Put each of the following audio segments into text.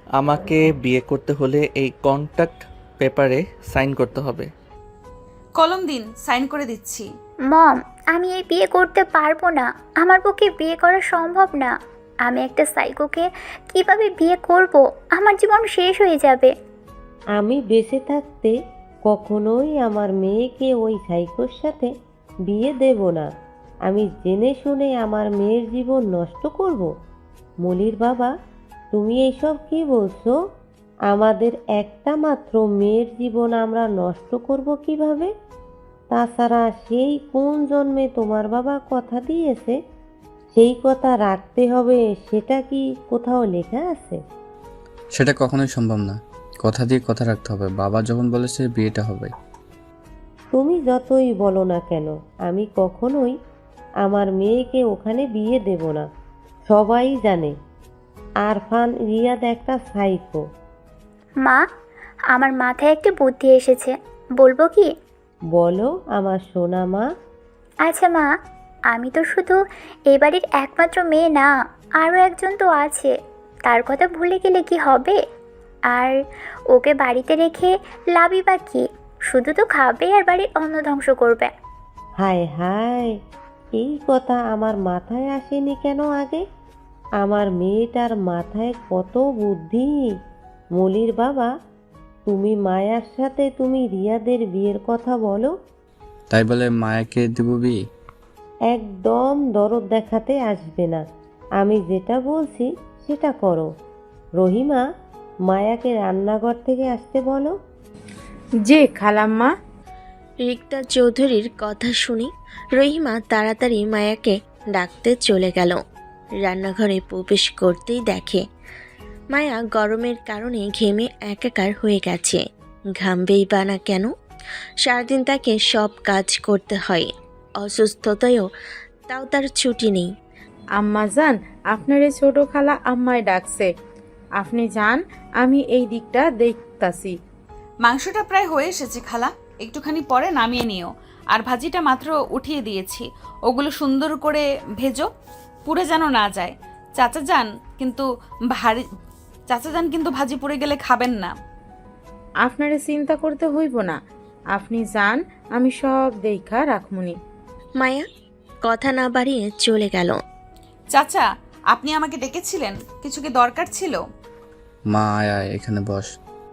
আমাকে বিয়ে করতে হলে এই কন্ট্রাক্ট পেপারে সাইন করতে হবে। কলম দিন, সাইন করে দিচ্ছি। মম, আমি এই বিয়ে করতে পারবো না। আমার পক্ষে বিয়ে করা সম্ভব না। আমি একটা সাইকোকে কিভাবে বিয়ে করব? আমার জীবন শেষ হয়ে যাবে। আমি বেঁচে থাকতে কখনোই আমার মেয়েকে ওই সাইকোর সাথে বিয়ে দেব না। আমি জেনে শুনে আমার মেয়ের জীবন নষ্ট করব? মলির বাবা, তুমি এইসব কি বলছো? আমাদের একটা মাত্র মেয়ের জীবন আমরা নষ্ট করব কিভাবে? তাছাড়া সেই কোন জন্মে তোমার বাবা কথা দিয়েছে সেই কথা রাখতে হবে, সেটা কি কোথাও লেখা আছে? সেটা কখনোই সম্ভব না। কথা দিয়ে কথা রাখতে হবে। বাবা যখন বলেছে বিয়েটা হবে। তুমি যতই বলো না কেন, আমি কখনোই আমার মেয়েকে ওখানে বিয়ে দেব না। সবাই জানে আরফান রিয়াদ একটা সাইকো। মা, আমার মাথায় একটা বুদ্ধি এসেছে, বলবো কি? বলো আমার সোনা মা। আচ্ছা মা, আমি তো শুধু এ বাড়ির একমাত্র মেয়ে না, আরও একজন তো আছে। তার কথা ভুলে গেলে কি হবে? আর ওকে বাড়িতে রেখে লাভই বা কি? শুধু তো খাবে আর বাড়ির অন্ন ধ্বংস করবে। হায় হায়, এই কথা আমার মাথায় আসেনি কেন আগে? আমার মেয়েটার মাথায় কত বুদ্ধি! মলির বাবা, তুমি মায়ার সাথে তুমি রিয়াদের বিয়ের কথা বলো। তাই বলে মায়াকে দিব বিয়ে? একদম দরদ দেখাতে আসবে না। আমি যেটা বলছি সেটা করো। রহিমা, মায়াকে রান্নাঘর থেকে আসতে বলো। যে খালাম্মা। রিক্তা চৌধুরীর কথা শুনে রহিমা তাড়াতাড়ি মায়াকে ডাকতে চলে গেল। রান্নাঘরে প্রবেশ করতেই দেখে মায়া গরমের কারণে ঘেমে একাকার হয়ে গেছে। ঘামবেই বা না কেন? সারাদিন তাকে সব কাজ করতে হয়। অসুস্থতায়ও তাও তার ছুটি নেই। আম্মা যান, আপনার এই ছোট খালা আম্মায় ডাকছে। আপনি যান, আমি এই দিকটা দেখতাছি। মাংসটা প্রায় হয়ে এসেছে খালা, একটুখানি পরে নামিয়ে নিও। আর ভাজিটা মাত্র উঠিয়ে দিয়েছি, ওগুলো সুন্দর করে ভেজো, পুড়ে যেন না যায়। চাচা যান কিন্তু ভারী চাচা যান কিন্তু ভাজি পুড়ে গেলে খাবেন না। আপনারে চিন্তা করতে হইব না, আপনি যান, আমি সব দেখা রাখমুনি। মায়া কথা না বাড়িয়ে চলে গেল। চাচা, আপনি আমাকে ডেকেছিলেন? কিছু কি দরকার ছিল? মা আয় আয়, এখানে বস।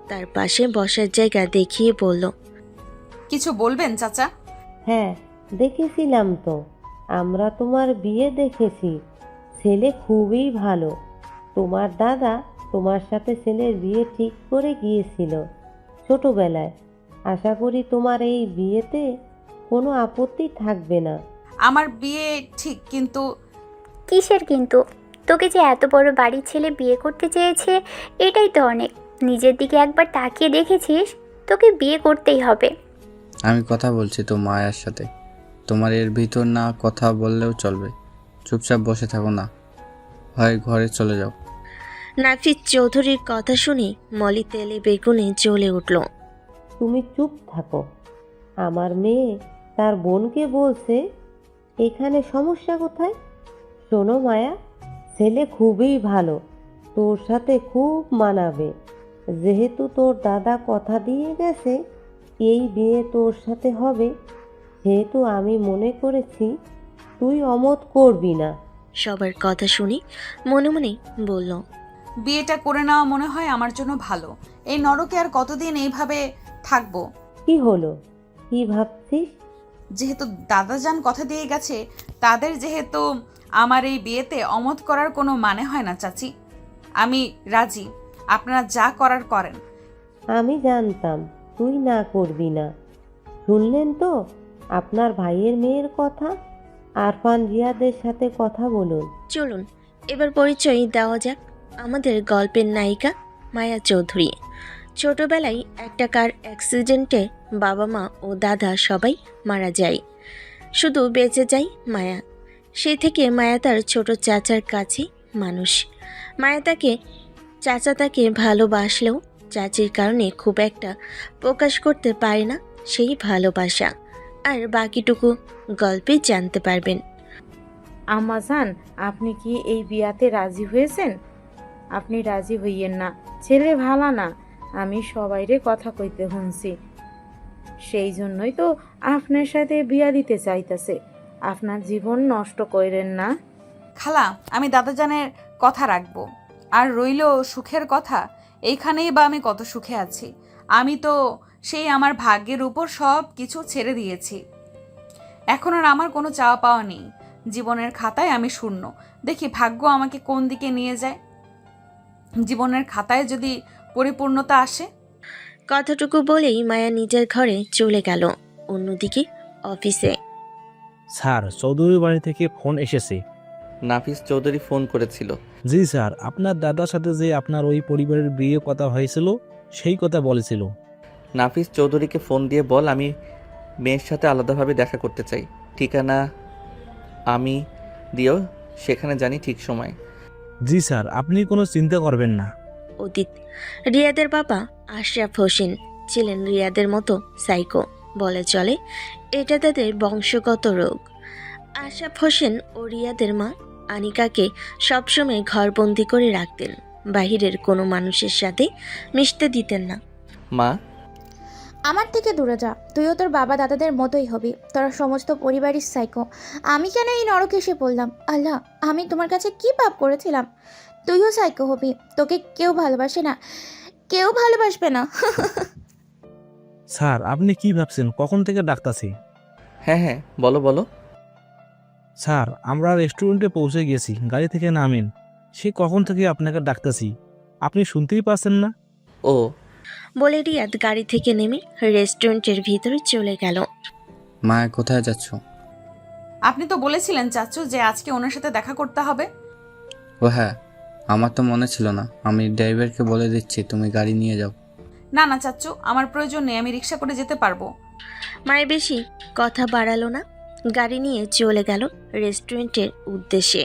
তার পাশে বসার জায়গা দেখিয়ে বলল, কিছু বলবেন চাচা? হ্যাঁ, দেখেছিলাম তো। আমরা তোমার বিয়ে দেখেছি। ছেলে খুবই ভালো। তোমার দাদা তোমার সাথে ছেলের বিয়ে ঠিক করে গিয়েছিল ছোটবেলায়। আশা করি তোমার এই বিয়েতে কোনো আপত্তি থাকবে না। আমার বিয়ে ঠিক, কিন্তু কিসের কিন্তু? তোকে যে এত বড় বাড়ির ছেলে বিয়ে করতে চেয়েছে, এটাই তো অনেক। নিজের দিকে একবার তাকিয়ে দেখেছিস? তোকে বিয়ে করতেই হবে। আমি কথা বলছি তো মায়ের সাথে। তোমার এর ভিতর না কথা বললেও চলবে। চুপচাপ বসে থাকো না, হয় ঘরে চলে যাও। নাফিস চৌধুরীর কথা শুনে মলি তেলে বেগুনে জ্বলে উঠল। তুমি চুপ থাকো। আমার মেয়ে তার বোনকে বলছে, এখানে সমস্যা কোথায়? শোনো মায়া, ছেলে খুবই ভালো, তোর সাথে খুব মানাবে। যেহেতু তোর দাদা কথা দিয়ে গেছে এই বিয়ে তোর সাথে হবে, সেহেতু আমি মনে করেছি তুই অমত করবি না। সবার কথা শুনে মনে মনে বলল, বিয়েটা করে নেওয়া মনে হয় আমার জন্য ভালো। এই নরকে আর কতদিন এইভাবে থাকবো? কি হলো, কি ভাবছিস? যেহেতু দাদাজান কথা দিয়ে গেছে, তাদের যেহেতু আমার এই বিয়েতে অমত করার কোনো মানে হয় না চাচি। আমি রাজি, আপনারা যা করার করেন। আমি জানতাম তুই না করবি না। শুনলেন তো আপনার ভাইয়ের মেয়ের কথা। আরফান রিয়াদের সাথে কথা বলুন। চলুন এবার পরিচয় দেওয়া যাক। আমাদের গল্পের নায়িকা মায়া চৌধুরী। ছোটবেলায় একটা কার অ্যাক্সিডেন্টে বাবা মা ও দাদা সবাই মারা যায়, শুধু বেঁচে যায় মায়া। সেই থেকে মায়া তার ছোট চাচার কাছে মানুষ। মায়া চাচা তাকে ভালোবাসলেও চাচির কারণে খুব একটা প্রকাশ করতে পারে না সেই ভালোবাসা। আর বাকিটুকু গল্পে জানতে পারবেন। আম্মা যান, আপনি কি এই বিয়াতে রাজি হয়েছেন? আপনি রাজি হইয়েন না। ছেলে ভালা না, আমি সবাইরে কথা কইতে শুনছি। সেই জন্যই তো আপনার সাথে বিয়া দিতে চাইতাছে। আপনার জীবন নষ্ট কইরেন না। খালা, আমি দাদাজানের কথা রাখবো। আর রইল সুখের কথা, এইখানেই বা আমি কত সুখে আছি। আমি তো সেই আমার ভাগ্যের উপর সব কিছু ছেড়ে দিয়েছি। এখন আর আমার কোনো চাওয়া পাওয়া নেই। জীবনের খাতায় আমি শূন্য। দেখি ভাগ্য আমাকে কোন দিকে নিয়ে যায়। জীবনের খাতায় যদি পরিপূর্ণতা আসে। কথাটুকু বলেই মায়া নিজের ঘরে চলে গেল। অন্যদিকে অফিসে স্যার, চৌধুরী বাড়ি থেকে ফোন এসেছে। নাফিস চৌধুরী ফোন করেছিল। জি স্যার, আপনার দাদার সাথে যে আপনার ওই পরিবারের বিয়ে কথা হয়েছিল সেই কথা বলেছিল। নাফিস চৌধুরীকে ফোন দিয়ে বল আমি মেয়ের সাথে আলাদাভাবে দেখা করতে চাই। ঠিকানা আমি দিও, সেখানে জানি ঠিক সময়। জি স্যার, আপনি কোনো চিন্তা করবেন না। অতীত রিয়াদের বাবা আশরাফ হোসেন ছিলেন রিয়াদের মতো সাইকো বলে চলে। এটা তাদের বংশগত রোগ। আশরাফ হোসেন ও রিয়াদের মা আনিকাকে সবসময় ঘরবন্দি করে রাখতেন। বাহিরের কোনো মানুষের সাথে মিশতে দিতেন না। মা, আমার থেকে দূরে যা, তুইও তোর বাবা দাদাদের মতোই হবি। তোরা সমস্ত পরিবারই সাইকো। আমি কেন এই নরকে এসে পড়লাম? আল্লাহ, আমি তোমার কাছে কি পাপ করেছিলাম? তুইও সাইকো হবি। তোকে কেউ ভালোবাসে না, কেউ ভালোবাসবে না। স্যার, আপনি কি ভাবছেন? কখন থেকে ডাকতাছি? হ্যাঁ হ্যাঁ, বলো বলো। স্যার, আমরা রেস্টুরেন্টে পৌঁছে গেছি, গাড়ি থেকে নামেন। সে কখন থেকে আপনাকে ডাকতাছি, আপনি শুনতেই পাচ্ছেন না? ও, বলে রিয়াদ গাড়ি থেকে নেমে রেস্টুরেন্টের ভিতরে চলে গেল। মায়া কোথায় যাচ্ছ? আপনি তো বলেছিলেন চাচু যে আজকে ওনার সাথে দেখা করতে হবে। ও হ্যাঁ, আমার তো মনে ছিল না। আমি ড্রাইভারকে বলে দিচ্ছি, তুমি গাড়ি নিয়ে যাও। না না চাচু, আমার প্রয়োজন নেই, আমি রিক্সা করে যেতে পারবো। মায়ের বেশি কথা বাড়ালো না, গাড়ি নিয়ে চলে গেল রেস্টুরেন্টের উদ্দেশ্যে।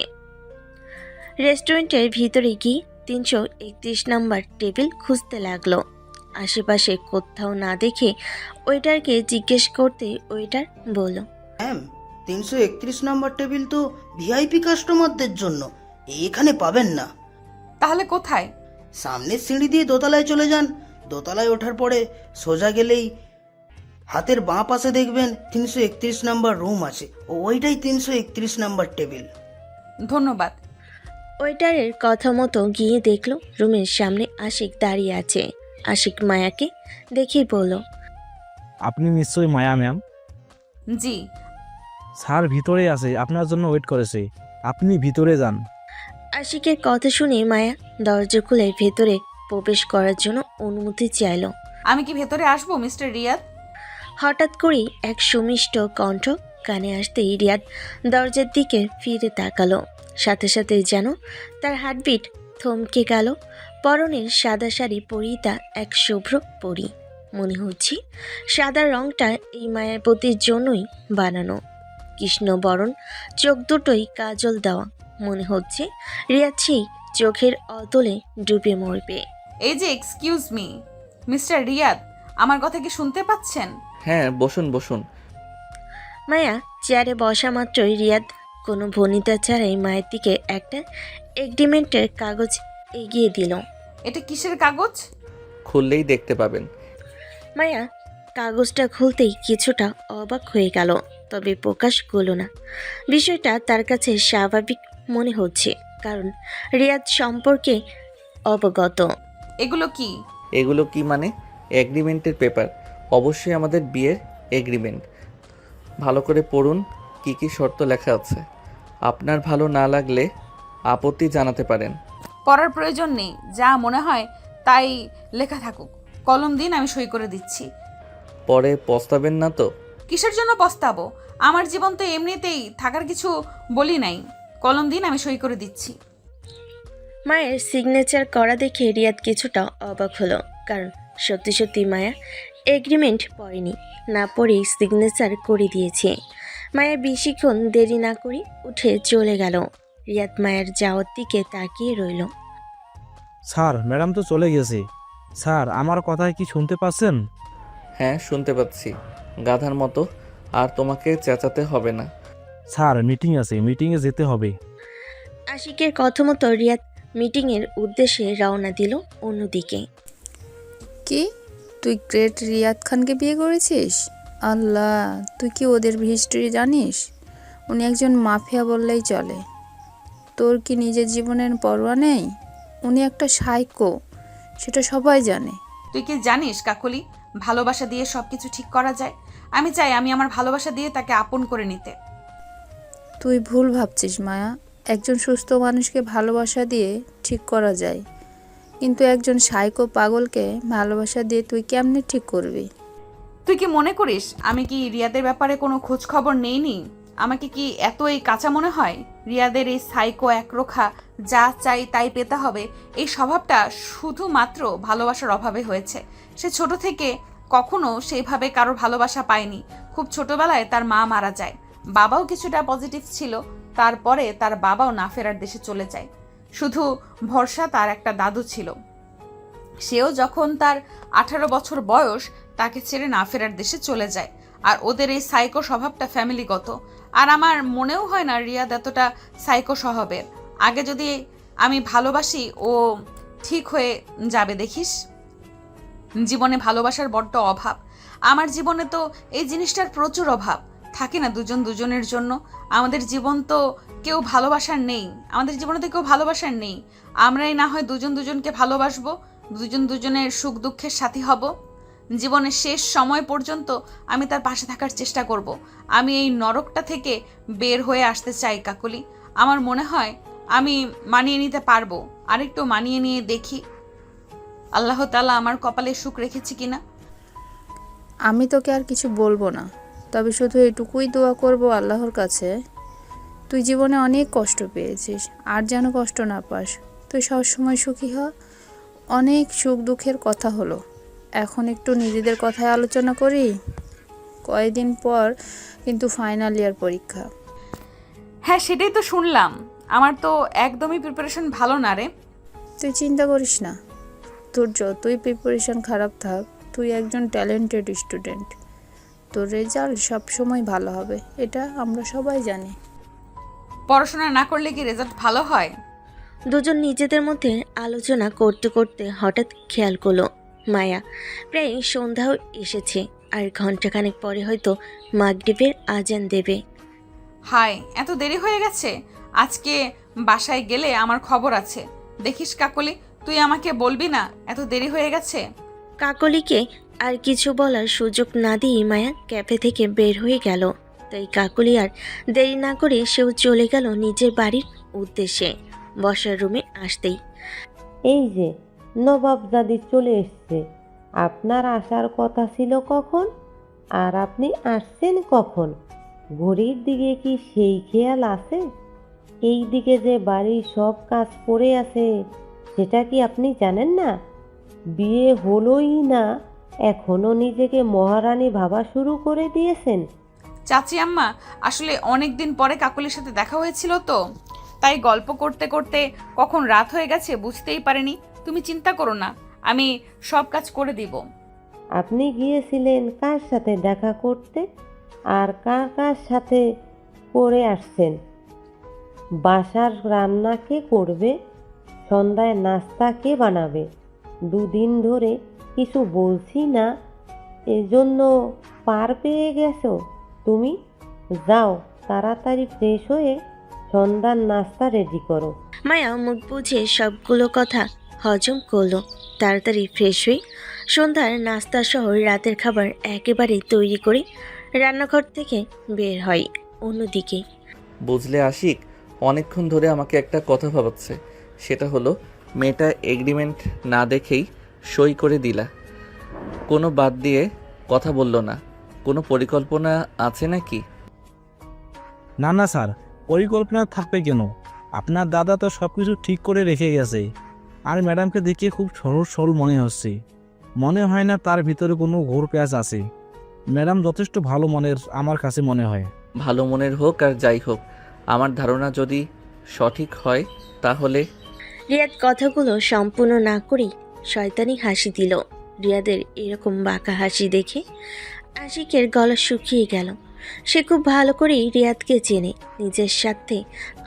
রেস্টুরেন্টের ভিতরে গিয়ে 331 নম্বর টেবিল খুঁজতে লাগলো। আশেপাশে কোথাও না দেখে ওয়েটারকে জিজ্ঞেস করতে ওয়েটার বলল, ম্যাম, 331 নম্বর টেবিল তো ভিআইপি কাস্টমারদের জন্য, এখানে পাবেন না। তাহলে কোথায়? সামনের সিঁড়ি দিয়ে দোতলায় চলে যান। দোতলায় ওঠার পরে সোজা গেলেই হাতের বাঁ পাশে দেখবেন 331 নম্বর রুম আছে, ওইটাই 331 নম্বর টেবিল। ধন্যবাদ। ওয়েটারের কথা মতো গিয়ে দেখলো রুমের সামনে আশিক দাঁড়িয়ে আছে। আশিক মায়াকে দেখেই বলল, আপনি নিশ্চয়ই মায়া ম্যাম। জি। স্যার ভিতরে আছে, আপনার জন্য ওয়েট করেছে, আপনি ভিতরে যান। আশিকের কথা শুনে মায়া দরজা খুলে ভেতরে প্রবেশ করার জন্য অনুমতি চাইল। আমি কি ভেতরে আসবো মিস্টার রিয়াদ? হঠাৎ করেই এক সুমিষ্ট কণ্ঠ কানে আসতেই রিয়াদ দরজার দিকে ফিরে তাকালো। সাথে সাথে যেন তার হার্টবিট থমকে গেল। পরনের সাদা শাড়ি পরিহিতা এক শুভ্র পরী। মনে হচ্ছে সাদা রংটা এই মায়াবতীর জন্যই বানানো। কৃষ্ণবরণ চোখ দুটোই কাজল দেওয়া। মনে হচ্ছে রিয়াদ সেই চোখের অতলে ডুবে মরবে। এই যে এক্সকিউজ মি মিস্টার রিয়াদ, আমার কথা কি শুনতে পাচ্ছেন? হ্যাঁ, বসুন বসুন। মায়া চেয়ারে বসা মাত্রই রিয়াদ কোনো ভনিতা ছাড়াই মায়ের দিকে একটা এগ্রিমেন্টের কাগজ এগিয়ে দিল। এটা কিসের কাগজ? খুললেই দেখতে পাবেন। মায়া কাগজটা খুলতেই কিছুটা অবাক হয়ে গেল, তবে প্রকাশ করল না। বিষয়টা তার কাছে স্বাভাবিক মনে হচ্ছে, কারণ রিয়াদ সম্পর্কে অবগত। এগুলো কি? এগুলো কি মানে? এগ্রিমেন্টের পেপার, অবশ্যই আমাদের বিয়ের এগ্রিমেন্ট। ভালো করে পড়ুন, কি কি শর্ত লেখা আছে। আপনার ভালো না লাগলে আপত্তি জানাতে পারেন। পড়ার প্রয়োজন নেই, যা মনে হয় তাই লেখা থাকুক। কলম দিন, আমি সই করে দিচ্ছি। পরে পস্তাবেন না তো? কিসের জন্য পস্তাবো? আমার জীবন তো এমনিতেই থাকার কিছু বলি নাই। কলম দিন, আমি সই করে দিচ্ছি। মায়ের সিগনেচার করা দেখে রিয়াদ কিছুটা অবাক হলো, কারণ সত্যি সত্যি মায়া এগ্রিমেন্ট পড়েনি, না পড়েই সিগনেচার করে দিয়েছে। মায়া বেশিক্ষণ দেরি না করে উঠে চলে গেল। রিয়াদ মায়ের যাওয়ার দিকে তাকিয়ে রইল। স্যার, ম্যাডাম তো চলে গেছে। স্যার, আমার কথায় কি শুনতে পাচ্ছেন? হ্যাঁ, শুনতে পাচ্ছি। গাধার মতো আর তোমাকে চেঁচাতে হবে না। স্যার, মিটিং আছে, মিটিংয়ে যেতে হবে। আশিকের কথা মতো রিয়াদ মিটিংয়ের উদ্দেশ্যে রওনা দিল অন্যদিকে। কি তুই গ্রেট রিয়াদ খানকে বিয়ে করেছিস? আল্লাহ, তুই কি ওদের হিস্ট্রি জানিস? উনি একজন মাফিয়া বললেই চলে। তোর কি নিজের জীবনের পরোয়া নেই? উনি একটা সাইকো, সেটা সবাই জানে। তুই কি জানিস কাকলি, ভালোবাসা দিয়ে সব কিছু ঠিক করা যায়। আমি চাই আমি আমার ভালোবাসা দিয়ে তাকে আপন করে নিতে। তুই ভুল ভাবছিস মায়া। একজন সুস্থ মানুষকে ভালোবাসা দিয়ে ঠিক করা যায়, কিন্তু একজন সাইকো পাগলকে ভালোবাসা দিয়ে তুই কেমনে ঠিক করবি? তুই কি মনে করিস আমি কি রিয়াদের ব্যাপারে কোনো খোঁজ খবর নেইনি? আমাকে কি এতই কাঁচা মনে হয়? রিয়াদের এই সাইকো একরোখা যা চাই তাই পেতে হবে, এই স্বভাবটা শুধুমাত্র ভালোবাসার অভাবে হয়েছে। সে ছোট থেকে কখনো সেইভাবে কারোর ভালোবাসা পায়নি। খুব ছোটবেলায় তার মা মারা যায়, বাবাও কিছুটা পজিটিভ ছিল, তারপরে তার বাবাও না ফেরার দেশে চলে যায়। শুধু ভরসা তার একটা দাদু ছিল, সেও যখন তার 18 বছর বয়স তাকে ছেড়ে না ফেরার দেশে চলে যায়। আর ওদের এই সাইকো স্বভাবটা ফ্যামিলিগত। আর আমার মনেও হয় না রিয়াদ এতটা সাইকো স্বভাবের। আগে যদি আমি ভালোবাসি ও ঠিক হয়ে যাবে দেখিস। জীবনে ভালোবাসার বড্ড অভাব। আমার জীবনে তো এই জিনিসটার প্রচুর অভাব। থাকি না দুজন দুজনের জন্য। আমাদের জীবন তো কেউ ভালোবাসার নেই, আমাদের জীবনে তো কেউ ভালোবাসার নেই। আমরাই না হয় দুজন দুজনকে ভালোবাসবো, দুজন দুজনের সুখ দুঃখের সাথী হব। জীবনের শেষ সময় পর্যন্ত আমি তার পাশে থাকার চেষ্টা করব। আমি এই নরকটা থেকে বের হয়ে আসতে চাই কাকলি। আমার মনে হয় আমি মানিয়ে নিতে পারবো। আরেকটু মানিয়ে নিয়ে দেখি আল্লাহ তাআলা আমার কপালে সুখ রেখেছি কিনা। আমি তোকে আর কিছু বলবো না, তবে শুধু এটুকুই দোয়া করব আল্লাহর কাছে, তুই জীবনে অনেক কষ্ট পেয়েছিস, আর যেন কষ্ট না পাস। তুই সবসময় সুখী হ। অনেক সুখ দুঃখের কথা হলো, এখন একটু নিজেদের কথায় আলোচনা করি। কয়েকদিন পর কিন্তু ফাইনাল ইয়ার পরীক্ষা। হ্যাঁ, সেটাই তো শুনলাম। আমার তো একদমই প্রিপারেশন ভালো না রে। তুই চিন্তা করিস না, তোর যতই প্রিপারেশন খারাপ থাক, তুই একজন ট্যালেন্টেড স্টুডেন্ট। তোর রেজাল্ট সবসময় ভালো হবে, এটা আমরা সবাই জানি। পড়াশোনা না করলে কি রেজাল্ট ভালো হয়? দুজন নিজেদের মধ্যে আলোচনা করতে করতে হঠাৎ খেয়াল করলো মায়া প্রায় সন্ধ্যাও এসেছে, আর ঘন্টাখানেক পরে হয়তো মাগরিবের আজান দেবে। হায়, এত দেরি হয়ে গেছে। আজকে বাসায় গেলে আমার খবর আছে। দেখিস কাকলি, তুই আমাকে বলবি না এত দেরি হয়ে গেছে? কাকলিকে আর কিছু বলার সুযোগ না দিয়ে মায়া ক্যাফে থেকে বের হয়ে গেল। তাই কাকলি আর দেরি না করে সেও চলে গেল নিজের বাড়ির উদ্দেশ্যে। বসার রুমে আসতেই এই যে নবাবজাদি চলে এসছে। আপনার আসার কথা ছিল কখন, আর আপনি আসছেন কখন? ঘড়ির দিকে কি সেই খেয়াল আছে? এই দিকে যে বাড়ির সব কাজ পড়ে আছে, সেটা কি আপনি জানেন না? বিয়ে হলোই না, এখনো নিজেকে মহারানী ভাবা শুরু করে দিয়েছেন। চাচি আম্মা, আসলে অনেক দিন পরে কাকলির সাথে দেখা হয়েছিল তো, তাই গল্প করতে করতে কখন রাত হয়ে গেছে বুঝতেই পারিনি। তুমি চিন্তা করো না, আমি সব কাজ করে দিব। আপনি গিয়েছিলেন কার সাথে দেখা করতে, আর কার কার সাথে করে আসছেন? বাসার রান্না কে করবে? সন্ধ্যায় নাস্তা কে বানাবে? দুদিন ধরে কিছু বলছি না, এজন্য পার পেয়ে গেছো তুমি? যাও তাড়াতাড়ি ফ্রেশ হয়ে সন্ধ্যার নাস্তা রেডি করো। মায়া মুখ বুঝে সবগুলো কথা হজম করলো। তাড়াতাড়ি ফ্রেশ হয়ে সন্ধ্যার নাস্তা সহ রাতের খাবার একেবারে তৈরি করে রান্নাঘর থেকে বের হয়। অন্যদিকে বুঝলে আশিক, অনেকক্ষণ ধরে আমাকে একটা কথা ভাবাচ্ছে। সেটা হলো, মেয়েটা এগ্রিমেন্ট না দেখেই সই করে দিলা, কোনো বাদ দিয়ে কথা বললো না। কোনো পরিকল্পনা আছে নাকি? না না স্যার, পরিকল্পনা থাকবে কেন? আপনার দাদা তো সব কিছু ঠিক করে রেখে গেছে। আর ম্যাডামকে দেখে খুব সরল সরল মনে হচ্ছে। মনে হয় না তার ভিতরে কোনো ঘোর প্যাঁচ আছে। ম্যাডাম যথেষ্ট ভালো মনের আমার কাছে মনে হয়। ভালো মনের হোক আর যাই হোক, আমার ধারণা যদি সঠিক হয় তাহলে। রিয়াদ কথাগুলো সম্পূর্ণ না করেই শয়তানি হাসি দিল। রিয়াদের এরকম বাঁকা হাসি দেখে আশিকের গলা শুকিয়ে গেল। সে খুব ভালো করেই রিয়াদকে চেনে। নিজের সাথে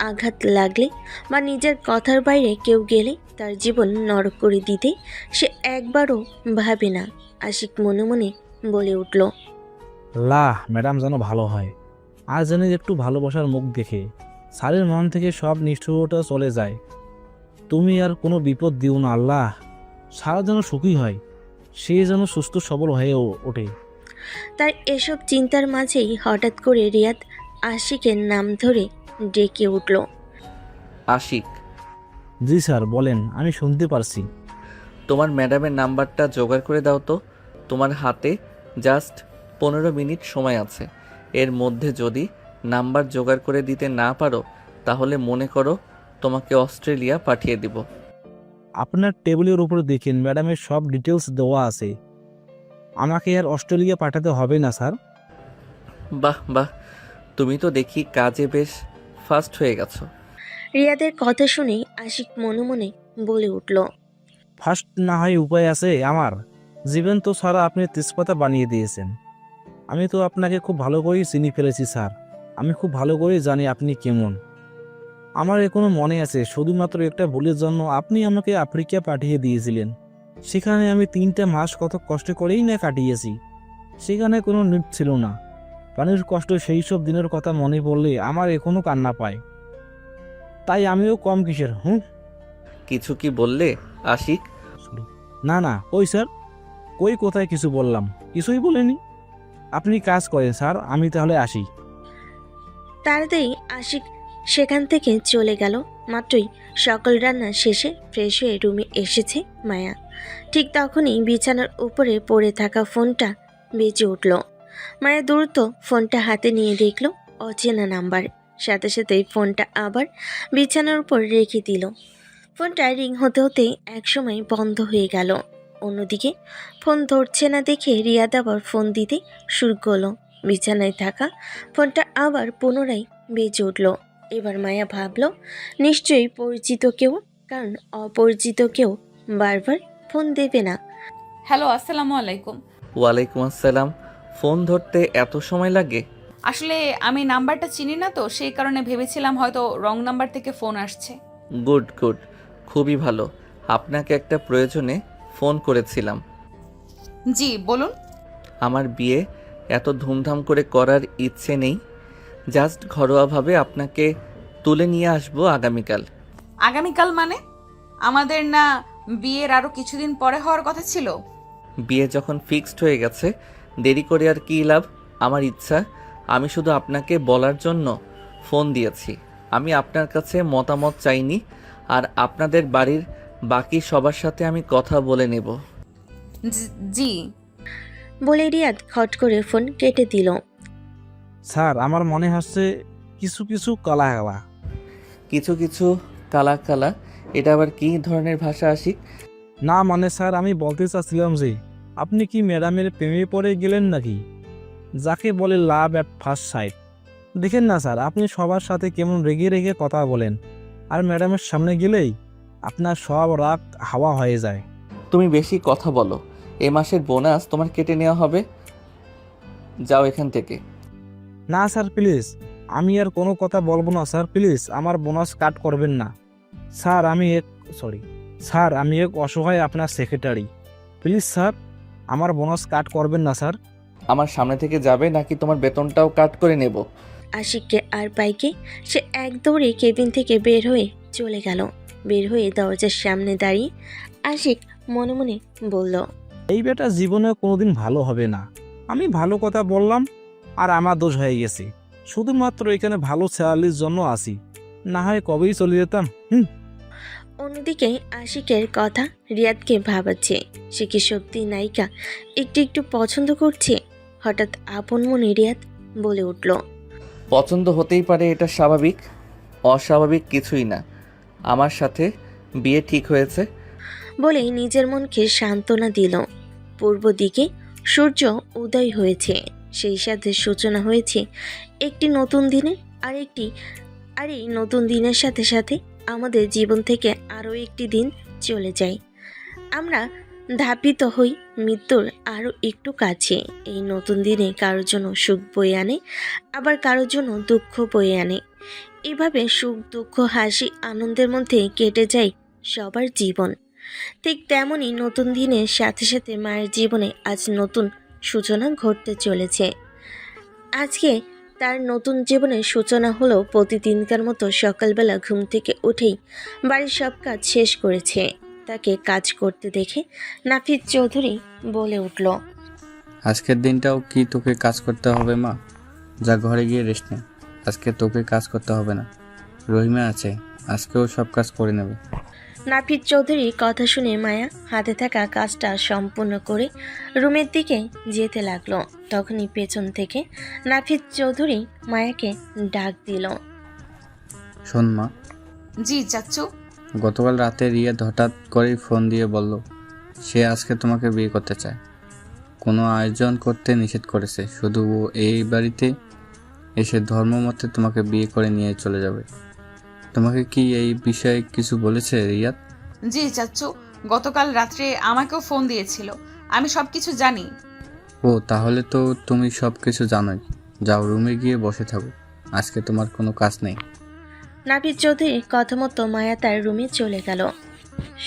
আঘাত লাগলে বা নিজের কথার বাইরে কেউ গেলে তার জীবন নরক করে দিতে সে একবারও ভাবে না। আশিক মনে মনে বলে উঠল, ম্যাডাম যেন ভালো হয়, আর যেন একটু ভালোবাসার মুখ দেখে স্যারের মন থেকে সব নিষ্ঠুরতা চলে যায়। তুমি আর কোনো বিপদ দিও না আল্লাহ। সারা যেন সুখী হয়, সে যেন সুস্থ সবল হয়ে ওঠে। তার এসব চিন্তার মাঝেই হঠাৎ করে রিয়াদ আশিকের নাম ধরে ডেকে উঠল। আশিক, জি স্যার বলেন, আমি শুনতে পারছি। তোমার ম্যাডামের নাম্বারটা জোগাড় করে দাও তো। তোমার হাতে জাস্ট 15 মিনিট সময় আছে। এর মধ্যে যদি নাম্বার জোগাড় করে দিতে না পারো তাহলে মনে করো তোমাকে অস্ট্রেলিয়া পাঠিয়ে দিব। আপনার টেবিলের উপরে দেখেন ম্যাডামের সব ডিটেলস দেওয়া আছে। আমাকে আর অস্ট্রেলিয়া পাঠাতে হবে না স্যার। বাহ বাহ, তুমি তো দেখি কাজে বেশ ফাস্ট হয়ে গেছো। রিয়াদের কথা শুনে আশিক মনে মনে বলে উঠল, ফার্স্ট না হয় উপায় আছে আমার। জীবন তো সারা আপনি তেজপাতা বানিয়ে দিয়েছেন। আমি তো আপনাকে খুব ভালো করেই চিনি ফেলেছি স্যার। আমি খুব ভালো করেই জানি আপনি কেমন। আমার এখনো মনে আছে, শুধুমাত্র একটা ভুলের জন্য আপনি আমাকে আফ্রিকা পাঠিয়ে দিয়েছিলেন। সেখানে আমি 3টা মাস কত কষ্ট করেই না কাটিয়েছি। সেখানে কোনো নিট ছিল না। পানির কষ্ট, সেই সব দিনের কথা মনে পড়লে আমার এখনো কান্না পায়। তাই আমিও কম কিসের। কিছু কি বললে আশিক? না কই স্যার, কই কোথায় কিছু বললাম? কিছুই বলিনি। আপনি কাজ করেন স্যার, আমি তাহলে আসি। তাড়াতাড়ি আশিক সেখান থেকে চলে গেল। মাত্রই সকল রান্না শেষে ফ্রেশ হয়ে রুমে এসেছে মায়া। ঠিক তখনই বিছানার উপরে পড়ে থাকা ফোনটা বেজে উঠল। মায়া দ্রুত ফোনটা হাতে নিয়ে দেখল অচেনা নাম্বার। সাথে সাথেই ফোনটা আবার বিছানার উপর রেখে দিল। ফোনটা রিং হতে হতে একসময় বন্ধ হয়ে গেল। অন্যদিকে ফোন ধরছে না দেখে রিয়াদ আবার ফোন দিতে শুরু করলো। বিছানায় থাকা ফোনটা আবার পুনরায় বেজে উঠল। এবার মায়া ভাবল নিশ্চয়ই পরিচিত কেউ, কারণ অপরিচিত কেউ বারবার ফোন দেবে না। হ্যালো, আসসালামু আলাইকুম। ওয়ালাইকুম আসসালাম। ফোন ধরতে এত সময় লাগে? আসলে আমি নাম্বারটা চিনি না তো, সেই কারণে ভেবেছিলাম হয়তো রং নাম্বার থেকে ফোন আসছে। গুড, খুবই ভালো। আপনাকে একটা প্রয়োজনে ফোন করেছিলাম। জি বলুন। আমার বিয়ে এত ধুমধাম করে করার ইচ্ছে নেই। জাস্ট ঘরোয়াভাবে আপনাকে তুলে নিয়ে আসবো আগামীকাল। আগামীকাল মানে? আমাদের না বিয়ের আরও কিছুদিন পরে হওয়ার কথা ছিল? বিয়ে যখন ফিক্সড হয়ে গেছে, দেরি করে আর কী লাভ? আমার ইচ্ছা, আমি শুধু আপনাকে বলার জন্য ফোন দিয়েছি। আমি আপনার কাছে মতামত চাইনি, আর আপনাদের বাড়ির বাকি সবার সাথে আমি কথা বলে নেব। জি বলে রিয়াদ খট করে ফোন কেটে দিল। স্যার, আমার মনে হচ্ছে কিছু কিছু কালা। কিছু কালা? এটা আবার কী ধরনের ভাষা আশিক? না মানে স্যার, আমি বলতে চাচ্ছিলাম যে আপনি কি ম্যাডামের প্রেমে পড়ে গেলেন নাকি? যাকে বলে লাভ অ্যাট ফার্স্ট সাইট। দেখেন না স্যার, আপনি সবার সাথে কেমন রেগে কথা বলেন, আর ম্যাডামের সামনে গেলেই আপনার সব রাগ হাওয়া হয়ে যায়। তুমি বেশি কথা বলো। এ মাসের বোনাস তোমার কেটে নেওয়া হবে। যাও এখান থেকে। না স্যার প্লিজ, আমি আর কোনো কথা বলবো না স্যার। প্লিজ আমার বোনাস কাট করবেন না স্যার। আমি এক অসহায় আপনার সেক্রেটারি। প্লিজ স্যার, আমার বোনাস কাট করবেন না স্যার। আমার সামনে থেকে যাবে নাকি তোমার বেতনটাও কাট করে নেব? আশিককে আর পাইকে সে এক দৌড়ে কেবিন থেকে বের হয়ে চলে গেল। বের হয়ে দরজার সামনে দাঁড়িয়ে আশিক মনে মনে বলল, এই বেটা জীবনে কোনোদিন ভালো হবে না। আমি ভালো কথা বললাম আর আমার দোষ হয়ে গেছে। শুধুমাত্র এখানে ভালো স্যালারির জন্য আসি, না হয় কবেই চলে যেতাম। অন্যদিকে আশিকের কথা রিয়াদকে ভাবাচ্ছে। সে কি সত্যি নায়িকা একটু একটু পছন্দ করছে? হঠাৎ আপন মনে রিয়াদ বলে উঠল, পছন্দ হতেই পারে, এটা স্বাভাবিক। অস্বাভাবিক কিছুই না। আমার সাথে বিয়ে ঠিক হয়েছে। বলেই নিজের মনকে সান্ত্বনা দিল। পূর্ব দিকে সূর্য উদয় হয়েছে, সেই সাথে সূচনা হয়েছে একটি নতুন দিনের। আর এই নতুন দিনের সাথে সাথে আমাদের জীবন থেকে আরও একটি দিন চলে যায়। আমরা ধাপিত হই মৃত্যুর আরও একটু কাছে। এই নতুন দিনে কারোর জন্য সুখ বয়ে আনে, আবার কারোর জন্য দুঃখ বয়ে আনে। এভাবে সুখ দুঃখ হাসি আনন্দের মধ্যে কেটে যায় সবার জীবন। ঠিক তেমনই নতুন দিনের সাথে সাথে মায়ের জীবনে আজ নতুন সূচনা ঘটতে চলেছে। আজকে তার নতুন জীবনের সূচনা হলো প্রতিদিনকার মতো সকালবেলা ঘুম থেকে উঠেই বাড়ির সব কাজ শেষ করেছে। তাকে কাজ করতে দেখে নাফিস চৌধুরী বলে উঠল, আজকের দিনটাও কি তোকে কাজ করতে হবে মা? যা ঘরে গিয়ে রেস্ট নে, আজকে তোকে কাজ করতে হবে না। রহিমা আছে, আজকেও সব কাজ করে নেবে। নাফিস চৌধুরীর কথা শুনে মায়া হাতে থাকা কাজটা সম্পূর্ণ করে রুমের দিকে যেতে লাগলো। তখনই পেছন থেকে নাফিস চৌধুরী মায়াকে ডাক দিল। শোন মা, জি চাচ্চু। গতকাল রাতে রিয়াদ হঠাৎ করেই ফোন দিয়ে বলল সে আজকে তোমাকে বিয়ে করতে চায়। কোনো আয়োজন করতে নিষেধ করেছে, শুধু ও এই বাড়িতে এসে ধর্মমতে তোমাকে বিয়ে করে নিয়ে চলে যাবে। তোমাকে কি এই বিষয়ে কিছু বলেছে রিয়াদ? জি চাচ্চু, গতকাল রাত্রে আমাকেও ফোন দিয়েছিল, আমি সব কিছু জানি। ও তাহলে তো তুমি সব কিছু জানোই। যাও রুমে গিয়ে বসে থাকো, আজকে তোমার কোনো কাজ নেই। নাফিস চৌধুরীর কথা মতো মায়া তার রুমে চলে গেল।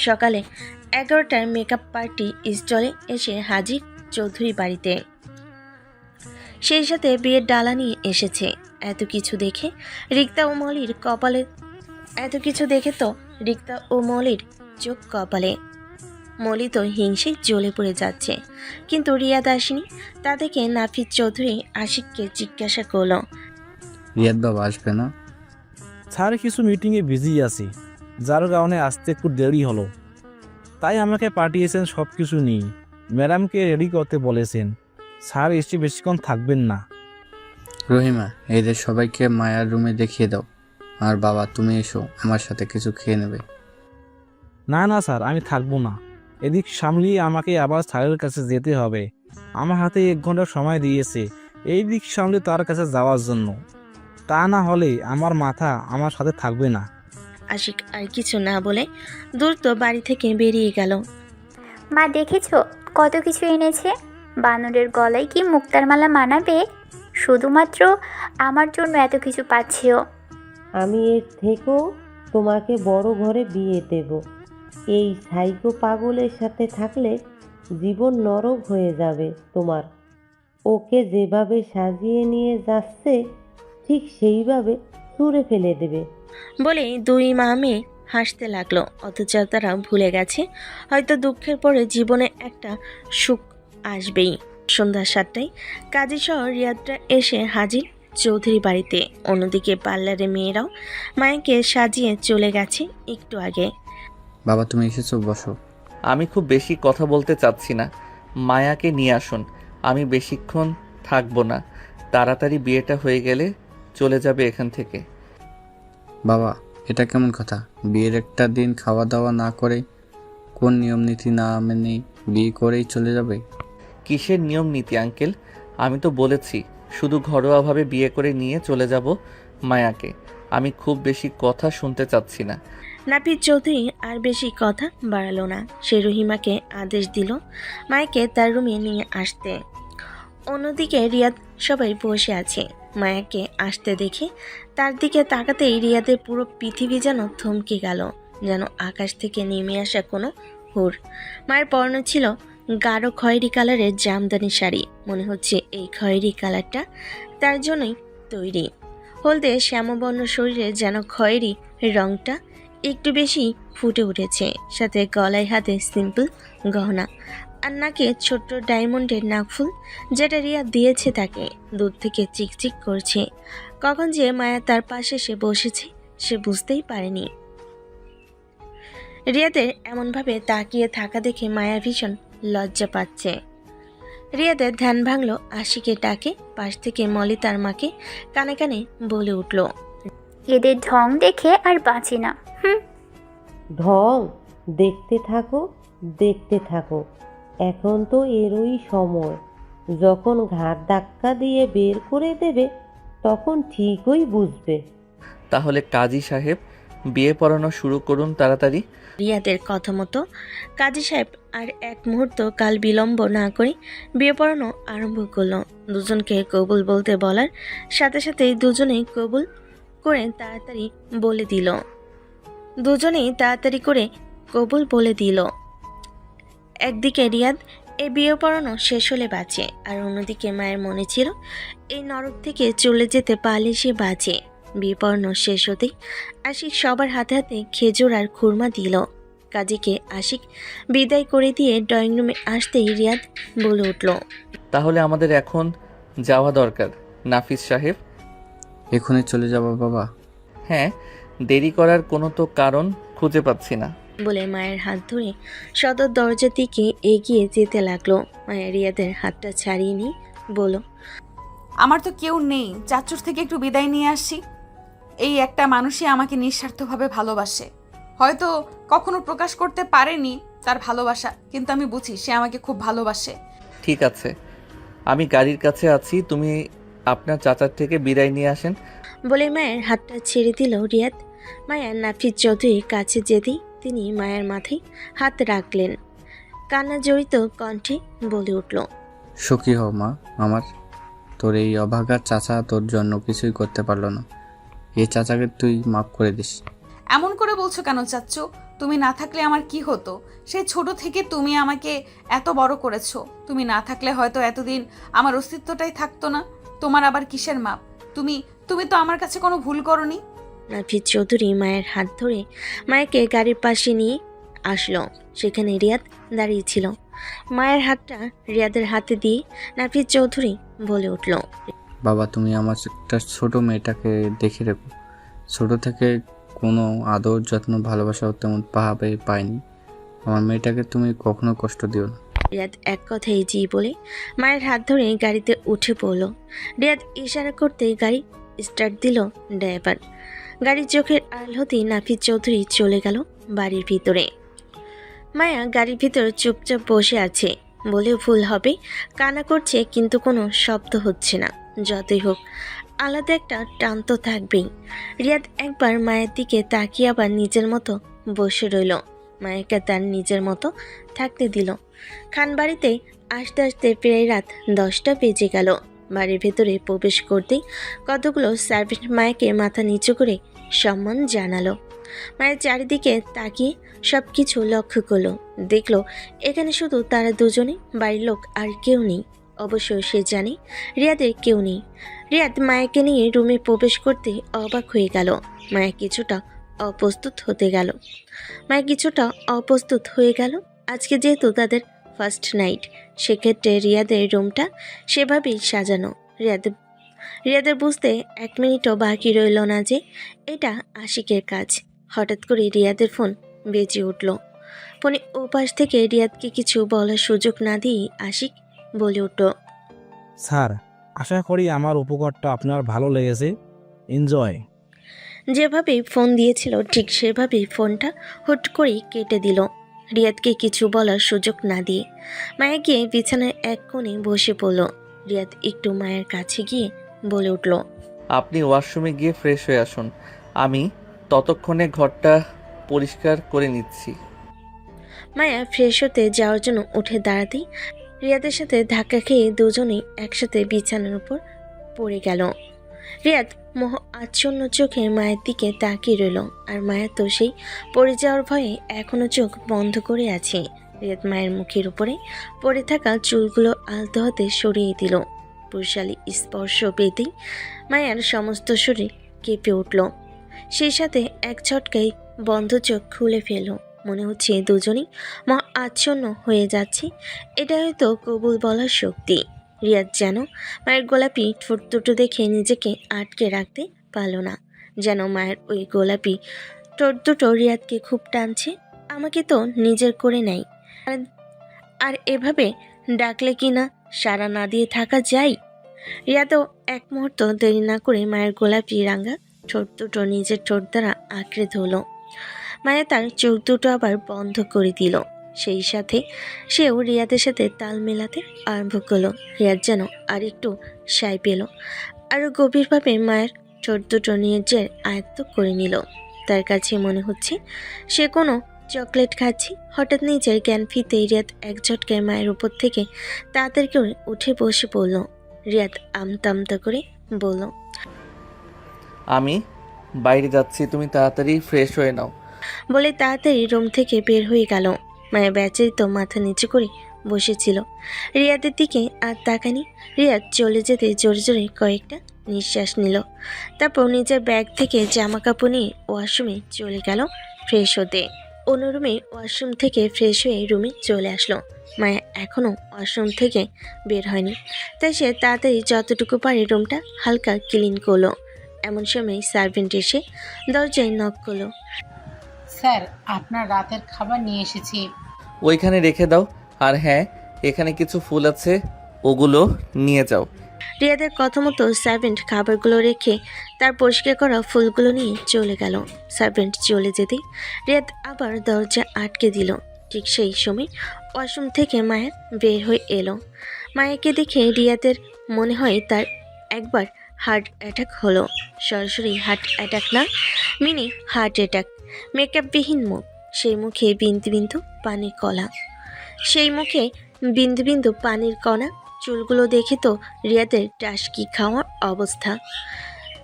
সকালে 11টার মেকআপ পার্টি স্টলে এসে হাজির চৌধুরী বাড়িতে। সেই সাথে বিয়ের ডালা নিয়ে এসেছে। এত কিছু দেখে রিক্তা ও মলির চোখ কপালে। মলি তো হিংসে জ্বলে পড়ে যাচ্ছে, কিন্তু রিয়াদ আসেনি। তা দেখে নাফিস চৌধুরী আশিককে জিজ্ঞাসা করল, রিয়াদ বাবা আসবে না? স্যার কিছু মিটিংয়ে বিজি আছি, যার কারণে আসতে একটু দেরি হলো। তাই আমাকে পাঠিয়েছেন সব কিছু নিয়ে। ম্যাডামকে রেডি করতে বলেছেন। স্যার এসে বেশিক্ষণ থাকবেন না। রহিমা, এদের সবাইকে মায়ার রুমে দেখিয়ে দাও। আর বাবা তুমি এসো, আমার সাথে কিছু খেয়ে নেবে। না না স্যার, আমি থাকবো না। এদিক সামলিয়ে আমাকে আবার স্যারের কাছে যেতে হবে। আমার হাতে 1 ঘন্টা সময় দিয়েছে এই দিক সামলে তার কাছে যাওয়ার জন্য। তা না হলে আমার মাথা আমার সাথে থাকবে না। আশিক আর কিছু না বলে দ্রুত বাড়ি থেকে বেরিয়ে গেল। মা দেখেছো কত কিছু এনেছে? বানরের গলায় কি মুক্তার মালা মানাবে? শুধুমাত্র আমার জন্য এত কিছু পাচ্ছিও। আমি এর থেকেও তোমাকে বড় ঘরে বিয়ে দেব। এই সাইকো পাগলের সাথে থাকলে জীবন নরক হয়ে যাবে তোমার। ওকে যেভাবে সাজিয়ে নিয়ে যাচ্ছে ঠিক সেইভাবে ছুঁড়ে ফেলে দেবে। বলে দুই মা মেয়ে হাসতে লাগলো। অথচ তারা ভুলে গেছে হয়তো দুঃখের পরে জীবনে একটা সুখ আসবেই। সন্ধ্যা 7টায় কাজী সহ রিয়াদরা এসে হাজির চৌধুরী বাড়িতে। অন্যদিকে পার্লারে মেয়েরাও মায়াকে সাজিয়ে চলে গেছে একটু আগে। বাবা তুমি এসেছো, বসো। আমি খুব বেশি কথা বলতে চাচ্ছি না, মায়াকে নিয়ে আসুন। আমি বেশিক্ষণ থাকবো না, তাড়াতাড়ি বিয়েটা হয়ে গেলে চলে যাবে এখান থেকে। বাবা এটা কেমন কথা? বিয়ের একটা দিন খাওয়া দাওয়া না করে, কোন নিয়ম নীতি না মেনে বিয়ে করেই চলে যাবে? কিসের নিয়ম নীতি আঙ্কেল? আমি তো বলেছি শুধু ঘরোয়াভাবে বিয়ে করে নিয়ে চলে যাব মায়াকে। আমি খুব বেশি কথা শুনতে চাচ্ছি না। নাফিস চৌধুরী আর বেশি কথা বাড়ালো না। সে রহিমাকে আদেশ দিল মায়াকে তার রুমে নিয়ে আসতে। অন্যদিকে রিয়াদ সবাই বসে আছে। মায়াকে আসতে দেখে তার দিকে তাকাতেই রিয়াদের পুরো পৃথিবী যেন থমকে গেল, যেন আকাশ থেকে নেমে আসা কোনো হুর। মায়ের পরনে ছিল গাঢ় খয়েরি কালারের জামদানি শাড়ি। মনে হচ্ছে এই খয়েরি কালারটা তার জন্যই তৈরি। হলদে শ্যামবর্ণ শরীরে যেন খয়েরি রংটা একটু বেশি ফুটে উঠেছে। সাথে গলায় হাতে সিম্পল গহনা, আর নাকে ছোট্ট ডায়মন্ডের নাকফুল, যেটা রিয়া দিয়েছে তাকে। দূর থেকে চিকচিক করছে। কখন যে মায়া তার পাশে সে বসেছে সে বুঝতেই পারেনি। রিয়াদের এমনভাবে তাকিয়ে থাকা দেখে মায়া ভীষণ লজ্জা পাচ্ছে। রিয়াদের ধ্যান ভাঙল আশিকের ডাকে। পাশ থেকে মলি তার মাকে কানে কানে বলে উঠল, এদের ঢং দেখে আর বাঁচি না। ঢং দেখতে থাকো, দেখতে থাকো। এখন তো এরই সময়। যখন ঘাড় ধাক্কা দিয়ে বের করে দেবে তখন ঠিকই বুঝবে। তাহলে কাজী সাহেব বিয়ে পড়ানো শুরু করুন তাড়াতাড়ি। রিয়াদের কথা মতো কাজী সাহেব আর এক মুহূর্ত কাল বিলম্ব না করে বিয়ে পড়ানো আরম্ভ করলো। দুজনকে কবুল বলতে বলার সাথে সাথেই দুজনেই কবুল করে তাড়াতাড়ি বলে দিল। দুজনেই তাড়াতাড়ি করে কবুল বলে দিল। একদিকে রিয়াদ এই বিয়ে পড়ানো শেষ হলে বাঁচে, আর অন্যদিকে মায়ের মনে ছিল এই নরক থেকে চলে যেতে পারলে সে বাঁচে। বিয়ে পড়ানো শেষ হতেই আশিক সবার হাতে হাতে খেজুর আর খুরমা দিল। কাজীকে আশিক বিদায় করে দিয়ে ড্রয়িং রুমে আসতেই রিয়াদ বলে উঠল, তাহলে আমাদের এখন যাওয়া দরকার নাফিস সাহেব। এখনই চলে যাব বাবা? হ্যাঁ, দেরি করার কোনো তো কারণ খুঁজে পাচ্ছি না। বলে মায়ের হাত ধরে সদর দরজার দিকে এগিয়ে যেতে লাগলো। মায়া রিয়াদের হাতটা ছাড়িয়ে নিয়ে বলল, আমার তো কেউ নেই, চাচুর থেকে একটু বিদায় নিয়ে আসি। এই একটা মানুষই আমাকে নিঃস্বার্থভাবে ভালোবাসে। হয়তো কখনো প্রকাশ করতে পারেনি তার ভালোবাসা, কিন্তু আমি বুঝি সে আমাকে খুব ভালোবাসে। ঠিক আছে, আমি গাড়ির কাছে আছি, তুমি আপনার চাচার থেকে বিদায় নিয়ে আসেন। বলে মায়ের হাতটা ছেড়ে দিল রিয়াদ। মায়া নাফিস চৌধুরীর কাছে যেতেই তিনি মায়ের মাথায় হাত রাখলেন। কান্না জড়িত কণ্ঠে বলে উঠল, সুখী হও মা আমার। তোর এই অভাগার চাচা তোর জন্য কিছুই করতে পারলো না। এই চাচাকে তুই মাফ করে দিস। এমন করে বলছো কেন চাচ্চু? তুমি না থাকলে আমার কি হতো? সেই ছোট থেকে তুমি আমাকে এত বড় করেছো। তুমি না থাকলে হয়তো এতদিন আমার অস্তিত্বটাই থাকতো না। তোমার আবার কিসের মাপ? তুমি তুমি তো আমার কাছে কোনো ভুল করনি। নাফিস চৌধুরী মায়ের হাত ধরে মায়াকে গাড়ির পাশে নিয়ে আসলো। সেখানে রিয়াদ দাঁড়িয়ে ছিল। মায়ের হাতটা রিয়াদের হাতে দিয়ে নাফিস চৌধুরী বলে উঠল, বাবা তুমি আমার একটা ছোট মেয়েটাকে দেখে রেখো। ছোট থেকে কোনো আদর যত্ন ভালোবাসাও তেমন পাইনি। আমার মেয়েটাকে তুমি কখনো কষ্ট দিও না। রিয়াদ এক কথাই জি বলে মায়ের হাত ধরে গাড়িতে উঠে পড়ল। রিয়াদ ইশারা করতে গাড়ি স্টার্ট দিল ড্রাইভার। গাড়ির চোখের আড়াল হতেই নাফিস চৌধুরী চলে গেল বাড়ির ভিতরে। মায়া গাড়ির ভিতর চুপচাপ বসে আছে বলেও ভুল হবে। কান্না করছে কিন্তু কোনো শব্দ হচ্ছে না। যতই হোক আলাদা একটা টান তো থাকবেই। রিয়াদ একবার মায়ের দিকে তাকিয়ে আবার নিজের মতো বসে রইল। মায়াকে তার নিজের মতো থাকতে দিল। খানবাড়িতে আসতে আসতে প্রায় রাত 10টা বেজে গেল। বাড়ির ভেতরে প্রবেশ করতেই কতগুলো সার্ভেন্ট মায়াকে মাথা নিচু করে সম্মান জানালো। মায়ের চারিদিকে তাকিয়ে সব কিছু লক্ষ্য করলো। দেখলো এখানে শুধু তারা দুজনে, বাড়ির লোক আর কেউ নেই। অবশ্য সে জানে রিয়াদের কেউ নেই। রিয়াদ মায়াকে নিয়ে রুমে প্রবেশ করতে অবাক হয়ে গেল। মায়া কিছুটা অপ্রস্তুত হয়ে গেল। আজকে যেহেতু তাদের ফার্স্ট নাইট, সেক্ষেত্রে রিয়াদের রুমটা সেভাবেই সাজানো। রিয়াদের বুঝতে 1 মিনিটও বাকি রইল না যে এটা আশিকের কাজ। হঠাৎ করে রিয়াদের ফোন বেজে উঠল। ফোনে ওপাশ থেকে রিয়াদকে কিছু বলার সুযোগ না দিয়ে আশিক বলে উঠল, স্যার, আশা করি আমার উপকারটা আপনার ভালো লেগেছে। এনজয়। যেভাবে ফোন দিয়েছিল ঠিক সেভাবেই ফোনটা হুট করে কেটে দিল। রিয়াদকে কিছু বলার সুযোগ না দিয়ে মায়া গিয়ে বিছানার এক কোণে বসে পড়ল। রিয়াদ একটু মায়ের কাছে গিয়ে বলে উঠল, আপনি ওয়াশরুমে গিয়ে ফ্রেশ হয়ে আসুন, আমি ততক্ষণে ঘরটা পরিষ্কার করে নিচ্ছি। মায়া ফ্রেশ হতে যাওয়ার জন্য উঠে দাঁড়াতেই রিয়াদের সাথে ধাক্কা খেয়ে দুজনেই একসাথে বিছানার উপর পড়ে গেল। রিয়াদ মোহ আচ্ছন্ন চোখে মায়ের দিকে তাকিয়ে রইল। আর মায়া তো সেই পড়ে যাওয়ার ভয়ে এখনো চোখ বন্ধ করে আছে। রিয়াদ মায়ের মুখের উপরে পড়ে থাকা চুলগুলো আলতো হাতে সরিয়ে দিল। পুরুষালী স্পর্শ পেতেই মায়ার সমস্ত শরীর কেঁপে উঠল। সেই সাথে এক ঝটকায় বন্ধ চোখ খুলে ফেলল। মনে হচ্ছে দুজনেই মহা আচ্ছন্ন হয়ে যাচ্ছে। এটা হয়তো কবুল বলার শক্তি। রিয়াদ যেন মায়ের গোলাপি ঠোঁট দুটো দেখে নিজেকে আটকে রাখতে পারল না। যেন মায়ের ওই গোলাপি ঠোঁট দুটো রিয়াদকে খুব টানছে। আমাকে তো নিজের করে নেয়, আর এভাবে ডাকলে কি না সাড়া না দিয়ে থাকা যায়? রিয়াদও এক মুহূর্ত দেরি না করে মায়ের গোলাপি রাঙা ঠোঁট দুটো নিজের ঠোঁট দ্বারা আঁকড়ে ধরল। মায়া তার চোখ দুটো আবার বন্ধ করে দিল। সেই সাথে সেও রিয়াদের সাথে তাল মেলাতে আরম্ভ করলো। রিয়াদ যেন আর একটু সায় পেল, আরও গভীরভাবে মায়ের ঠোঁট দুটো নিজের আয়ত্ত করে নিল। তার কাছে মনে হচ্ছে সে কোনো চকলেট খাচ্ছে। হঠাৎ নিজের জ্ঞান ফিরতে রিয়াদ এক ঝটকায় মায়ের উপর থেকে তাড়াতাড়ি করে উঠে বসে পড়ল। রিয়াদ আমতা আমতা করে বলল, আমি বাইরে যাচ্ছি, তুমি তাড়াতাড়ি ফ্রেশ হয়ে নাও। বলে তাড়াতাড়ি রুম থেকে বের হয়ে গেল। মায়া বেচারিত মাথা নিচু করে বসেছিল, রিয়াদের দিকে আর তাকানি। রিয়াদ চলে যেতে জোরে জোরে কয়েকটা নিঃশ্বাস নিল, তারপর নিজের ব্যাগ থেকে জামা কাপড় নিয়ে ওয়াশরুমে চলে গেল ফ্রেশ হতে। অন্য রুমে ওয়াশরুম থেকে ফ্রেশ হয়ে রুমে চলে আসলো। মায়া এখনও ওয়াশরুম থেকে বের হয়নি, তাই সে তাড়াতাড়ি যতটুকু পারে রুমটা হালকা ক্লিন করলো। এমন সময় সার্ভেন্ট এসে দরজায় নক করলো। স্যার, আপনার রাতের খাবার নিয়ে এসেছি। ওইখানে রেখে দাও, আর হ্যাঁ, এখানে কিছু ফুল আছে, ওগুলো নিয়ে যাও। রিয়াদের কথা মতো সার্ভেন্ট খাবারগুলো রেখে তার পরিষ্কার করা ফুলগুলো নিয়ে চলে গেল। সার্ভেন্ট চলে যেতেই রিয়াদ আবার দরজা আটকে দিল। ঠিক সেই সময় ওয়াশরুম থেকে মায়া বের হয়ে এলো। মায়াকে দেখে রিয়াদের মনে হয় তার একবার হার্ট অ্যাটাক হলো। সরাসরি হার্ট অ্যাটাক না, মিনি হার্ট অ্যাটাক। মেকআপবিহীন মুখ, সেই মুখে বিন্দু বিন্দু পানির কণা, সেই মুখে বিন্দু বিন্দু পানির কণা। চুলগুলো দেখে তো রিয়াদের টাসকি খাওয়ার অবস্থা।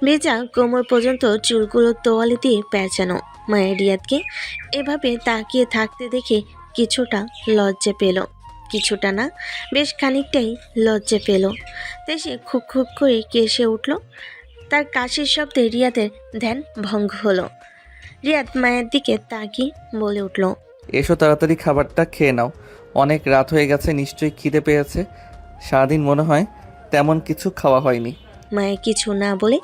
ভেজা কোমর পর্যন্ত চুলগুলো তোয়ালে দিয়ে পেঁচানো। মায়ের রিয়াদকে এভাবে তাকিয়ে থাকতে দেখে কিছুটা লজ্জা পেল, কিছুটা না বেশ খানিকটাই লজ্জা পেল। তাই সে খুব খুব করে কেসে উঠল। তার কাশির শব্দে রিয়াদের ধ্যান ভঙ্গ হলো। রিয়াদ মায়ের দিকে তাকিয়ে বলে উঠল, এসো তাড়াতাড়ি খাবারটা খেয়ে নাও, অনেক রাত হয়ে গেছে, নিশ্চয়ই খিদে পেয়েছে। সারাদিন মনে হয় তেমন কিছু খাওয়া হয়নি। মায়ের কিছু না বলে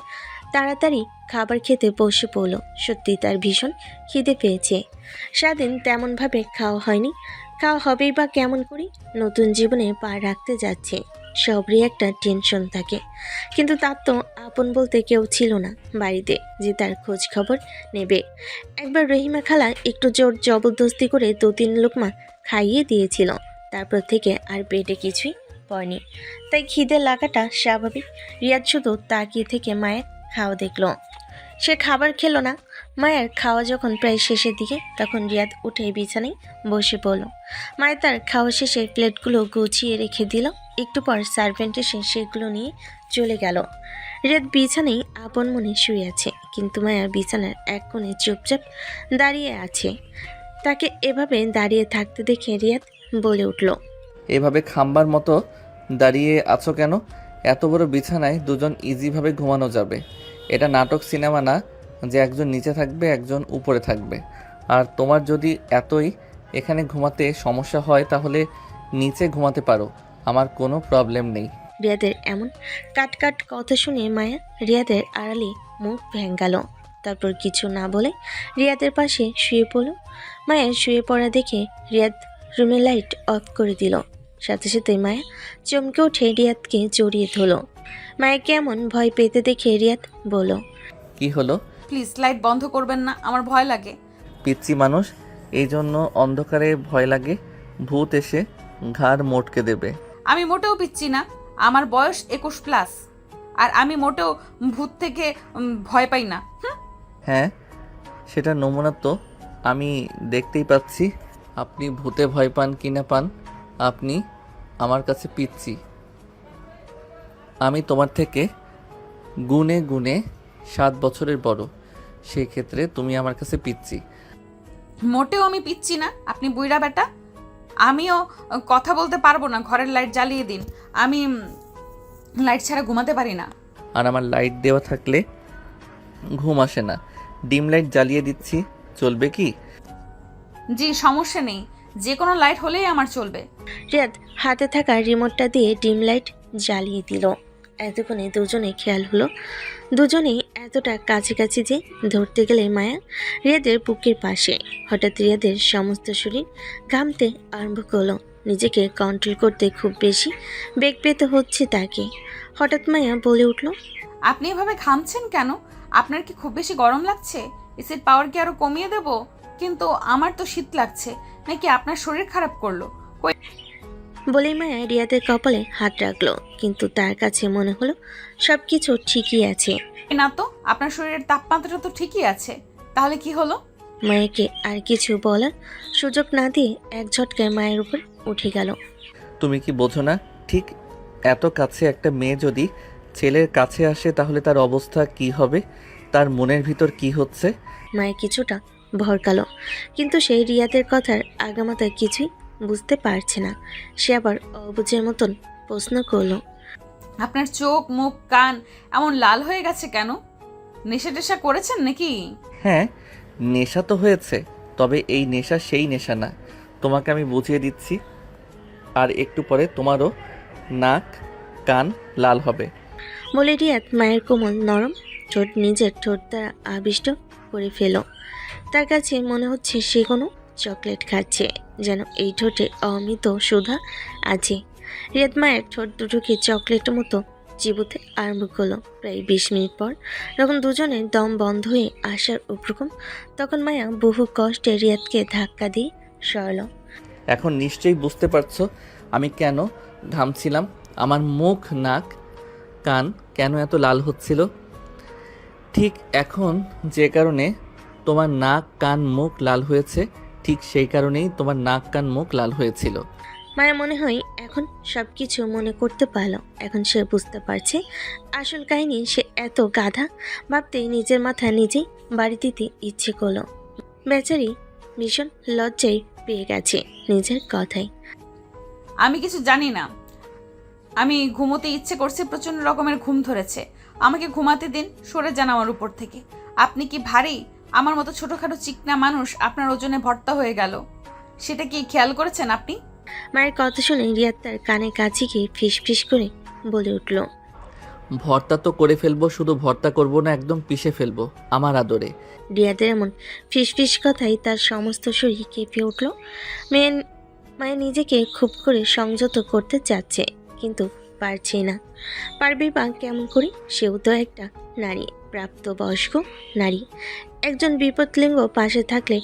তাড়াতাড়ি খাবার খেতে বসে পড়ল। সত্যি তার ভীষণ খিদে পেয়েছে। সারাদিন তেমনভাবে খাওয়া হয়নি, খাওয়া হবেই বা কেমন করে? নতুন জীবনে পা রাখতে যাচ্ছে, সবরই একটা টেনশন থাকে। কিন্তু তার তো আপন বলতে কেউ ছিল না বাড়িতে যে তার খোঁজ খবর নেবে। একবার রহিমা খালা একটু জোর জবরদস্তি করে 2-3 লোকমা খাইয়ে দিয়েছিল, তারপর থেকে আর পেটে কিছুই পড়েনি। তাই খিদে লাগাটা স্বাভাবিক। রিয়াদ শুধু তাকিয়ে থেকে মায়ের খাওয়া দেখল, সে খাবার খেলো না। মায়ের খাওয়া যখন প্রায় শেষের দিকে, তখন রিয়াদ উঠে বিছানায় বসে পড়ল। মায়ের তার খাওয়া শেষে প্লেটগুলো গুছিয়ে রেখে দিল। একটু পর সার্ভেন্ট এসে সেগুলো নিয়ে চলে গেল। রিয়াদ বিছানায় আপন মনে শুয়ে আছে, কিন্তু মায়া বিছানার এক কোণে চুপচাপ দাঁড়িয়ে আছে। তাকে এভাবে দাঁড়িয়ে থাকতে দেখে রিয়াদ বলে উঠল, এভাবে খাম্বার মতো দাঁড়িয়ে আছো কেন? এত বড় বিছানায় দুজন ইজিভাবে ঘুমানো যাবে। এটা নাটক সিনেমা না যে একজন নিচে থাকবে একজন উপরে থাকবে। আর তোমার যদি এতই এখানে ঘুমাতে সমস্যা হয় তাহলে নিচে ঘুমাতে পারো, আমার কোনো প্রবলেম নেই। রিয়াদের এমন কাট কথা শুনে মায়া রিয়াদের আড়ালে মুখ ভেঙ্গালো। তারপর কিছু না বলে রিয়াদের পাশে শুয়ে পড়ল। মায়া শুয়ে পড়া দেখে রিয়াদ রুমের লাইট অফ করে দিল। সাথে সাথে মায়া চমকে উঠে রিয়াদকে জড়িয়ে ধরল। মায়াকে এমন ভয় পেতে দেখে রিয়াদ বলল, কি হলো? প্লিজ লাইট বন্ধ করবেন না, আমার ভয় লাগে। পিচ্চি মানুষ, এই জন্য অন্ধকারে ভয় লাগে? ভূত এসে ঘাড় মোটকে দেবে। আমি মোটেও পিচ্ছি না, আমার বয়স 21+, আর আমি মোটেও ভূত থেকে ভয় পাই না। হ্যাঁ, সেটা নমুনা তো আমি দেখতেই পাচ্ছি। আপনি ভূতে ভয় পান কি না পান, আপনি আমার কাছে পিচ্চি। আমি তোমার থেকে গুণে গুণে 7 বছরের বড়, সেই ক্ষেত্রে তুমি আমার কাছে পিচ্চি। মোটেও আমি পিচ্ছি না, আপনি বুইড়া বেটা। আমিও কথা বলতে পারবো না, ঘরের লাইট জ্বালিয়ে দিন, আমি লাইট ছাড়া ঘুমাতে পারি না। আর আমার লাইট দেওয়া থাকলে ঘুম আসে না, ডিম লাইট জ্বালিয়ে দিচ্ছি, চলবে কি? জি, সমস্যা নেই, যে কোনো লাইট হলেই আমার চলবে। রিয়াদ হাতে থাকা রিমোটটা দিয়ে ডিম লাইট জ্বালিয়ে দিল। এতক্ষণে দুজনে খেয়াল হলো দুজনেই এতটা কাছাকাছি যে ধরতে গেলে মায়া রিয়াদের বুকের পাশে। হঠাৎ রিয়াদের সমস্ত শরীর ঘামতে আরম্ভ করলো। নিজেকে কন্ট্রোল করতে খুব বেশি বেগ পেতে হচ্ছে তাকে। হঠাৎ মায়া বলে উঠল, আপনি এভাবে ঘামছেন কেন? আপনার কি খুব বেশি গরম লাগছে? এসির পাওয়ার কি আরো কমিয়ে দেব? কিন্তু আমার তো শীত লাগছে, নাকি আপনার শরীর খারাপ করলো? বলেই মায়া রিয়াদের কপালে হাত রাখলো, কিন্তু তার কাছে মনে হলো সব কিছু ঠিকই আছে। না তো, আপনার শরীরের তাপমাত্রা তো ঠিকই আছে। তাহলে কি হলো? মায়াকে আর কিছু বলার সুযোগ না দিয়ে এক ঝটকায় মায়ের উপর উঠে গেল। তুমি কি বোঝো না? ঠিক এত কাছে একটা মেয়ে যদি ছেলের কাছে আসে তাহলে তার অবস্থা কি হবে, তার মনের ভিতর কি হচ্ছে। মায়া কিছুটা ভরকালো, কিন্তু সেই রিয়াদের কথার আগামাতায় কিছুই বুঝতে পারছে না। সে আবার অবুঝের মতন প্রশ্ন করলো, আপনার চোখ, মুখ, কান এমন লাল হয়ে গেছে কেন? নেশা টেশা করেছেন নাকি? হ্যাঁ, নেশা তো হয়েছে, তবে এই নেশা সেই নেশা না। তোমাকে আমি বুঝিয়ে দিচ্ছি, আর একটু পরে তোমারও নাক কান লাল হবে। বলে রিয়াদ মায়ের কোমল নরম ঠোঁট নিজের ঠোঁট দ্বারা আবিষ্ট করে ফেল। তার কাছে মনে হচ্ছে সে কোনো চকলেট খাচ্ছে, যেন এই ঠোঁটে অমৃত সুধা আছে। রিয়াদ মায়ের ঠোঁট দুটোকে চকলেটের মতো চিবুতে আরম্ভ করলো। প্রায় 20 মিনিট পর যখন দুজনের দম বন্ধ হয়ে আসার উপক্রম, তখন মায়া বহু কষ্টে রিয়াদকে ধাক্কা দিয়ে সরল। এখন নিশ্চয়ই বুঝতে পারছো আমি কেন ঘামছিলাম, আমার মুখ নাক কান কেন এত লাল হচ্ছিল। ঠিক এখন যে কারণে তোমার নাক কান মুখ লাল হয়েছে, ঠিক সেই কারণেই তোমার নাক কান মুখ লাল হয়েছিল। মায়া মনে হয় এখন সব কিছু মনে করতে পারলো। এখন সে বুঝতে পারছে আসল কাহিনী। সে এত গাধা ভাবতেই নিজের মাথা নিজেই বাড়ি দিতে ইচ্ছে করলো। বেচারি ভীষণ লজ্জায় পেয়ে গেছে নিজের কথায়। আমি কিছু জানি না। আমি ঘুমোতে ইচ্ছে করছে, প্রচন্ড রকমের ঘুম ধরেছে। আমাকে ঘুমাতে দিন, সরে যান আমার উপর থেকে। আপনি কি ভারী? আমার মতো ছোটখাটো চিকনা মানুষ আপনার ওজনে ভর্তা হয়ে গেল, সেটা কি খেয়াল করেছেন আপনি? মায়ের কথা শুনে রিয়াদ তার কানে কাছে গিয়ে ফিস ফিস করে বলে উঠল, ভর্তা তো করে ফেলবো, শুধু ভর্তা করব না, একদম পিষে ফেলবো আমার আদরে। রিয়াদের এমন ফিস ফিস কথাই তার সমস্ত শরীর কেঁপে উঠল। মায়ের নিজেকে খুব করে সংযত করতে চাচ্ছে, কিন্তু পারছে না। পারবে বা কেমন করে? সেও তো একটা নারী, প্রাপ্তবয়স্ক নারী। একজন বিপদলিঙ্গ পাশে থাকলে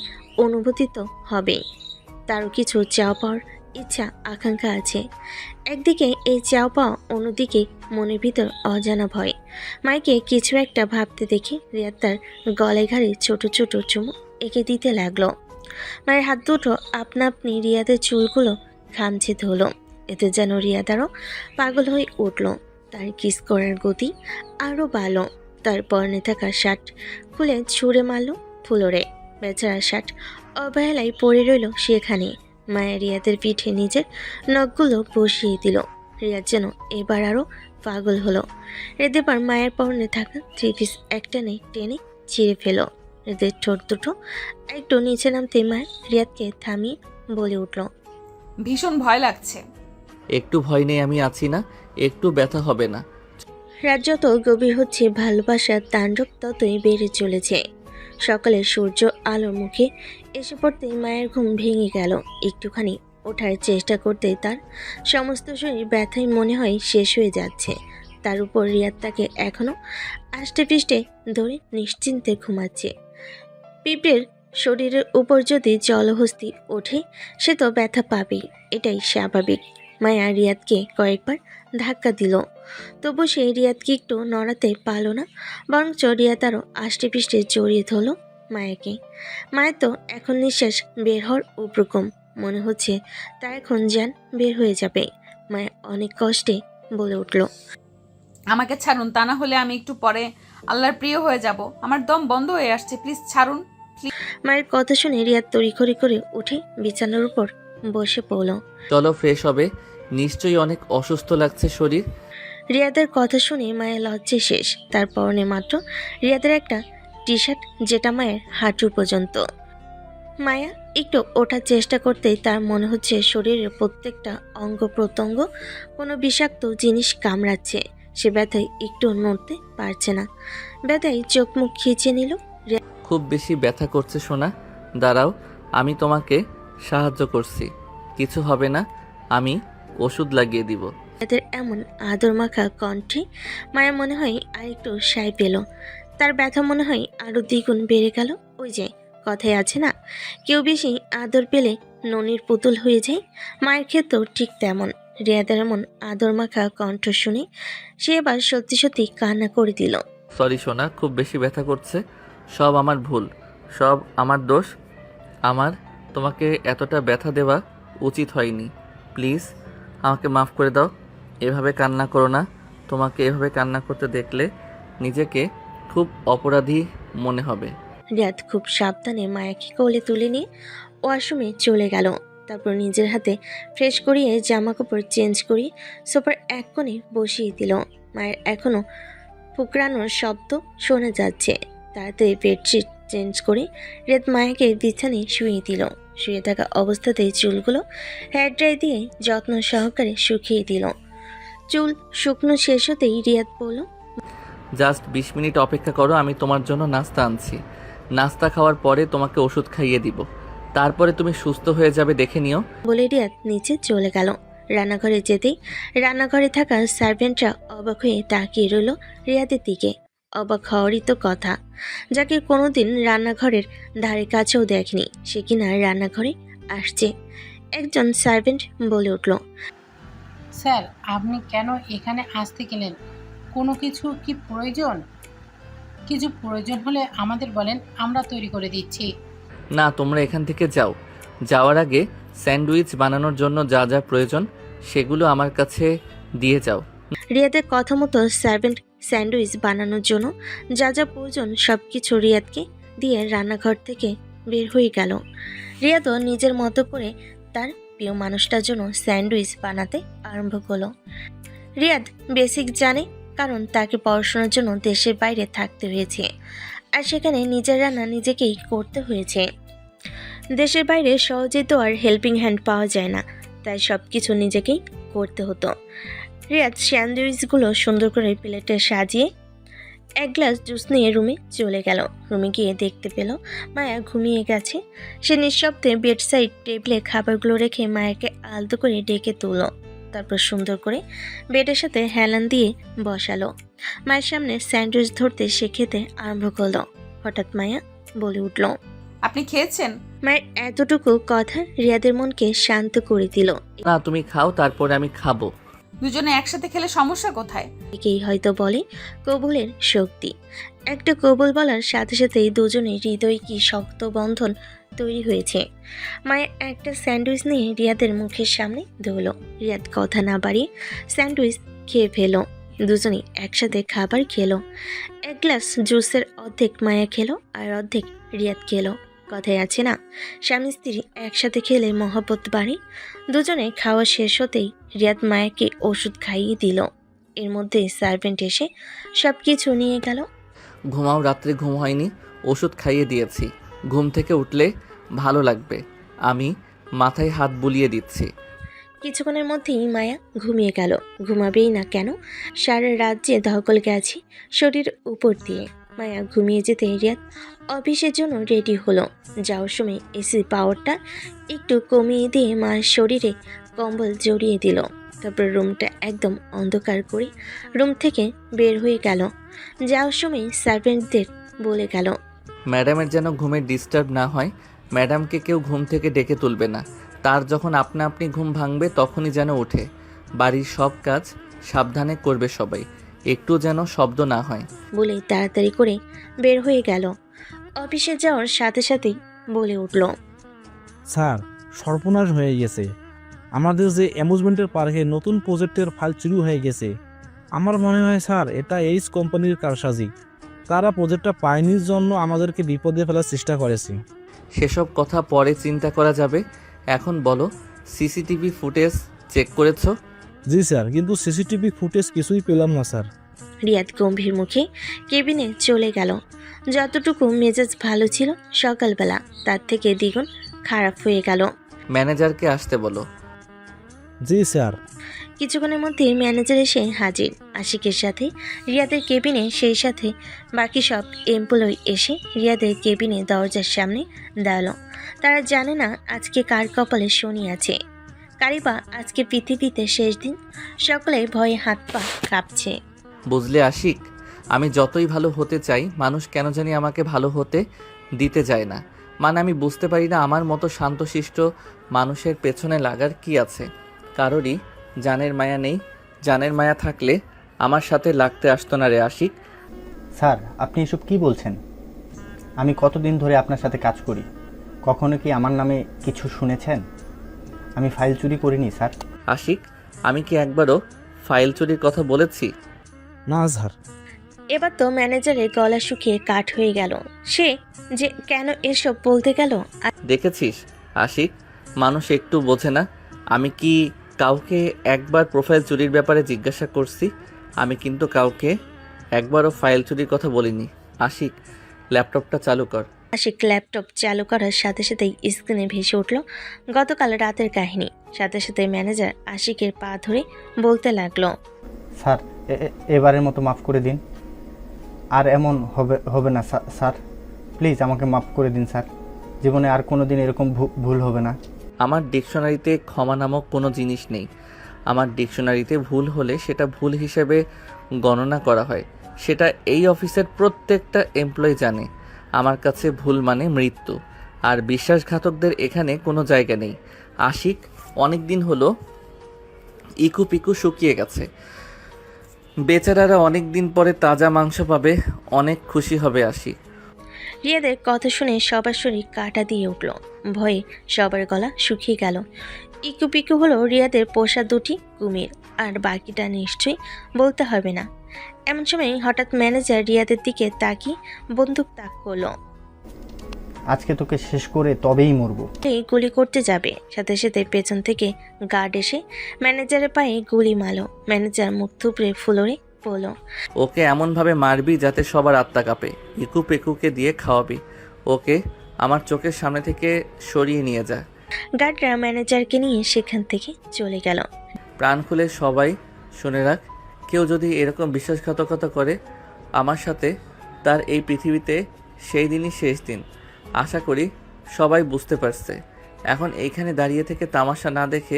অনুভূতি তো হবেই। তারও কিছু চাও পাওয়ার ইচ্ছা আকাঙ্ক্ষা আছে। একদিকে এই চাও পাওয়া, অন্যদিকে মনের ভিতর অজানা ভয়। মাইকে কিছু একটা ভাবতে দেখে রিয়াদ তার গলায় ঘাড়ে ছোট ছোট চুমু এঁকে দিতে লাগলো। মায়ের হাত দুটো আপনা আপনি রিয়াদের চুলগুলো খামচে ধরল। এতে যেন রিয়াদ আরও পাগল হয়ে উঠল। তার কিস করার গতি আরও বাড়ল। তার পরনে থাকা শার্ট খুলে ছুঁড়ে মারল ফ্লোরে। বেচারা শার্ট অবহেলায় পড়ে রইল সেখানে। মায়া রিয়াদের পিঠে নিজের নখগুলো বসিয়ে দিল। রিয়াদ যেন এবার আরও পাগল হলো। এবার মায়ের পরনে থাকা 3 পিস একটানে টেনে ছিঁড়ে ফেল। এদের ঠোঁট দুটো একটু নিচে নামতে মায়া রিয়াদকে থামিয়ে বলে উঠল, ভীষণ ভয় লাগছে। একটু ভয় নেই, আমি আছি না, একটু ব্যথা হবে না। রাত যত গভীর হচ্ছে, ভালোবাসার তাণ্ডব ততই বেড়ে চলেছে। সকালে সূর্য আলোর মুখে এসে পড়তেই মায়ের ঘুম ভেঙে গেল। একটুখানি ওঠার চেষ্টা করতেই তার সমস্ত শরীর ব্যথায় মনে হয় শেষ হয়ে যাচ্ছে। তার উপর রিয়াদ তাকে এখনো আষ্টে পৃষ্ঠে ধরে নিশ্চিন্তে ঘুমাচ্ছে। পিঁপড়ের শরীরের উপর যদি জলহস্তি ওঠে, সে তো ব্যথা পাবেই, এটাই স্বাভাবিক। মায়া রিয়াদকে কয়েকবার ধাক্কা দিল, তবু সেই রিয়াদকে একটু নড়াতে পারল না, বরঞ্চ রিয়াদ আরও আষ্টে পৃষ্ঠে জড়িয়ে ধরল মায়াকে। মায়ের তো এখন নিঃশ্বাস বের হওয়ার উপক্রম, মনে হচ্ছে তা এখন যান বের হয়ে যাবে। মায়া অনেক কষ্টে বলে উঠল, আমাকে ছাড়ুন, তা না হলে আমি একটু পরে আল্লাহর প্রিয় হয়ে যাব। আমার দম বন্ধ হয়ে আসছে, প্লিজ ছাড়ুন। মায়ের কথা শুনে রিয়াদ তড়িঘড়ি করে উঠে বিছানার উপর বসে পড়ল। চলো ফ্রেশ হবে, নিশ্চয়ই অনেক অসুস্থ লাগছে শরীর। রিয়াদের কথা শুনে মায়ের লজ্জে শেষ। তার পরনে মাত্র রিয়াদের একটা টি শার্ট, যেটা মায়ের হাঁটু পর্যন্ত। মায়া একটু ওঠার চেষ্টা করতেই তার মনে হচ্ছে শরীরের প্রত্যেকটা অঙ্গ প্রত্যঙ্গ কোনো বিষাক্ত জিনিস কামড়াচ্ছে। সে ব্যথায় একটু নড়তে পারছে না। ব্যথায় চোখ মুখ খিঁচে নিল। খুব বেশি ব্যথা করছে সোনা, দাঁড়াও, আমি তোমাকে সাহায্য করছি, কিছু হবে না, আমি ওষুধ লাগিয়ে দিব। রিয়াদের এমন আদর মাখা কণ্ঠে মায়ের মনে হয় আর একটু সায় পেল। তার ব্যথা মনে হয় আরো দ্বিগুণ বেড়ে গেল। ওই যে কথায় আছে না, কেউ বেশি আদর পেলে ননির পুতুল হয়ে যায়। মায়ের ক্ষেত্রেও ঠিক তেমন। রিয়াদের এমন আদর মাখা কণ্ঠ শুনে সে এবার সত্যি সত্যি কান্না করে দিল। সরি সোনা, খুব বেশি ব্যথা করছে, সব আমার ভুল, সব আমার দোষ। আমার তোমাকে এতটা ব্যথা দেওয়া উচিত হয়নি। প্লিজ আমাকে মাফ করে দাও। এভাবে কান্না করো না। তোমাকে এভাবে কান্না করতে দেখলে নিজেকে খুব অপরাধী মনে হবে। রিয়াদ খুব সাবধানে মায়াকে কোলে তুলে নিয়ে ওয়াশরুমে চলে গেল। তারপর নিজের হাতে ফ্রেশ করিয়ে জামা কাপড় চেঞ্জ করিয়ে সোফার এক কোণে বসিয়ে দিল। মায়ের এখনো ফুকরানোর শব্দ শোনা যাচ্ছে। তাড়াতাড়ি বেডশিট চেঞ্জ করে রিয়াদ মায়াকে বিছানায় শুয়ে দিল। শুয়ে থাকা অবস্থাতেই চুলগুলো হেয়ার ড্রাই দিয়ে যত্ন সহকারে শুকিয়ে দিল। চুল শুকনো শেষ হতেই রিয়াদ বলল, জাস্ট 20 মিনিট অপেক্ষা করো, আমি তোমার জন্য নাস্তা আনছি। নাস্তা খাওয়ার পরে তোমাকে ওষুধ খাইয়ে দিব। তারপরে তুমি সুস্থ হয়ে যাবে, দেখে নিও। বলে রিয়াদ নিচে চলে গেল। রান্নাঘরে যেতেই রান্নাঘরে থাকা সার্ভেন্টরা অবাক হয়ে তাকিয়ে রইল রিয়াদের দিকে। অবাক হওয়ারই তো কথা, যাকে কোনোদিন রান্নাঘরের ধারে কাছেও দেখেনি সে কিনা রান্নাঘরে আসছে। একজন সার্ভেন্ট বলে উঠল, স্যার আপনি কেন এখানে আসতে গেলেন? কোনো কিছু কি প্রয়োজন? কিছু প্রয়োজন হলে আমাদের বলেন, আমরা তৈরি করে দিচ্ছি। না, তোমরা এখান থেকে যাও। যাওয়ার আগে স্যান্ডউইচ বানানোর জন্য যা যা প্রয়োজন সেগুলো আমার কাছে দিয়ে যাও। রিয়াদের কথা মতো সার্ভেন্ট স্যান্ডউইচ বানানোর জন্য যা যা প্রয়োজন সব কিছু রিয়াদকে দিয়ে রান্নাঘর থেকে বের হয়ে গেল। রিয়াদও নিজের মতো করে তার প্রিয় মানুষটার জন্য স্যান্ডউইচ বানাতে আরম্ভ করলো। রিয়াদ বেসিক জানে, কারণ তাকে পড়াশোনার জন্য দেশের বাইরে থাকতে হয়েছে, আর সেখানে নিজের রান্না নিজেকেই করতে হয়েছে। দেশের বাইরে সহজে তো আর হেল্পিং হ্যান্ড পাওয়া যায় না, তাই সব কিছু নিজেকেই করতে হতো। রিয়াদ স্যান্ডউইচগুলো সুন্দর করে প্লেটে সাজিয়ে এক গ্লাস জুস নিয়ে রুমে চলে গেল। রুমে গিয়ে দেখতে পেল মায়া ঘুমিয়ে গেছে। সে নিঃশব্দে বেড সাইড টেবিলে খাবারগুলো রেখে মায়াকে আলতো করে ডেকে তুলল। তারপর সুন্দর করে বেডের সাথে হেলান দিয়ে বসালো। মায়ের সামনে স্যান্ডউইচ ধরতে সে খেতে আরম্ভ করলো। হঠাৎ মায়া বলে উঠল, আপনি খেয়েছেন? মায়ের এতটুকু কথা রিয়াদের মনকে শান্ত করে দিল। না, তুমি খাও, তারপরে আমি খাবো। দুজনে একসাথে খেলে সমস্যা কোথায়? একেই হয়তো বলে কবুলের শক্তি। একটা কবুল বলার সাথে সাথেই দুজনের হৃদয় কি শক্ত বন্ধন তৈরি হয়েছে। মায়ের একটা স্যান্ডউইচ নিয়ে রিয়াদের মুখের সামনে ধরল। রিয়াদ কথা না বাড়িয়ে স্যান্ডউইচ খেয়ে ফেলো। দুজনেই একসাথে খাবার খেলো। এক গ্লাস জুসের অর্ধেক মায়া খেলো আর অর্ধেক রিয়াদ খেলো। কথায় আছে না, স্বামী স্ত্রী একসাথে খেলে মহব্বত বাড়ে। দুজনে খাওয়া শেষ হতেই রিয়াদ মায়াকে ওষুধ খাইয়ে দিল। এর মধ্যে সার্ভেন্ট এসে সব কিছু নিয়ে গেল। ঘুমাও, রাত্রে ঘুম হয়নি, ওষুধ খাইয়ে দিয়েছি। ঘুম থেকে উঠলে ভালো লাগবে। আমি মাথায় হাত বুলিয়ে দিচ্ছি। কিছুক্ষণের মধ্যেই মায়া ঘুমিয়ে গেল। ঘুমাবেই না কেন, সারা রাত যে ধকল গেছে শরীর উপর দিয়ে। মায়া ঘুমিয়ে যেতে রিয়াদ অফিসের জন্য রেডি হলো। যাওয়ার সময় এসি পাওয়ারটা একটু কমিয়ে দিয়ে মায়ের শরীরে কম্বল জড়িয়ে দিল। তারপর রুমটা একদম অন্ধকার করে রুম থেকে বের হয়ে গেল। যাওয়ার সময় সার্ভেন্টদের বলে গেল, ম্যাডামের যেন ঘুমে ডিস্টার্ব না হয়। ম্যাডামকে কেউ ঘুম থেকে ডেকে তুলবে না। তার যখন আপনা আপনি ঘুম ভাঙবে তখনই যেন ওঠে। বাড়ির সব কাজ সাবধানে করবে সবাই, একটু যেন শব্দ না হয়। বলে তাড়াতাড়ি করে বের হয়ে গেল। অফিসে যাওয়ার সাথে সাথেই বলে উঠল, স্যার, সর্বনাশ হয়ে গেছে। আমাদের যে অ্যামুজমেন্টের পার্কে নতুন প্রজেক্টের ফাইল শুরু হয়ে গেছে। আমার মনে হয় স্যার এটা এইচ কোম্পানির কারসাজি। তারা প্রজেক্টটা পায়নির জন্য আমাদেরকে বিপদে ফেলার চেষ্টা করেছে। সেসব কথা পরে চিন্তা করা যাবে। এখন বলো, সিসিটিভি ফুটেজ চেক করেছো? জি স্যার, কিন্তু সিসিটিভি ফুটেজ কিছুই পেলাম না স্যার। রিয়াদ গম্ভীর মুখে কেবিনে চলে গেল। যতটুকু মেজাজ ভালো ছিল সকালবেলা তার থেকে দ্বিগুণ খারাপ হয়ে গেল। ম্যানেজারকে আসতে বলো। জি স্যার। কিছুক্ষণের মধ্যেই ম্যানেজার এসে হাজির আশিকের সাথে রিয়াদের কেবিনে। সেই সাথে বাকি সব এমপ্লয়ি এসে রিয়াদের কেবিনে দরজার সামনে দাঁড়ালো। তারা জানে না আজকে কার কপালে শনি আছে, কারি বা আজকে পৃথিবীতে শেষ দিন। সকলে ভয়ে হাত পা কাঁপছে। বুঝলে আশিক, আমি যতই ভালো হতে চাই, মানুষ কেন জানি আমাকে ভালো হতে দিতে যায় না। মানে আমি বুঝতে পারি না আমার মতো শান্তশিষ্ট মানুষের পেছনে লাগার কি আছে। কারোরই জানের মায়া নেই। জানের মায়া থাকলে আমার সাথে লাগতে আসতো না রে আশিক। স্যার, আপনি এসব কি বলছেন? আমি কতদিন ধরে আপনার সাথে কাজ করি, কখনো কি আমার নামে কিছু শুনেছেন? আমি ফাইল চুরি করিনি স্যার। আশিক, আমি কি একবারও ফাইল চুরির কথা বলেছি? না স্যার। এবার তো ম্যানেজারের গলা শুকিয়ে কাঠ হয়ে গেল। সে যে কেন এসব বলতে গেল। দেখেছিস আশিক, মানুষ একটু বোঝে না। আমি কি কাউকে একবার প্রোফাইল চুরির ব্যাপারে জিজ্ঞাসা করছি? আমি কিন্তু কাউকে একবারও ফাইল চুরির কথা বলিনি। আশিক, ল্যাপটপটা চালু কর। আশিক ল্যাপটপ চালু করার সাথে সাথেই স্ক্রিনে ভেসে উঠল গতকাল রাতের কাহিনী। সাথে সাথে ম্যানেজার আশিকের পা ধরে বলতে লাগলো, স্যার এবারের মতো মাফ করে দিন, আর এমন হবে না স্যার। প্লিজ আমাকে মাফ করে দিন স্যার, জীবনে আর কোনো দিন এরকম ভুল হবে না। আমার ডিকশনারিতে ক্ষমা নামক কোনো জিনিস নেই। আমার ডিকশনারিতে ভুল হলে সেটা ভুল হিসেবে গণনা করা হয়। সেটা এই অফিসের প্রত্যেকটা এমপ্লয়ি জানে। আমার কাছে ভুল মানে মৃত্যু, আর বিশ্বাসঘাতকদের এখানে কোনো জায়গা নেই। আশিক, অনেক দিন হলো ইকু পিকু শুকিয়ে গেছে। বেচারারা অনেক দিন পরে তাজা মাংস পাবে, অনেক খুশি হবে আশিক। রিয়াদের কথা শুনে সবার শরীর কাঁটা দিয়ে উঠল। ভয়ে সবার গলা শুকিয়ে গেল। ইকু পিকু হলো রিয়াদের পোষা দুটি কুমির, আর বাকিটা নিশ্চয়ই বলতে হবে না। এমন সময় হঠাৎ ম্যানেজার রিয়াদের দিকে তাকিয়ে বন্দুক তাক করলো। আজকে তোকে শেষ করে তবেই মরবো। এই গুলি করতে যাবে, সাথে সাথে পেছন থেকে গার্ড এসে ম্যানেজারের পায়ে গুলি মারল। ম্যানেজার মুখ থুবড়ে ফ্লোরে পড়ল। ওকে এমনভাবে মারবি যাতে সবার আত্মা কাঁপে। ইকু পেকুকে দিয়ে খাওয়াবি। ওকে আমার চোখের সামনে থেকে সরিয়ে নিয়ে যা। গার্ডরা ম্যানেজারকে নিয়ে সেখান থেকে চলে গেল। প্রাণ খুলে সবাই শুনে রাখ, কেউ যদি এরকম বিশ্বাসঘাতকতা করে আমার সাথে, তার এই পৃথিবীতে সেই দিনই শেষ দিন। আশা করি সবাই বুঝতে পারছে। এখন এইখানে দাঁড়িয়ে থেকে তামাশা না দেখে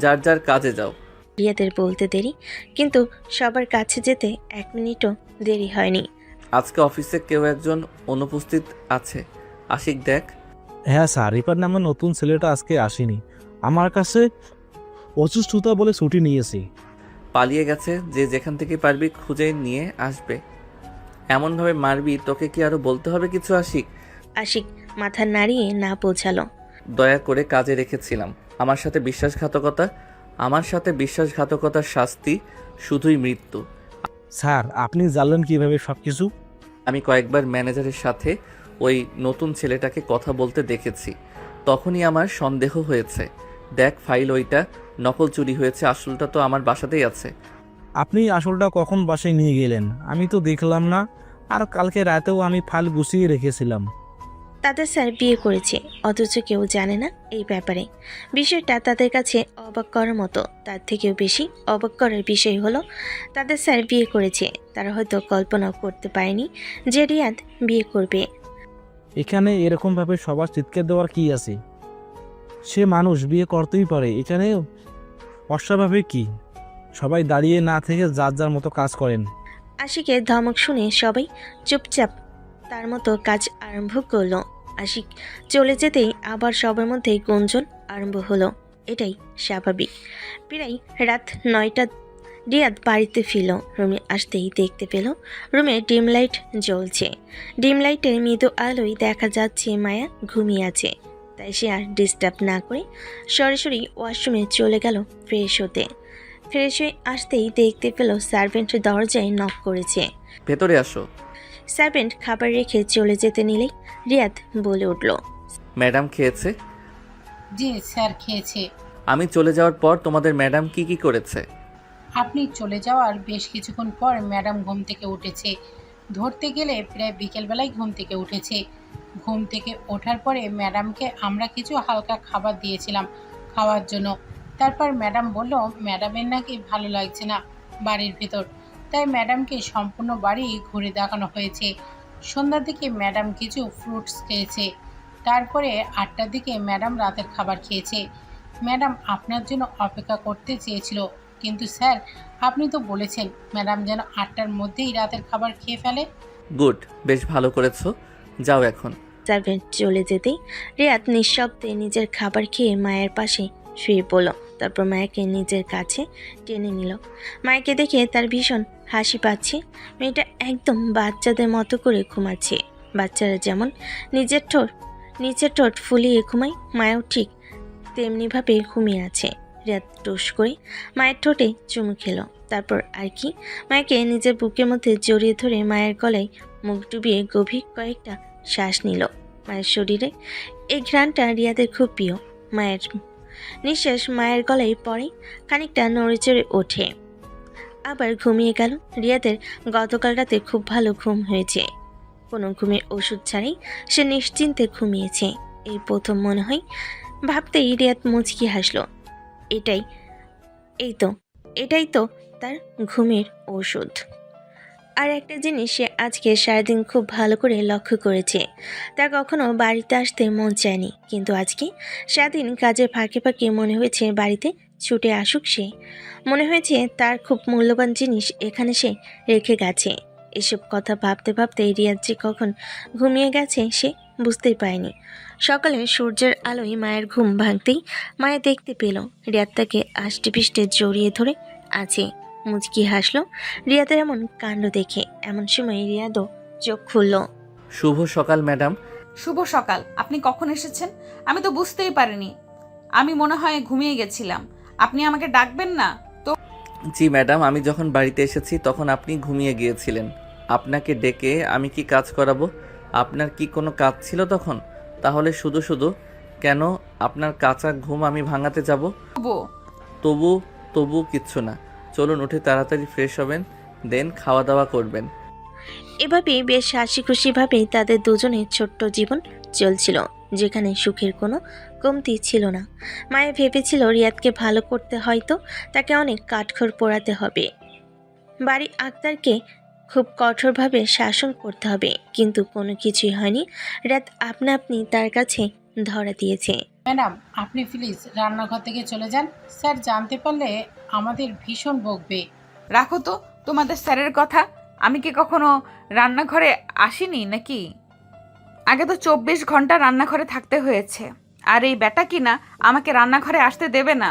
যার যার কাজে যাও। রিয়াদের বলতে দেরি, কিন্তু সবার কাছে যেতে 1 মিনিটও দেরি হয়নি। আজকে অফিসে কেউ একজন অনুপস্থিত আছে। আশিক দেখ। হ্যাঁ স্যার, রিপার নামে নতুন ছেলেটা আজকে আসেনি। আমার কাছে অসুস্থতা বলে ছুটি নিয়েছি। পালিয়ে গেছে। যে যেখান থেকে পারবি খুঁজে নিয়ে আসবে। এমনভাবে মারবি, তোকে কি আরো বলতে হবে কিছু আশিক? আশিক মাথা নাড়িয়ে না পৌঁছালো। দয়া করে কাজে রেখেছিলাম। আমার সাথে বিশ্বাসঘাতকতার শাস্তি শুধুই মৃত্যু। স্যার, আপনি জানলেন কিভাবে সব কিছু? আমি কয়েকবার ম্যানেজারের সাথে ওই নতুন ছেলেটাকে কথা বলতে দেখেছি, তখনই আমার সন্দেহ হয়েছে। দেখ ফাইল, ওইটা নকল চুরি হয়েছে, আসলটা তো আমার বাসাতেই আছে। আপনি আসলটা কখন বাসায় নিয়ে গেলেন? আমি তো দেখলাম না। আর কালকে রাতেও আমি ফাইল গুছিয়ে রেখেছিলাম। তাদের স্যার বিয়ে করেছে, অথচ কেউ জানে না এই ব্যাপারে। বিষয়টা তাদের কাছে অবাক করার মতো। তার থেকেও বেশি অবাক করার বিষয় হলো তাদের স্যার বিয়ে করেছে। তারা হয়তো কল্পনাও করতে পারেনি যে রিয়াদ বিয়ে করবে। এখানে এরকমভাবে সবার চিৎকার দেওয়ার কি আছে? সে মানুষ, বিয়ে করতেই পারে। এখানে অস্বাভাবিক কি? সবাই দাঁড়িয়ে না থেকে যার যার মতো কাজ করেন। আশিকের ধমক শুনে সবাই চুপচাপ তার মতো কাজ আরম্ভ করলো। আশিক চলে যেতেই আবার সবার মধ্যে গুঞ্জন আরম্ভ হলো। এটাই স্বাভাবিক। প্রায় রাত 9টা রিয়াদ বাড়িতে ফিরল। রুমে আসতেই দেখতে পেল রুমে ডিম লাইট জ্বলছে। ডিম লাইটের মৃদু আলোয় দেখা যাচ্ছে মায়া ঘুমিয়ে আছে। তাই সে আর ডিস্টার্ব না করে সরাসরি ওয়াশরুমে চলে গেল ফ্রেশ হতে। ফ্রেশ হয়ে আসতেই দেখতে পেল সার্ভেন্ট দরজায় নক করেছে। ভেতরে আসো। সার্ভেন্ট খাবার রেখে চলে যেতে নিলেই রিয়াদ বলে উঠল, ম্যাডাম খেয়েছে? জি স্যার, খেয়েছে। আমি চলে যাওয়ার পর তোমাদের ম্যাডাম কি কি করেছে? আপনি চলে যাওয়ার বেশ কিছুক্ষণ পর ম্যাডাম ঘুম থেকে উঠেছে। ধরতে গেলে প্রায় বিকেলবেলায় ঘুম থেকে উঠেছে। ঘুম থেকে ওঠার পরে ম্যাডামকে আমরা কিছু হালকা খাবার দিয়েছিলাম খাওয়ার জন্য। তারপর ম্যাডাম বলল ম্যাডামের নাকি ভালো লাগছে না বাড়ির ভেতর, তাই ম্যাডামকে সম্পূর্ণ বাড়ি ঘুরে দেখানো হয়েছে। সন্ধ্যার দিকে ম্যাডাম কিছু ফ্রুটস খেয়েছে। তারপরে 8টার দিকে ম্যাডাম রাতের খাবার খেয়েছে। ম্যাডাম আপনার জন্য অপেক্ষা করতে চেয়েছিল, কিন্তু স্যার আপনি তো বলেছেন ম্যাডাম যেন 8টার মধ্যেই রাতের খাবার খেয়ে ফেলে। গুড, বেশ ভালো করেছো। যাও এখন। সার্ভেন্ট চলে যেতেই রিয়াদ নিঃশব্দে নিজের খাবার খেয়ে মায়ের পাশে শুয়ে পড়ল। তারপর মায়াকে নিজের কাছে টেনে নিল। মায়াকে দেখে তার ভীষণ হাসি পাচ্ছে। মেয়েটা একদম বাচ্চাদের মতো করে ঘুমাচ্ছে। বাচ্চারা যেমন নিচের ঠোঁট ফুলিয়ে ঘুমায়, মায়াও ঠিক তেমনিভাবে ঘুমিয়ে আছে। রিয়াদ টুস করে মায়ের ঠোঁটে চুমু খেলো, তারপর আর কি মায়াকে নিজের বুকের মধ্যে জড়িয়ে ধরে মায়ের গলায় মুখ ডুবিয়ে গভীর কয়েকটা শ্বাস নিল। মায়ের শরীরে এই ঘ্রাণটা রিয়াদের খুব প্রিয়। মায়ের নিঃশ্বাস মায়ের গলায় পড়ে, খানিকটা নড়েচড়ে ওঠে, আবার ঘুমিয়ে গেল। রিয়াদের গতকাল রাতে খুব ভালো ঘুম হয়েছে, কোনো ঘুমের ওষুধ ছাড়াই সে নিশ্চিন্তে ঘুমিয়েছে। এই প্রথম মনে হয়। ভাবতেই রিয়াদ মুচকি হাসলো। এটাই তো তার ঘুমের ওষুধ। আর একটা জিনিস সে আজকে সারাদিন খুব ভালো করে লক্ষ্য করেছে, তার কখনো বাড়িতে আসতে মন চায়নি, কিন্তু আজকে সারাদিন কাজের ফাঁকে ফাঁকে মনে হয়েছে বাড়িতে ছুটে আসুক সে। মনে হয়েছে তার খুব মূল্যবান জিনিস এখানে সে রেখে গেছে। এসব কথা ভাবতে ভাবতে রিয়াদ যে কখন ঘুমিয়ে গেছে সে বুঝতেই পারেনি। সকালে সূর্যের আলোয় মায়ের ঘুম ভাঙতেই মায়া দেখতে পেল রিয়াদ তাকে আষ্টেপৃষ্টে জড়িয়ে ধরে আছে। মুচকি হাসলো রিয়াদের এমন কাণ্ড দেখে। এমন সময় রিয়াদও চোখ খুলল। শুভ সকাল ম্যাডাম। শুভ সকাল। আপনি কখন এসেছেন? আমি তো বুঝতেই পারিনি। আমি মনে হয় ঘুমিয়ে গেছিলাম। আপনি আমাকে ডাকবেন না তো? জি ম্যাডাম, আমি যখন বাড়িতে এসেছি তখন আপনি ঘুমিয়ে গিয়েছিলেন। আপনাকে ডেকে আমি কি কাজ করাবো? আপনার কি কোনো কাজ ছিল তখন? তাহলে শুধু শুধু কেন আপনার কাঁচা ঘুম আমি ভাঙাতে যাব? তবু কিচ্ছু না। চলুন উঠে তাড়াতাড়ি ফ্রেশ হবেন, দেন খাওয়া দাওয়া করবেন। এভাবেই বেশ হাসি খুশিভাবেই তাদের দুজনের ছোট্ট জীবন চলছিল, যেখানে সুখের কোনো কমতি ছিল না। মায়া ভেবেছিল রিয়াদকে ভালো করতে হয়তো তাকে অনেক কাঠখড় পোড়াতে হবে, বাড়ি আক্তারকে খুব কঠোরভাবে শাসন করতে হবে, কিন্তু কোনো কিছুই হয়নি। রিয়াদ আপনা আপনি তার কাছে ধরা দিয়েছে। ম্যাডাম, আপনি প্লিজ রান্নাঘর থেকে চলে যান। স্যার জানতে পারলে আমাদের ভীষণ বকবে। রাখো তো তোমাদের স্যারের কথা। আমি কি কখনো রান্নাঘরে আসিনি নাকি? আগে তো 24 ঘন্টা রান্নাঘরে থাকতে হয়েছে, আর এই ব্যাটা কি না আমাকে রান্নাঘরে আসতে দেবে না।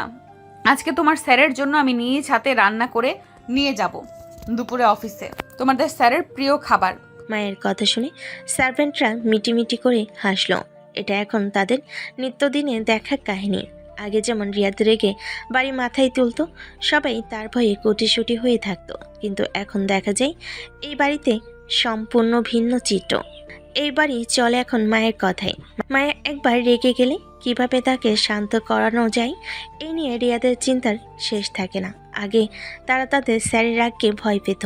আজকে তোমার স্যারের জন্য আমি নিজ হাতে রান্না করে নিয়ে যাব দুপুরে অফিসে, তোমাদের স্যারের প্রিয় খাবার। মায়ের কথা শুনে সার্ভেন্টরা মিটিমিটি করে হাসল। এটা এখন তাদের নিত্যদিনে দেখা কাহিনী। আগে যেমন রিয়াদ রেগে বাড়ি মাথায় তুলতো, সবাই তার ভয়ে কোটিশুটি হয়ে থাকতো, কিন্তু এখন দেখা যায় এই বাড়িতে সম্পূর্ণ ভিন্ন চিত্র। এই বাড়ি চলে এখন মায়ের কথায়। মায়া একবার রেগে গেলে কিভাবে তাকে শান্ত করানো যায় এই নিয়ে রিয়াদের চিন্তার শেষ থাকে না। আগে তারা তাদের স্যারের রাগকে ভয় পেত,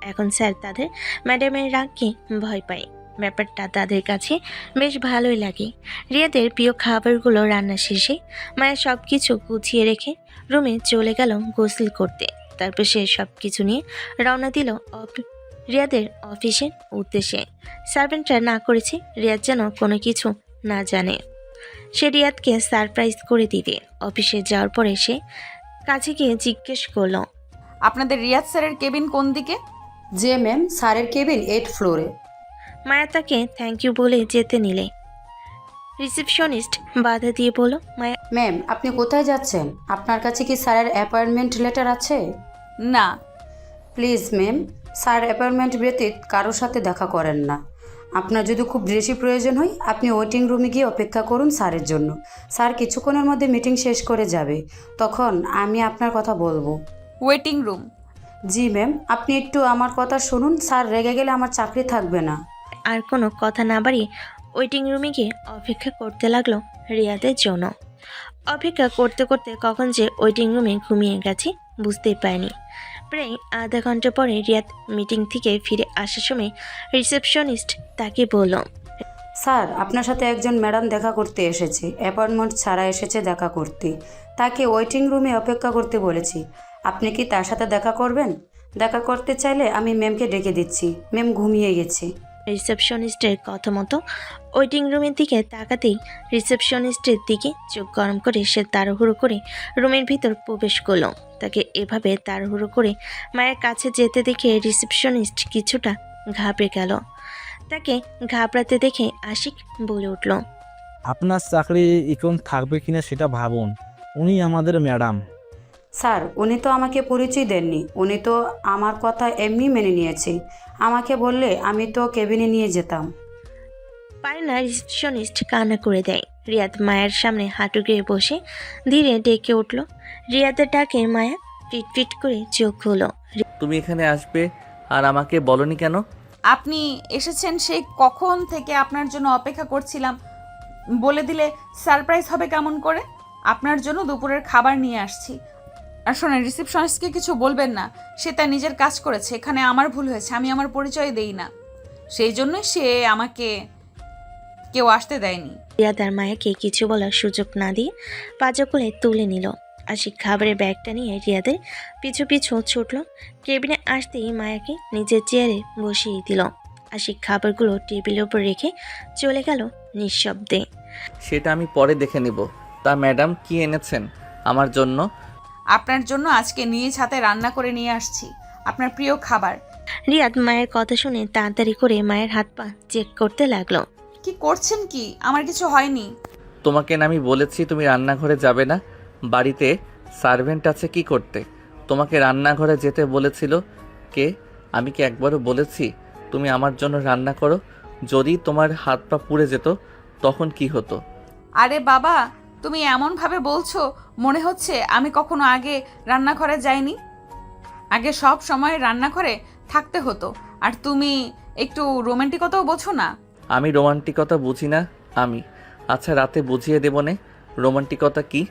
এখন স্যার তাদের ম্যাডামের রাগকে ভয় পায়। ব্যাপারটা তাদের কাছে বেশ ভালোই লাগে। রিয়াদের প্রিয় খাবারগুলো রান্না শেষে মায়া সব কিছু গুছিয়ে রেখে রুমে চলে গেল গোসল করতে। তারপর সে সব কিছু নিয়ে রওনা দিল রিয়াদের অফিসের উদ্দেশ্যে। সার্ভেন্টরা না করেছে রিয়াদ যেন কোনো কিছু না জানে। সে রিয়াদকে সারপ্রাইজ করে দিবে। অফিসে যাওয়ার পরে সে কাছে গিয়ে জিজ্ঞেস করলো, আপনাদের রিয়াদ স্যারের কেবিন কোন দিকে? যে ম্যাম, স্যারের কেবিন 8 ফ্লোরে। মায়া তাকে থ্যাংক ইউ বলে যেতে নিলে রিসেপশনিস্ট বাধা দিয়ে বলল, মায়া ম্যাম, আপনি কোথায় যাচ্ছেন? আপনার কাছে কি স্যারের অ্যাপয়েন্টমেন্ট লেটার আছে? না। প্লিজ ম্যাম, স্যার অ্যাপয়েন্টমেন্ট ব্যতীত কারোর সাথে দেখা করেন না। আপনার যদি খুব বেশি প্রয়োজন হয় আপনি ওয়েটিং রুমে গিয়ে অপেক্ষা করুন স্যারের জন্য। স্যার কিছুক্ষণের মধ্যে মিটিং শেষ করে যাবে, তখন আমি আপনার কথা বলবো। Waiting room? জি ম্যাম, আপনি একটু আমার কথা শুনুন। স্যার রেগে গেলে আমার চাকরি থাকবে না। আর কোনো কথা না বাড়িয়ে ওয়েটিং রুমে গিয়ে অপেক্ষা করতে লাগলো রিয়াদের জন্য। অপেক্ষা করতে করতে কখন যে ওয়েটিং রুমে ঘুমিয়ে গেছে বুঝতেই পারেনি। প্রায় আধা ঘন্টা পরে রিয়াদ মিটিং থেকে ফিরে আসার সময় রিসেপশনিস্ট তাকে বলল, স্যার, আপনার সাথে একজন ম্যাডাম দেখা করতে এসেছে, অ্যাপয়েন্টমেন্ট ছাড়া এসেছে দেখা করতে। তাকে ওয়েটিং রুমে অপেক্ষা করতে বলেছি। আপনি কি তার সাথে দেখা করবেন? দেখা করতে চাইলে আমি ম্যামকে ডেকে দিচ্ছি। ম্যাম ঘুমিয়ে গেছে। রিসেপশনিস্টের কথা মতো ওয়েটিং রুমের দিকে তাকাতেই রিসেপশনিস্টের দিকে চোখ গরম করে সে তাড়াহুড়ো করে রুমের ভিতর প্রবেশ করলো। তাকে এভাবে তাড়াহুড়ো করে মায়ের কাছে যেতে দেখে রিসেপশনিস্ট কিছুটা ঘাবড়ে গেল। তাকে ঘাবড়াতে দেখে আশিক বলে উঠল, আপনার চাকরি এখন থাকবে কিনা সেটা ভাবুন, উনি আমাদের ম্যাডাম। স্যার, উনি তো আমাকে পরিচয় দেননি। উনি তো আমার কথা এমনি মেনে নিয়েছে। আমাকে বললে আমি তো কেবিনে নিয়ে যেতাম। পারে না রিসেপশনিস্ট কান্না করে দেয়। রিয়াদ মায়ের সামনে হাঁটু গেড়ে বসে ধীরে ডেকে উঠল। রিয়াদের ডাকে মায়া ফিট ফিট করে চোখ খুলো। তুমি এখানে আসবে আর আমাকে বলনি কেন? আপনি এসেছেন সেই কখন থেকে আপনার জন্য অপেক্ষা করছিলাম। বলে দিলে সারপ্রাইজ হবে কেমন করে? আপনার জন্য দুপুরের খাবার নিয়ে আসছি। আর শোনেন, রিসেপশনিস্টকে কিছু বলবেন না, সে তার নিজের কাজ করেছে। এখানে আমার ভুল হয়েছে, আমি আমার পরিচয় দেই না, সেই জন্যই সে আমাকে কেউ আসতে দেয়নি। রিয়াদ আর মায়াকে কিছু বলার সুযোগ না দিয়ে পাজা করে তুলে নিল। আশিক খাবারের ব্যাগটা নিয়ে রিয়াদের পিছু পিছু ছুটল। কেবিনে আসতেই মায়াকে নিজের চেয়ারে বসিয়ে দিল। আশিক খাবারগুলো টেবিলের উপর রেখে চলে গেল নিঃশব্দে। সেটা আমি পরে দেখে নিব। তা ম্যাডাম কি এনেছেন আমার জন্য? আপনার জন্য আজকে নিজ হাতে রান্না করে নিয়ে আসছি আপনার প্রিয় খাবার। রিয়াদ মায়ের কথা শুনে তাড়াতাড়ি করে মায়ের হাত পা চেক করতে লাগলো। কি করছেন কি? আমার কিছু হয়নি। তোমাকে না আমি বলেছি তুমি রান্নাঘরে যাবে না? বাড়িতে সার্ভেন্ট আছে কি করতে? তোমাকে রান্নাঘরে যেতে বলেছিল কে? আমি কি একবারও বলেছি তুমি আমার জন্য রান্না করো? যদি তোমার হাত পা পুড়ে যেত তখন কি হতো? আরে বাবা, তুমি এমনভাবে বলছো মনে হচ্ছে আমি কখনো আগে রান্নাঘরে যাইনি। আগে সব সময় রান্নাঘরে থাকতে হতো। আর তুমি একটু রোমান্টিকতাও বোঝো না। আমি রোমান্টিকতা বুঝি না আমি? আচ্ছা রাতে বুঝিয়ে দেব নে রোমান্টিকতা কি।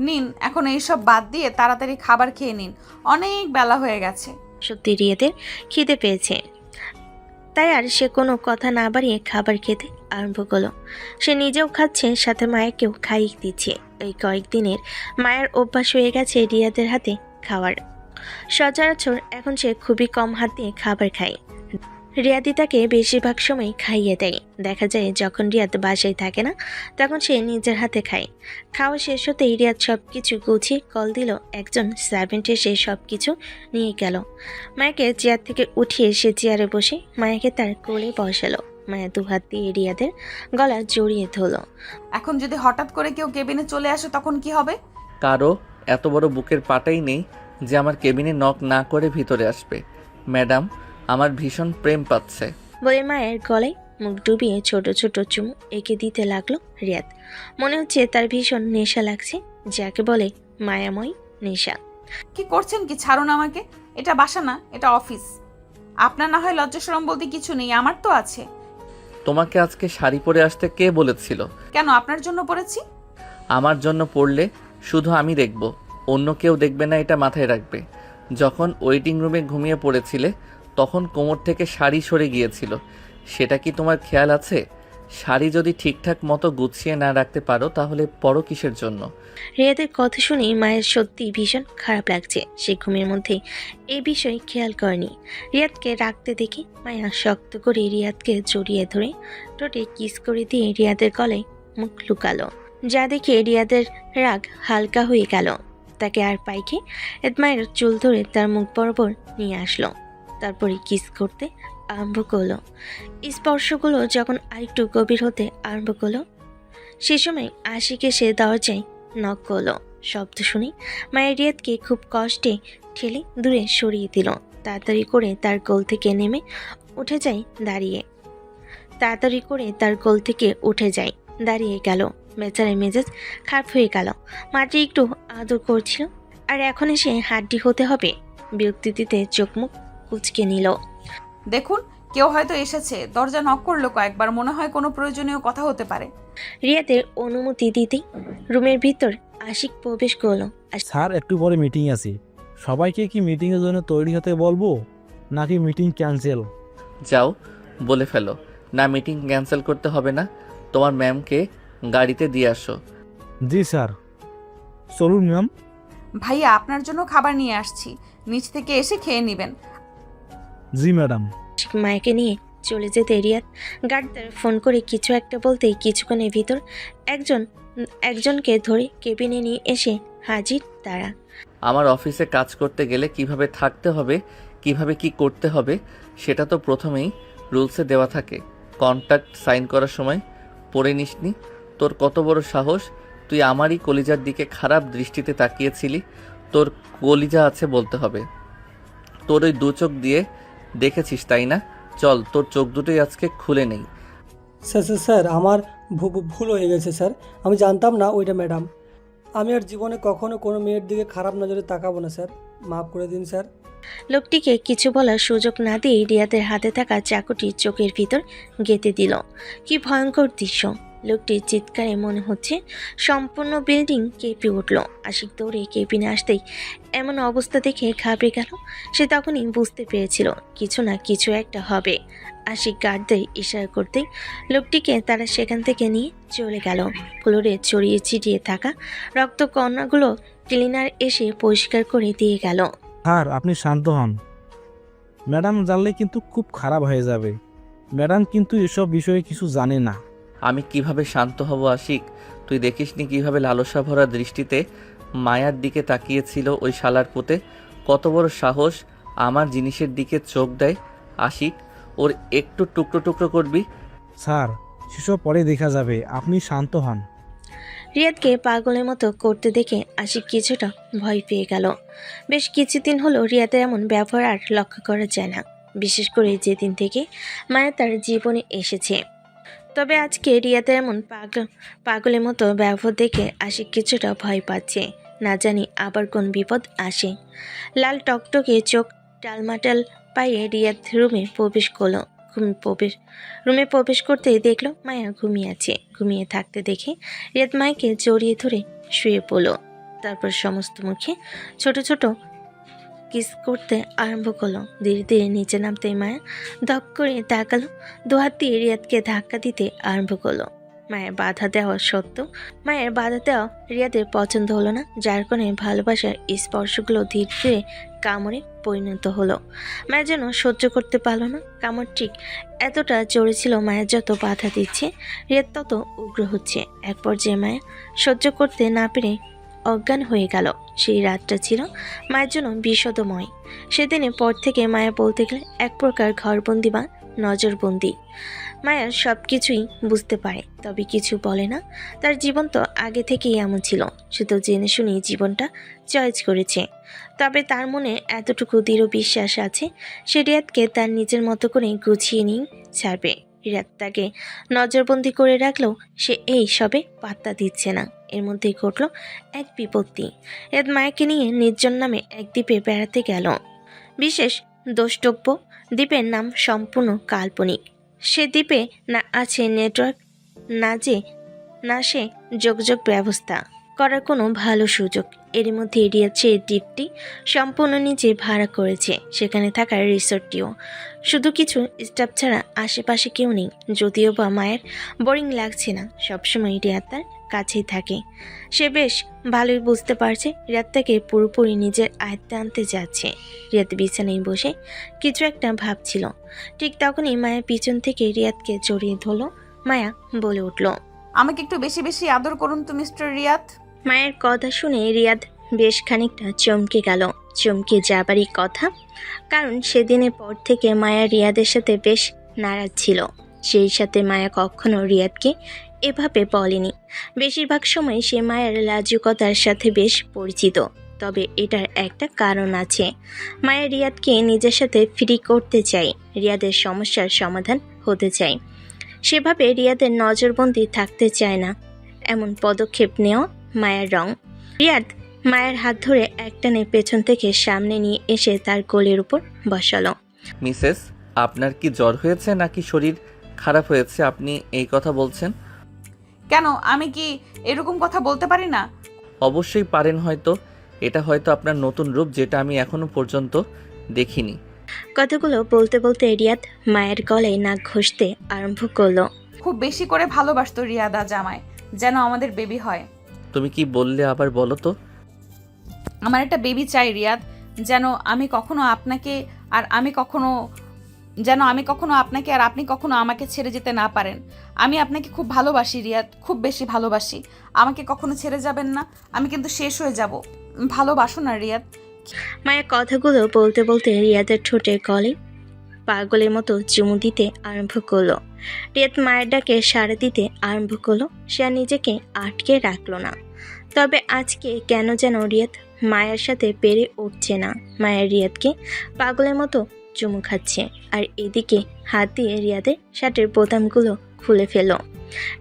নিন, এখন এইসব বাদ দিয়ে তাড়াতাড়ি খাবার খেয়ে নিন, অনেক বেলা হয়ে গেছে। সত্যি রিয়াদের খিদে পেয়েছে, তাই আর সে কোনো কথা না বাড়িয়ে খাবার খেতে আরম্ভ করলো। সে নিজেও খাচ্ছে, সাথে মায়াকেও খাইয়ে দিচ্ছে। এই কয়েকদিনের মায়ের অভ্যাস হয়ে গেছে রিয়াদের হাতে খাওয়ার। সচরাচর এখন সে খুবই কম হাত দিয়ে খাবার খায়। রিয়াদি তাকে বেশিরভাগ সময় খাইয়ে দেয়। দেখা যায় যখন রিয়াদ বাসায় থাকে না তখন সে নিজের হাতে খায়। খাওয়া শেষ হতেই রিয়াদ সব কিছু গুছিয়ে কল দিল। একজন সার্ভেন্ট এসে সব কিছু নিয়ে গেল। মায়াকে চেয়ার থেকে উঠিয়ে সে চেয়ারে বসে মায়াকে তার কোলে বসালো। মায়া দুহাত দিয়ে রিয়াদের গলা জড়িয়ে ধরল। এখন যদি হঠাৎ করে কেউ কেবিনে চলে আসে তখন কি হবে? কারো এত বড় বুকের পাটাই নেই যে আমার কেবিনে নক না করে ভিতরে আসবে। ম্যাডাম আমার ভীষণ প্রেম পাচ্ছে বলে মায়ের গলায় মুখ ডুবিয়ে ছোট ছোট চুমু এঁকে দিতে লাগলো রিয়াদ। মনে হচ্ছে তার ভীষণ নেশা লাগছে, যাকে বলে মায়াময় নেশা। কি করছেন কি? ছাড়ুন আমাকে। এটা বাসা না, এটা অফিস। আপনার না হয় লজ্জা শরম বলতে কিছু নেই, আমার তো আছে। তোমাকে আজকে শাড়ি পরে আসতে কে বলেছিল? কেন, আপনার জন্য পড়েছি। আমার জন্য পড়লে শুধু আমি দেখব, অন্য কেউ দেখবে না, এটা মাথায় রাখবে। যখন ওয়েটিং রুমে ঘুমিয়ে পড়েছিলে তখন কোমর থেকে শাড়ি সরে গিয়েছিল, সেটা কি তোমার খেয়াল আছে? শাড়ি যদি ঠিকঠাক মতো গুছিয়ে না রাখতে পারো তাহলে পরো কিসের জন্য? রিয়াদের কথা শুনে মায়ের সত্যি ভীষণ খারাপ লাগছে। সে ঘুমের মধ্যে এই বিষয় খেয়াল করেনি। রিয়াদকে রাখতে দেখে মায়া শক্ত করে রিয়াদকে জড়িয়ে ধরে ঠোঁটে কিস করে দিয়ে রিয়াদের গলায় মুখ লুকালো। যা দেখে রিয়াদের রাগ হালকা হয়ে গেল। তাকে আর পাইকে মায়ের চুল ধরে তার মুখ বরাবর নিয়ে আসলো। তারপরে কিস করতে আরম্ভ করলো। স্পর্শগুলো যখন আরেকটু গভীর হতে আরম্ভ করলো সে সময় আশিক এসে দরজায় নক করলো। শব্দ শুনে মায়ের রিয়াদকে খুব কষ্টে ঠেলে দূরে সরিয়ে দিল। তাড়াতাড়ি করে তার কোল থেকে নেমে উঠে যায় দাঁড়িয়ে। দাঁড়িয়ে গেল। বেচারার মেজাজ খারাপ হয়ে গেল। মাটি একটু আদর করছিল আর এখন এসে হাড্ডি হতে হবে। বিরক্তি দিতে চোখ মুখ কুচকে নিল। দেখুন, কেউ হয়তো এসেছে। দরজা নক করলো কয়েকবার, মনে হয় কোনো প্রয়োজনীয় কথা হতে পারে। রিয়াদের অনুমতি দিতেই রুমের ভিতর আশিক প্রবেশ করলো। স্যার একটু পরে মিটিং আছে, সবাইকে কি মিটিংয়ের জন্য তৈরি হতে বলবো নাকি মিটিং ক্যান্সেল? যাও বলে ফেলো না, মিটিং ক্যান্সেল করতে হবে না, তোমার ম্যামকে গাড়িতে দিয়ে আসো। জি স্যার। চলুন ম্যাম। ভাইয়া, আপনার জন্য খাবার নিয়ে আসছি, নিচ থেকে এসে খেয়ে নেবেন। জি ম্যাডাম। মায়াকে নিয়ে চলে যেতে রিয়াদ গার্ডদের ফোন করে কিছু একটা বলতেই কিছুক্ষণের ভিতর একজনকে ধরে কেবিনে নিয়ে এসে হাজির তারা। আমার অফিসে কাজ করতে গেলে কিভাবে থাকতে হবে, কিভাবে কি করতে হবে সেটা তো প্রথমেই রুলসে দেওয়া থাকে। কন্ট্রাক্ট সাইন করার সময় পড়ে নিসনি? তোর কত বড় সাহস, তুই আমারই কলিজার দিকে খারাপ দৃষ্টিতে তাকিয়েছিলি। তোর কলিজা আছে বলতে হবে। তোর ওই দু চোখ দিয়ে দেখেছিস তাই না? চল তোর চোখ দুটোই আজকে খুলে নেই। স্যার আমার ভুল হয়ে গেছে স্যার। আমি জানতাম না ওইটা ম্যাডাম। আমি আর জীবনে কখনো কোনো মেয়ের দিকে খারাপ নজরে তাকাবো না স্যার, মাফ করে দিন স্যার। লোকটিকে কিছু বলার সুযোগ না দিয়ে রিয়াদের হাতে থাকা চাকুটি চোখের ভিতর গেঁথে দিল। কি ভয়ঙ্কর দৃশ্য! লোকটির চিৎকারে মনে হচ্ছে সম্পূর্ণ বিল্ডিং কেঁপে উঠল। আশিক দৌড়ে কেবিনে আসতেই এমন অবস্থা দেখে ঘাবড়ে গেল। সে তখনই বুঝতে পেরেছিল কিছু না কিছু একটা হবে। আশিক গার্ডদের ইশারা করতেই লোকটিকে তারা সেখান থেকে নিয়ে চলে গেল। ফ্লোরে ছড়িয়ে ছিটিয়ে থাকা রক্তকণাগুলো ক্লিনার এসে পরিষ্কার করে দিয়ে গেল। স্যার আপনি শান্ত হন, ম্যাডাম জানলে কিন্তু খুব খারাপ হয়ে যাবে। ম্যাডাম কিন্তু এসব বিষয়ে কিছু জানে না। আমি কিভাবে শান্ত হব আশিক? তুই দেখিসনি কিভাবে লালসা ভরা দৃষ্টিতে মায়ার দিকে তাকিয়েছিল ওই শালার পুতে? কত বড় সাহস আমার জিনিসের দিকে চোখ দেয়। আশিক, ওর একটু টুকরো টুকরো করবি? স্যার সেসব পরে দেখা যাবে, আপনি শান্ত হন। রিয়াদকে পাগলের মতো করতে দেখে আশিক কিছুটা ভয় পেয়ে গেল। বেশ কিছুদিন হলো রিয়াদের এমন ব্যবহার আর লক্ষ্য করা যায় না, বিশেষ করে যেদিন থেকে মায়া তার জীবনে এসেছে। তবে আজকে রিয়াদের এমন পাগলের মতো ব্যবহার দেখে আশিক কিছুটা ভয় পাচ্ছে। না জানি আবার কোন বিপদ আসে। লাল টকটকে চোখ টালমাটাল পায়ে রিয়াদ রুমে প্রবেশ করলো। রুমে প্রবেশ করতেই দেখলো মায়া ঘুমিয়ে আছে। ঘুমিয়ে থাকতে দেখে রিয়াদ মায়াকে জড়িয়ে ধরে শুয়ে পড়ল। তারপর সমস্ত মুখে ছোট ছোট কিস করতে আরম্ভ করলো। ধীরে ধীরে নিচে নামতে মায়া ধপ করে তাকালো। দুহাত দিয়ে রিয়াদকে ধাক্কা দিতে আরম্ভ করলো। মায়ের বাধা দেওয়া রিয়াদের পছন্দ হলো না, যার কারণে ভালোবাসার স্পর্শগুলো ধীরে ধীরে কামড়ে পরিণত হলো। মায়া যেন সহ্য করতে পারলো না। কামড় ঠিক এতটা জোরে ছিল, মায়ের যত বাধা দিচ্ছে রিয়াদ তত উগ্র হচ্ছে। এক পর্যায়ে মায়া সহ্য করতে না পেরে অজ্ঞান হয়ে গেল। সেই রাতটা ছিল মায়ের জন্য বিষাদময়। সেদিনের পর থেকে মায়া বলতে গেলে এক প্রকার ঘরবন্দি বা নজরবন্দি। মায়া সব কিছুই বুঝতে পারে, তবে কিছু বলে না। তার জীবন তো আগে থেকেই এমন ছিল, শুধু জেনে শুনেই জীবনটা চয়েস করেছে। তবে তার মনে এতটুকু দৃঢ় বিশ্বাস আছে সে রিয়াদকে তার নিজের মতো করে গুছিয়ে নিয়ে ছাড়বে। রিয়াদ তাকে নজরবন্দি করে রাখলেও সে এই সবে পাত্তা দিচ্ছে না। এর মধ্যেই ঘটল এক বিপত্তি। রিয়াদ মায়াকে নিয়ে নির্জন নামে এক দ্বীপে বেড়াতে গেল। বিশেষ দ্রষ্টব্য, দ্বীপের নাম সম্পূর্ণ কাল্পনিক। সে দ্বীপে না আছে নেটওয়ার্ক, না সে যোগাযোগ ব্যবস্থা করার কোনো ভালো সুযোগ। এর মধ্যে রিয়াদ সেই দ্বীপটি সম্পূর্ণ নিজে ভাড়া করেছে, সেখানে থাকার রিসোর্টটিও। শুধু কিছু স্টাফ ছাড়া আশেপাশে কেউ নেই। যদিও বা মায়ের বোরিং লাগছে না, সবসময় রিয়াদ তার কাছেই থাকে। সে বেশ ভালোই বুঝতে পারছে রিয়াদ তাকে পুরোপুরি নিজের আয়ত্তে আনতে যাচ্ছে। রিয়াদ বিছানায় বসে কিছু একটা ভাবছিল। ঠিক তখনই মায়া পিছন থেকে রিয়াদকে জড়িয়ে ধরলো। মায়া বলে উঠল, আমাকে একটু বেশি বেশি আদর করুন তো মিস্টার রিয়াদ। মায়ের কথা শুনে রিয়াদ বেশ খানিকটা চমকে গেল। চমকে যাবারই কথা, কারণ সেদিনের পর থেকে মায়া রিয়াদের সাথে বেশ নারাজ ছিল। সেই সাথে মায়া কখনো রিয়াদকে এভাবে বলেনি। বেশিরভাগ সময় সে মায়ের লাজুকতার সাথে বেশ পরিচিত। তবে এটার একটা কারণ আছে। মায়া রিয়াদকে নিজের সাথে ফ্রি করতে চায়, রিয়াদের সমস্যার সমাধান হতে চায়। সেভাবে রিয়াদের নজরবন্দি থাকতে চায় না। এমন পদক্ষেপ নেওয়া মায়ের রং। রিয়াদ মায়ের হাত ধরে একটানে পেছন থেকে সামনে নিয়ে এসে তার কোলের উপর বসালো। মিসেস, আপনার কি জ্বর হয়েছে নাকি শরীর খারাপ হয়েছে আপনি এই কথা বলছেন? কেন, আমি কি এরকম কথা বলতে পারি না? অবশ্যই পারেন। হয়তো এটা হয়তো আপনার নতুন রূপ, যেটা আমি এখনো পর্যন্ত দেখিনি। কথাগুলো বলতে বলতে রিয়াদ মায়ের গলায় নাক ঘষতে আরম্ভ করলো। খুব বেশি করে ভালোবাসতো রিয়াদ আজ আমায়, যেন আমাদের বেবি হয়। তুমি কি বললে আবার বলো তো? আমার একটা বেবি চাই রিয়াদ, যেন আমি কখনো আপনাকে আর আমি কখনো আপনাকে আর আপনি কখনো আমাকে ছেড়ে যেতে না পারেন। আমি আপনাকে খুব ভালোবাসি রিয়াদ, খুব বেশি ভালোবাসি। আমাকে কখনো ছেড়ে যাবেন না, আমি কিন্তু শেষ হয়ে যাব। ভালোবাসো না রিয়াদ। মায়ের কথাগুলো বলতে বলতে রিয়াদের ঠোঁটের গলে পাগলের মতো চুমু দিতে আরম্ভ করলো। রিয়াদ মায়ের ডাকে সাড়া দিতে আরম্ভ করলো। সে আর নিজেকে আটকে রাখলো না। তবে আজকে কেন যেন রিয়াদ মায়ের সাথে পেরে উঠছে না। মায়ের রিয়াদকে পাগলের মতো চুমু খাচ্ছে, আর এদিকে হাত দিয়ে রিয়াদের শার্টের বোতামগুলো খুলে ফেলল।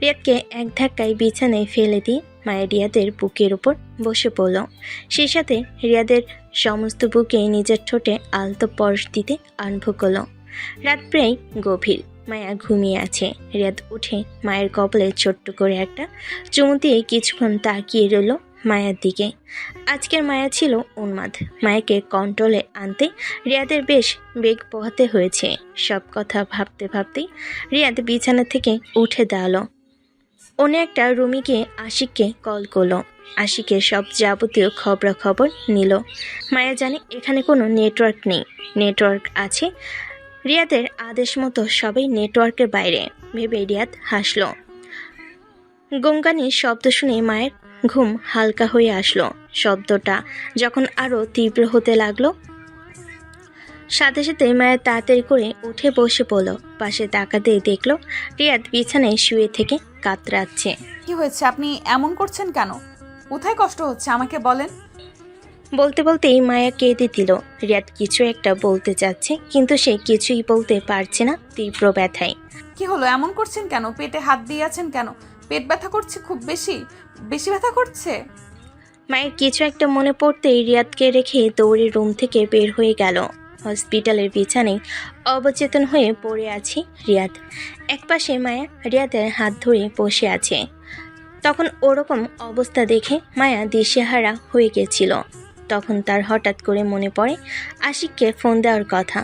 রিয়াদকে এক ধাক্কায় বিছানায় ফেলে দিয়ে মায়া রিয়াদের বুকের উপর বসে পড়ল। সেই সাথে রিয়াদের সমস্ত বুকে নিজের ঠোঁটে আলতো পরশ দিতে আরম্ভ করল। রাত প্রায় গভীর, মায়া ঘুমিয়ে আছে। রিয়াদ উঠে মায়ের কপালে ছোট্ট করে একটা চুমু দিয়ে কিছুক্ষণ তাকিয়ে রইল মায়ার দিকে। আজকের মায়া ছিল উন্মাদ। মায়াকে কন্ট্রোলে আনতে রিয়াদের বেশ বেগ পোহাতে হয়েছে। সব কথা ভাবতে ভাবতেই রিয়াদ বিছানা থেকে উঠে দাঁড়ালো। অন্য একটা রুমে গিয়ে আশিককে কল করলো। আশিকের সব যাবতীয় খবরাখবর নিল। মায়া জানে এখানে কোনো নেটওয়ার্ক নেই। নেটওয়ার্ক আছে রিয়াদের আদেশ মতো, সবাই নেটওয়ার্কের বাইরে ভেবে রিয়াদ হাসল। গঙ্গানির শব্দ শুনে মায়ের ঘুম হালকা হয়ে আসলো। শব্দটা যখন আরও তীব্র হতে লাগলো, সাথে সাথে মায়ের তাড়াতাড়ি করে উঠে বসে পড়ল। পাশে তাকাতে দেখলো রিয়াদ বিছানায় শুয়ে থেকে কাতরাচ্ছে। কি হয়েছে? আপনি এমন করছেন কেন? কোথায় কষ্ট হচ্ছে আমাকে বলেন। বলতে বলতেই মায়া কেঁদে দিল। রিয়াদ কিছু একটা বলতে চাচ্ছে, কিন্তু সে কিছুই বলতে পারছে না তীব্র ব্যথায়। কি হলো? এমন করছেন কেন? পেটে হাত দিয়ে আছেন কেন? পেট ব্যথা করছে? খুব বেশি বেশি ব্যথা করছে? মায়ের কিছু একটা মনে পড়তেই রিয়াদকে রেখে দৌড়ে রুম থেকে বের হয়ে গেল। হসপিটালের বিছানায় অবচেতন হয়ে পড়ে আছে রিয়াদ। একপাশে মায়া রিয়াদের হাত ধরে বসে আছে। তখন ওরকম অবস্থা দেখে মায়া দিশেহারা হয়ে গেছিল। তখন তার হঠাৎ করে মনে পড়ে আশিককে ফোন দেওয়ার কথা।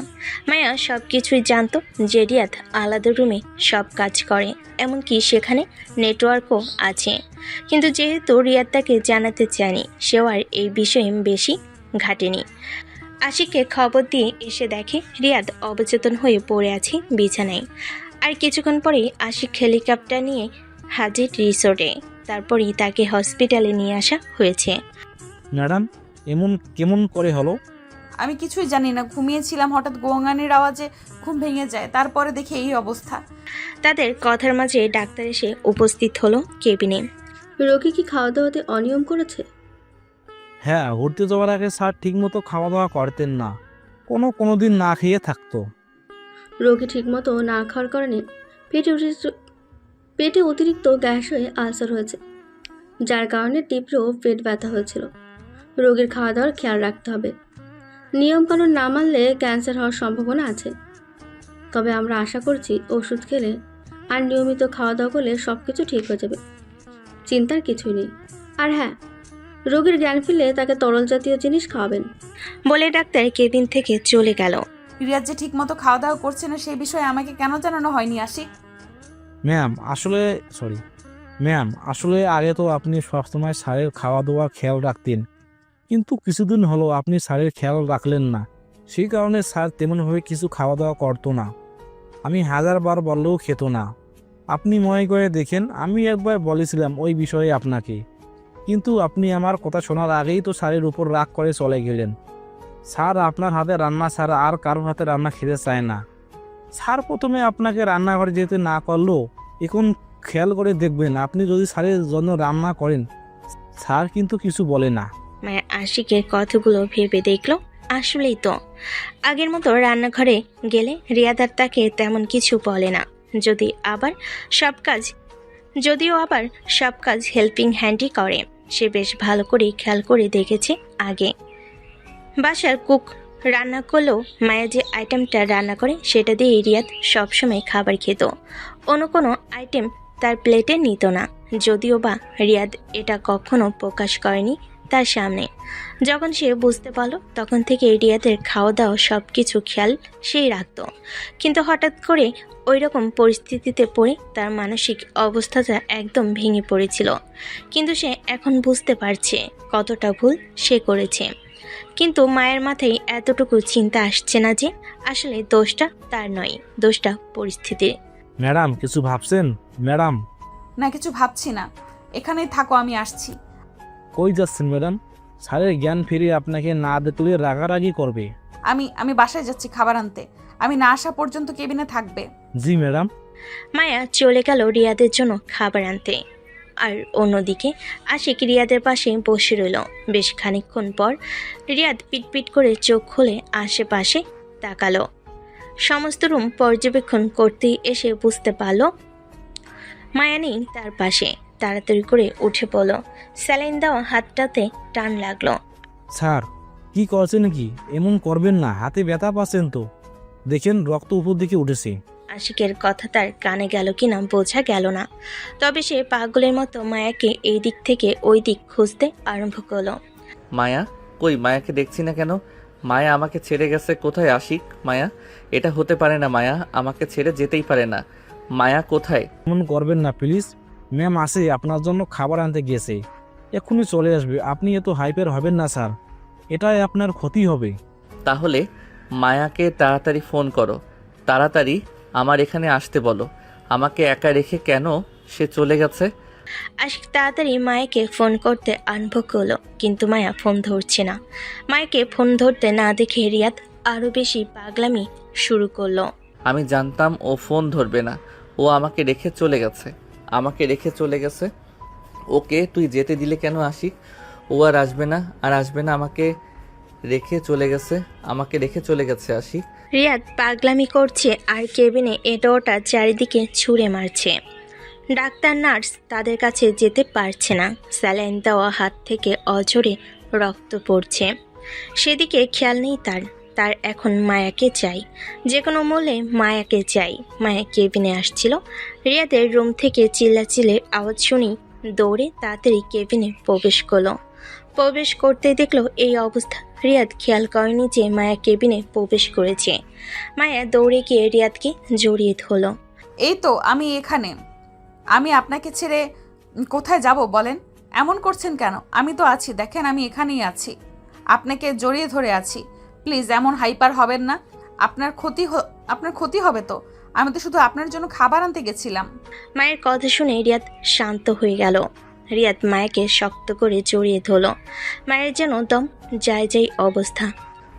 মায়া সব কিছুই জানতো যে রিয়াদ আলাদা রুমে সব কাজ করে, এমনকি সেখানে নেটওয়ার্কও আছে। কিন্তু যেহেতু রিয়াদ তাকে জানাতে চায়নি, সেও আর এই বিষয়ে বেশি ঘাটেনি। আশিককে খবর দিয়ে এসে দেখে রিয়াদ অবচেতন হয়ে পড়ে আছে বিছানায়। আর কিছুক্ষণ পরেই আশিক হেলিকপ্টার নিয়ে হাজির রিসোর্টে। তারপরই তাকে হসপিটালে নিয়ে আসা হয়েছে। ম্যাডাম, এমন কেমন করে হলো? আমি কিছুই জানি না, ঘুমিয়েছিলাম, হঠাৎ গোঙানির আওয়াজে ঘুম ভেঙে যায়, তারপরে দেখি এই অবস্থা। তাদের কথার মাঝে ডাক্তার এসে উপস্থিত হলো কেবিনে। রোগী কি খাওয়া দাওয়াতে অনিয়ম করেছে? হ্যাঁ, ঘুরতে যাওয়ার আগে স্যার ঠিকমতো খাওয়া দাওয়া করতেন না, কোনো দিন না খেয়ে থাকতো। রোগী ঠিকমতো না খাওয়ার কারণে পেটে অতিরিক্ত গ্যাস হয়ে আলসার হয়েছে, যার কারণে তীব্র পেট ব্যথা হয়েছিল। রোগীর খাওয়া দাওয়ার খেয়াল রাখতে হবে। নিয়মকানুন না মানলে ক্যান্সার হওয়ার সম্ভাবনা আছে। তবে আমরা আশা করছি ওষুধ খেলে আর নিয়মিত খাওয়া দাওয়া করলে সব কিছু ঠিক হয়ে যাবে, চিন্তার কিছুই নেই। আর হ্যাঁ, রোগীর জ্ঞান ফিরলে তাকে তরল জাতীয় জিনিস খাওয়াবেন বলে ডাক্তার কেবিন থেকে চলে গেল। রিয়াজ যে ঠিক মতো খাওয়া দাওয়া করছে না সেই বিষয়ে আমাকে কেন জানানো হয়নি আশিক? ম্যাম আসলে আগে তো আপনি সবসময় স্যারের খাওয়া দাওয়া খেয়াল রাখতেন, কিন্তু কিছুদিন হলো আপনি স্যারের খেয়াল রাখলেন না। সেই কারণে স্যার তেমনভাবে কিছু খাওয়া দাওয়া করতো না। আমি হাজারবার বললেও খেত না। আপনি মনে করে দেখেন, আমি একবার বলেছিলাম ওই বিষয়ে আপনাকে, কিন্তু আপনি আমার কথা শোনার আগেই তো স্যারের উপর রাগ করে চলে গেলেন। স্যার আপনার হাতে রান্না ছাড়া আর কারোর হাতে রান্না খেতে চায় না। স্যার প্রথমে আপনাকে রান্নাঘরে যেতে না করলেও এখন খেয়াল করে দেখবেন, আপনি যদি স্যারের জন্য রান্না করেন স্যার কিন্তু কিছু বলে না। মায়া আশিকের কথাগুলো ভেবে দেখলো আসলেই তো আগের মতো রান্নাঘরে গেলে রিয়াদ আর তাকে তেমন কিছু বলে না। যদিও আবার সব কাজ হেল্পিং হ্যান্ডই করে। সে বেশ ভালো করে খেয়াল করে দেখেছে। আগে বাসার কুক রান্না করলেও মায়া যে আইটেমটা রান্না করে সেটা দিয়ে রিয়াদ সবসময় খাবার খেত। অন্য কোনো আইটেম তার প্লেটে নিত না, যদিও বা রিয়াদ এটা কখনো প্রকাশ করেনি তার সামনে। যখন সে বুঝতে পারল তখন থেকে রিয়াদের খাওয়া দাওয়া সব কিছু খেয়াল সেই রাখত। কিন্তু হঠাৎ করে ওই রকম পরিস্থিতিতে পড়ে তার মানসিক অবস্থাটা একদম ভেঙে পড়েছিল। কিন্তু সে এখন বুঝতে পারছে কতটা ভুল সে করেছে। কিন্তু মায়ের মাথায় এতটুকু চিন্তা আসছে না যে আসলে দোষটা তার নয়, দোষটা পরিস্থিতির। ম্যাডাম কিছু ভাবছেন? ম্যাডাম না, কিছু ভাবছি না, এখানেই থাকো, আমি আসছি। কই যাচ্ছেন ম্যাডাম? স্যারের জ্ঞান ফিরিয়ে আপনাকে না দেখলে রাগারাগি করবে। আমি বাসায় যাচ্ছি খাবার আনতে, আমি না আসা পর্যন্ত কেবিনে থাকবে। জি ম্যাডাম। মায়া চলে গেল রিয়াদের জন্য খাবার আনতে। আর অন্যদিকে আশিক রিয়াদের পাশে বসে রইল। বেশ খানিকক্ষণ পর রিয়াদ পিটপিট করে চোখ খুলে আশেপাশে তাকালো। সমস্ত রুম পর্যবেক্ষণ করতেই এসে বুঝতে পারল মায়া নেই তার পাশে, তাড়াতাড়ি করে উঠে পড়ল। স্যালাইন দেওয়া হাতটাতে টান লাগলো। স্যার কি করছে নাকি? এমন করবেন না, হাতে ব্যথা পাচ্ছেন তো। দেখেন রক্ত উপর দিকে উঠেছে। আশিকের কথা তার কানে গেল কিনা বোঝা গেল না, তবে সে পাগলের মতো মায়াকে এই দিক থেকে ওই দিক খুঁজতে আরম্ভ করলো। মায়া কই? মায়াকে দেখছি না কেন? মায়া আমাকে ছেড়ে গেছে কোথায়? আশিক, মায়া, এটা হতে পারে না। মায়া আমাকে ছেড়ে যেতেই পারে না। মায়া কোথায়? এমন করবেন না প্লিজ। ম্যাম আসে আপনার জন্য খাবার আনতে গিয়েছে, এক্ষুনি চলে আসবে। আপনি এত হাইপার হবেন না স্যার, এটাই আপনার ক্ষতি হবে। তাহলে মায়াকে তাড়াতাড়ি ফোন করো, তাড়াতাড়ি আমার এখানে আসতে বলো। আমাকে একা রেখে কেন সে চলে গেছে? আশিক তাড়াতাড়ি মায়াকে ফোন করতে আরম্ভ করলো, কিন্তু মায়া ফোন ধরছে না। মায়াকে ফোন ধরতে না দেখে রিয়াদ আরো বেশি পাগলামি শুরু করলো। আমি জানতাম ও ফোন ধরবে না। ও আমাকে রেখে চলে গেছে, আমাকে রেখে চলে গেছে। ওকে তুই যেতে দিলে কেন আশিক? ও আর আসবে না, আর আসবে না। আমাকে রেখে চলে গেছে, আমাকে রেখে চলে গেছে আশিক। রিয়াদ পাগলামি করছে আর কেবিনে এটা ওটা চারিদিকে ছুঁড়ে মারছে। ডাক্তার নার্স তাদের কাছে যেতে পারছে না। স্যালাইন দেওয়া হাত থেকে অঝরে রক্ত পড়ছে, সেদিকে খেয়াল নেই তার। তার এখন মায়াকে চাই, যে কোনো মূল্যে মায়াকে চাই। মায়া কেবিনে আসছিল। রিয়াদের রুম থেকে চিল্লাচিল্লির আওয়াজ শুনি দৌড়ে তাড়াতাড়ি কেবিনে প্রবেশ করলো। প্রবেশ করতে দেখলো এই অবস্থা। রিয়াদ খেয়াল করেনি যে মায়া কেবিনে প্রবেশ করেছে। মায়া দৌড়ে গিয়ে রিয়াদকে জড়িয়ে ধরল। এই তো আমি এখানে। আমি আপনাকে ছেড়ে কোথায় যাব বলেন? এমন করছেন কেন? আমি তো আছি, দেখেন আমি এখানেই আছি, আপনাকে জড়িয়ে ধরে আছি। প্লিজ এমন হাইপার হবেন না, আপনার ক্ষতি হবে তো। আমি তো শুধু আপনার জন্য খাবার আনতে গেছিলাম। মায়ের কথা শুনে রিয়াদ শান্ত হয়ে গেল। রিয়াদ মায়াকে শক্ত করে জড়িয়ে ধরল। মায়ের যেন দম যাই অবস্থা।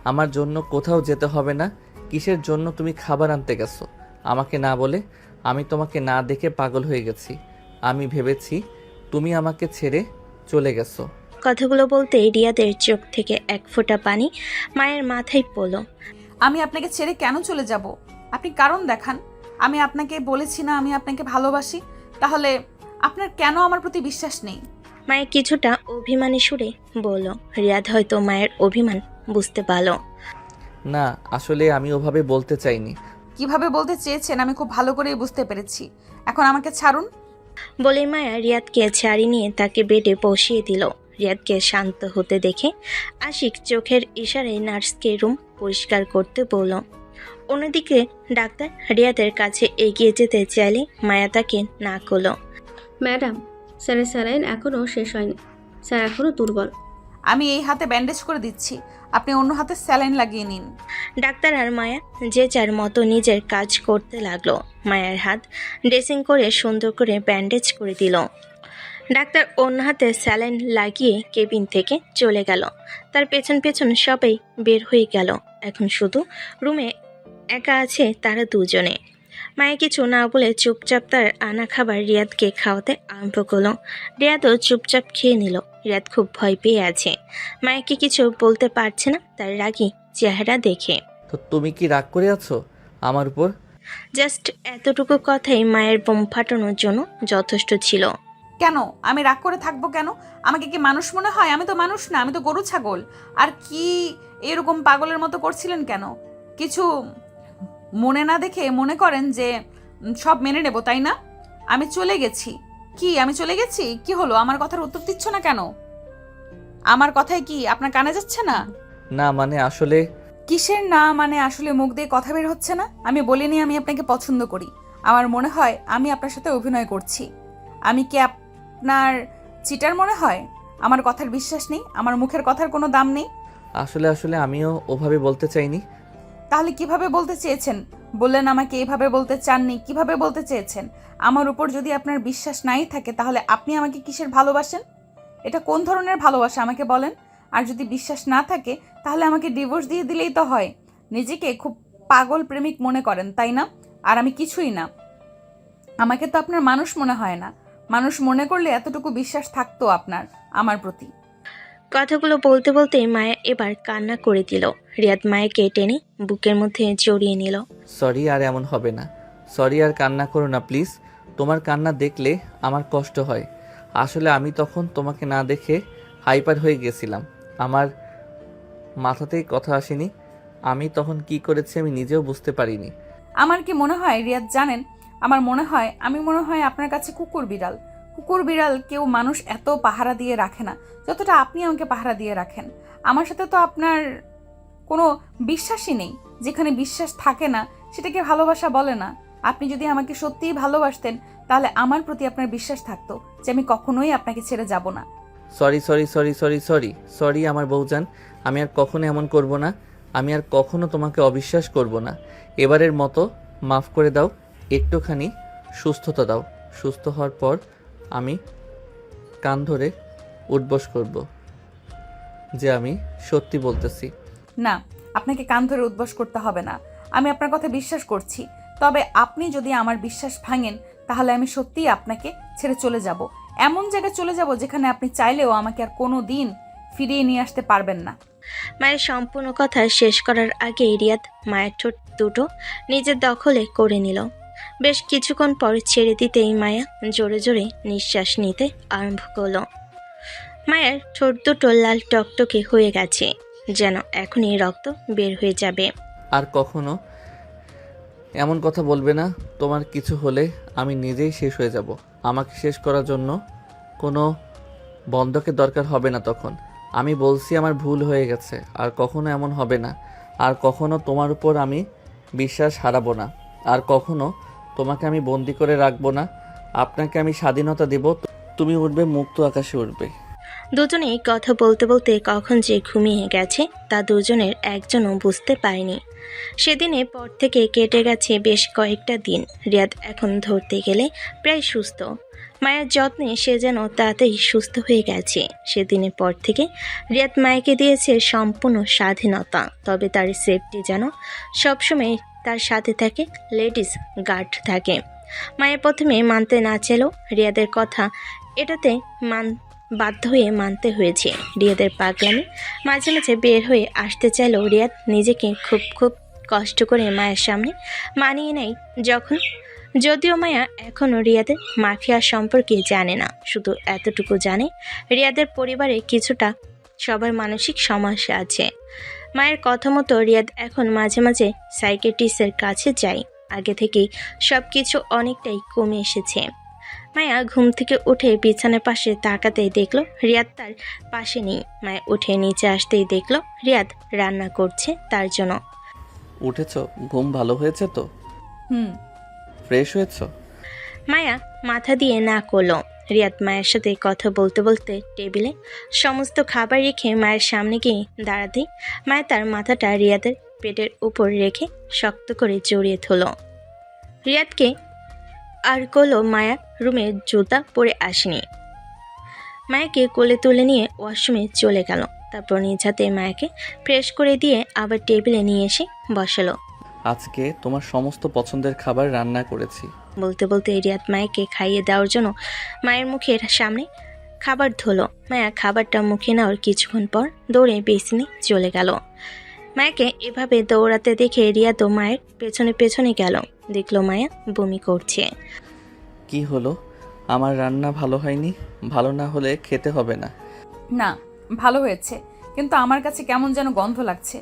আমার জন্য কোথাও যেতে হবে না। কিসের জন্য তুমি খাবার আনতে গেছো আমাকে না বলে? আমি তোমাকে না দেখে পাগল হয়ে গেছি। আমি ভেবেছি তুমি আমাকে ছেড়ে চলে গেছো। কথাগুলো বলতে রিয়াদের চোখ থেকে এক ফোঁটা পানি মায়ের মাথায় পড়ল। আমি আপনাকে ছেড়ে কেন চলে যাব? আপনি কারণ দেখান। আমি আপনাকে বলেছি না আমি আপনাকে ভালোবাসি? তাহলে আপনার কেন আমার প্রতি বিশ্বাস নেই? মায়ের কিছুটা অভিমানী সুরে বলল। রিয়াদ হয়তো মায়ের অভিমান বুঝতে পারল। না, আসলে আমি ওভাবে বলতে চাইনি। কিভাবে বলতে চেয়েছেন আমি খুব ভালো করেই বুঝতে পেরেছি। এখন আমাকে ছাড়ুন। বলেই মায়া রিয়াদকে ছাড়ি নিয়ে তাকে বেডে বসিয়ে দিল। রিয়াদকে শান্ত হতে দেখে আশিক চোখের ইশারায় নার্সকে রুম পরিষ্কার করতে বলল। অন্যদিকে ডাক্তার রিয়াদের কাছে এগিয়ে যেতে চাইলে মায়া তাকে না করল। ম্যাডাম, স্যারের স্যালাইন এখনও শেষ হয়নি, স্যার এখনও দুর্বল। আমি এই হাতে ব্যান্ডেজ করে দিচ্ছি, আপনি অন্য হাতে স্যালাইন লাগিয়ে নিন। ডাক্তার আর মায়া যে যার মতো নিজের কাজ করতে লাগলো। মায়ার হাত ড্রেসিং করে সুন্দর করে ব্যান্ডেজ করে দিল। ডাক্তার অন্য হাতে স্যালাইন লাগিয়ে কেবিন থেকে চলে গেল। তার পেছন পেছন সবাই বের হয়ে গেল। এখন শুধু রুমে একা আছে তারা দুজনে। মায়া কিছু না বলে চুপচাপ তার আনা খাবার রিয়াদকে খাওয়াতে আরম্ভ করলো। রিয়াদও চুপচাপ খেয়ে নিল। রিয়াদ খুব ভয় পেয়ে আছে, মায়াকে কিছু বলতে পারছে না তার রাগী চেহারা দেখে। তো তুমি কি রাগ করে আছো আমার উপর? জাস্ট এতটুকু কথাই মায়ের বোম ফাটানোর জন্য যথেষ্ট ছিল। কেন আমি রাগ করে থাকবো কেন? আমাকে কি মানুষ মনে হয়? আমি তো মানুষ না, আমি তো গরু ছাগল। আর কি এরকম পাগলের মতো করছিলেন কেন? কিছু মনে না দেখে মনে করেন যে সব মেনে নেব, তাই না? আমি চলে গেছি। কি আমি চলে গেছি? কি হলো? আমার কথার উত্তর দিচ্ছ না কেন? আমার কথায় কি আপনার কানে যাচ্ছে না? না মানে আসলে। কিসের না মানে আসলে? মুখ দিয়ে কথা বের হচ্ছে না? আমি বলিনি আমি আপনাকে পছন্দ করি। আমার মনে হয় আমি আপনার সাথে অভিনয় করছি। আমি কি আপনার চিটার মনে হয়? আমার কথার বিশ্বাস নেই? আমার মুখের কথার কোনো দাম নেই? আসলে আমিও ওভাবে বলতে চাইনি। তাহলে কিভাবে বলতে চেয়েছেন? বললেন আমাকে এইভাবে বলতে চাননি, কিভাবে বলতে চেয়েছেন? আমার উপর যদি আপনার বিশ্বাস নাই থাকে তাহলে আপনি আমাকে কিসের ভালোবাসেন? এটা কোন ধরনের ভালোবাসা আমাকে বলেন? আর যদি বিশ্বাস না থাকে তাহলে আমাকে ডিভোর্স দিয়ে দিলেই তো হয়। নিজেকে খুব পাগল প্রেমিক মনে করেন, তাই না? আর আমি কিছুই না। আমাকে তো আপনার মানুষ মনে হয় না। মানুষ মনে করলে এতটুকু বিশ্বাস থাকতো আপনার আমার প্রতি। কথাগুলো বলতে বলতে মায়া এবার কান্না করে দিল। রিয়াদ মায়াকে টেনে বুকের মধ্যে জড়িয়ে নিল। সরি, আর এমন হবে না। সরি, আর কান্না করো না প্লিজ। তোমার কান্না দেখলে আমার কষ্ট হয়। আসলে আমি তখন তোমাকে না দেখে হাইপার হয়ে গেছিলাম। আমার মাথাতেই কথা আসেনি। আমি তখন কি করেছি আমি নিজেও বুঝতে পারিনি। আমার কি মনে হয় রিয়াদ জানেন, আমি মনে হয় আপনার কাছে কুকুর বিড়াল কেউ মানুষ এত পাহারা দিয়ে রাখে না যতটা আপনি আমাকে পাহারা দিয়ে রাখেন। আমার সাথে তো আপনার কোনো বিশ্বাসই নেই। যেখানে বিশ্বাস থাকে না সেটাকে ভালোবাসা বলে না। আপনি যদি আমাকে সত্যিই ভালোবাসতেন তাহলে আমার প্রতি আপনার বিশ্বাস থাকতো যে আমি কখনোই আপনাকে ছেড়ে যাব না। সরি আমার বউজান, আমি আর কখনো এমন করব না। আমি আর কখনো তোমাকে অবিশ্বাস করব না। এবারের মতো মাফ করে দাও, একটুখানি সুস্থতা দাও। সুস্থ হওয়ার পর আমি কান ধরে উঠবস করব যে আমি সত্যি বলতেছি। না, আপনাকে কান ধরে উদ্বাস করতে হবে না। আমি আপনার কথা বিশ্বাস করছি। তবে আপনি যদি আমার বিশ্বাস ভাঙেন তাহলে আমি সত্যিই আপনাকে ছেড়ে চলে যাব। এমন জায়গায় চলে যাব যেখানে আপনি চাইলেও আমাকে আর কোনো দিন ফিরিয়ে নিয়ে আসতে পারবেন না। মায়ের সম্পূর্ণ কথা শেষ করার আগে রিয়াদ মায়ের ঠোঁট দুটো নিজের দখলে করে নিল। বেশ কিছুক্ষণ পর ছেড়ে দিতেই মায়া জোরে জোরে নিঃশ্বাস নিতে আরম্ভ করলো। মায়ের ঠোঁট দুটো লাল টকটকে হয়ে গেছে, যেন এখনই রক্ত বের হয়ে যাবে। আর কখনো এমন কথা বলবে না। তোমার কিছু হলে আমি নিজেই শেষ হয়ে যাব। আমাকে শেষ করার জন্য কোনো বন্ধকের দরকার হবে না। তখন আমি বলছি আমার ভুল হয়ে গেছে, আর কখনো এমন হবে না। আর কখনো তোমার উপর আমি বিশ্বাস হারাবো না। আর কখনো তোমাকে আমি বন্দি করে রাখবো না। আপনাকে আমি স্বাধীনতা দেব, তুমি উঠবে, মুক্ত আকাশে উঠবে। দুজনেই কথা বলতে বলতে কখন যে ঘুমিয়ে গেছে তা দুজনের একজনও বুঝতে পারেনি। সেদিনের পর থেকে কেটে গেছে বেশ কয়েকটা দিন। রিয়াদ এখন ধরতে গেলে প্রায় সুস্থ। মায়ের যত্নে সে যেন তাতেই সুস্থ হয়ে গেছে। সেদিনের পর থেকে রিয়াদ মায়েকে দিয়েছে সম্পূর্ণ স্বাধীনতা। তবে তার সেফটি যেন সবসময় তার সাথে থাকে, লেডিস গার্ড থাকে। মায়ের প্রথমে মানতে না চাইলেও রিয়াদের কথা এটাতে বাধ্য হয়ে মানতে হয়েছে। রিয়াদের পাগলামি মাঝে মাঝে বের হয়ে আসতে চাইলেও রিয়াদ নিজেকে খুব কষ্ট করে মায়ের সামনে মানিয়ে নেয়। যদিও মায়া এখনও রিয়াদের মাফিয়া সম্পর্কে জানে না, শুধু এতটুকু জানে রিয়াদের পরিবারে কিছুটা সবার মানসিক সমস্যা আছে। মায়ের কথা মতো রিয়াদ এখন মাঝে মাঝে সাইকিয়াট্রিস্টের কাছে যায়। আগে থেকেই সব কিছু অনেকটাই কমে এসেছে। মায়া ঘুম থেকে উঠে বিছানার পাশে তাকাতেই দেখলো রিয়াদ তার পাশে নেই। মায়া উঠে নিচে আসতেই দেখলো রিয়াদ রান্না করছে তার জন্য। উঠেছো? ঘুম ভালো হয়েছে তো? ফ্রেশ হয়েছো? মায়া মাথা দিয়ে না করলো। রিয়াদ মায়ের সাথে কথা বলতে বলতে টেবিলে সমস্ত খাবার রেখে মায়ের সামনে গিয়ে দাঁড়াতেই মায়া তার মাথাটা রিয়াদের পেটের উপর রেখে শক্ত করে জড়িয়ে ধরল। রিয়াদকে আর করলো মায়া রুমে জুতা পরে আসেনি। মায়াকে কোলে তুলে নিয়ে ওয়াশরুমে চলে গেল। তারপর নিজ হাতে মায়াকে ফ্রেশ করে দিয়ে আবার টেবিলে নিয়ে এসে বসালো। আজকে তোমার সমস্ত পছন্দের খাবার রান্না করেছি। বলতে বলতে রিয়াদ মায়াকে খাইয়ে দেওয়ার জন্য মায়ের মুখের সামনে খাবার ধোলো। মায়া খাবারটা মুখে নেওয়ার কিছুক্ষণ পর দৌড়ে বেসিনে চলে গেল। মায়াকে এভাবে দৌড়াতে দেখে রিয়াদও মায়ের পেছনে পেছনে গেল। দেখলো মায়া বমি করছে। কি হলো? আমার রান্না ভালো হয়নি? ভালো না হলে খেতে হবে না। না, ভালো হয়েছে, কিন্তু আমার কাছে কেমন যেন গন্ধ লাগছে।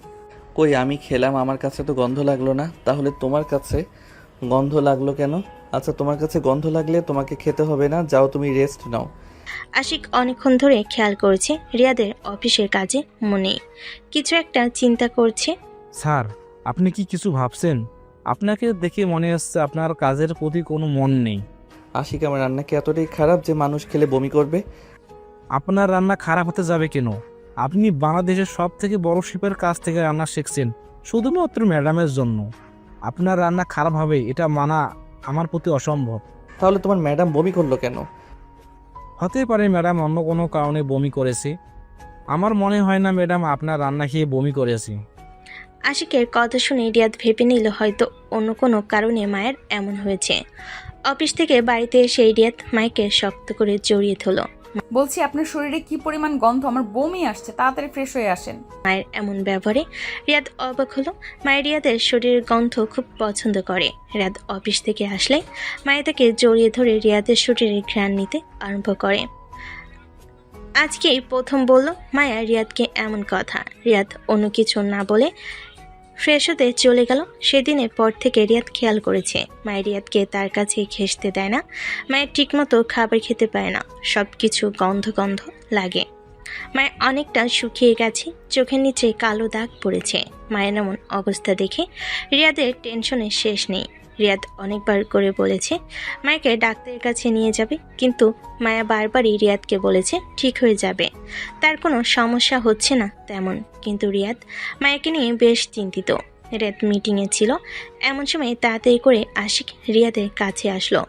কই আমি খেলাম, আমার কাছে তো গন্ধ লাগলো না। তাহলে তোমার কাছে গন্ধ লাগলো কেন? আচ্ছা, তোমার কাছে গন্ধ লাগলে তোমাকে খেতে হবে না, যাও তুমি রেস্ট নাও। আশিক অনেকক্ষণ ধরে খেয়াল করেছে রিয়াদের অফিসের কাজে মনে কিছু একটা চিন্তা করছে। স্যার, আপনি কি কিছু ভাবছেন? আপনাকে দেখে মনে হচ্ছে আপনার কাজের প্রতি কোনো মন নেই। আশিক, আমার রান্না কি এতটাই খারাপ যে মানুষ খেলে বমি করবে? আপনার রান্না খারাপ হতে যাবে কেন? আপনি বাংলাদেশের সব থেকে বড় শেফের কাছ থেকে রান্না শিখছেন শুধুমাত্র ম্যাডামের জন্য। আপনার রান্না খারাপ হবে এটা মানা আমার প্রতি অসম্ভব। তাহলে তোমার ম্যাডাম বমি করলো কেন? হতে পারে ম্যাডাম অন্য কোনো কারণে বমি করেছে। আমার মনে হয় না ম্যাডাম আপনার রান্না খেয়ে বমি করেছে। আশিকের কথা শুনে রিয়াদ ভেবে নিল হয়তো অন্য কোনো কারণে মায়ের এমন হয়েছে। অফিস থেকে বাড়িতে এসে রিয়াদ মাইকে শক্ত করে জড়িয়ে ধরল। বলছি আপনার শরীরে কি পরিমাণ গন্ধ, আমার বমি আসছে, তাড়াতাড়ি ফ্রেশ হয়ে আসেন। মায়ের এমন ব্যবহারে রিয়াদ অবাক হলো। মায়ের রিয়াদের শরীরের গন্ধ খুব পছন্দ করে। রিয়াদ অফিস থেকে আসলে মায়া তাকে জড়িয়ে ধরে রিয়াদের শরীরের ঘ্রাণ নিতে আরম্ভ করে। আজকেই প্রথম বলল মায়া রিয়াদকে এমন কথা। রিয়াদ অন্য কিছু না বলে ফ্রেশ হতে চলে গেল। সেদিনের পর থেকে রিয়াদ খেয়াল করেছে মায়ের রিয়াদকে তার কাছে ঘেঁষতে দেয় না। মায়ের ঠিকমতো খাবার খেতে পায় না, সব কিছু গন্ধ গন্ধ লাগে। মায়ের অনেকটা শুকিয়ে গেছে, চোখের নিচে কালো দাগ পড়েছে। মায়ের এমন অবস্থা দেখে রিয়াদের টেনশনের শেষ নেই। রিয়াদ অনেকবার করে বলেছে মায়াকে ডাক্তারের কাছে নিয়ে যাবে, কিন্তু মায়া বারবারই রিয়াদকে বলেছে ঠিক হয়ে যাবে, তার কোনো সমস্যা হচ্ছে না তেমন। কিন্তু রিয়াদ মায়াকে নিয়ে বেশ চিন্তিত। রিয়াদ মিটিংয়ে ছিল, এমন সময় তাড়াতাড়ি করে আশিক রিয়াদের কাছে আসলো।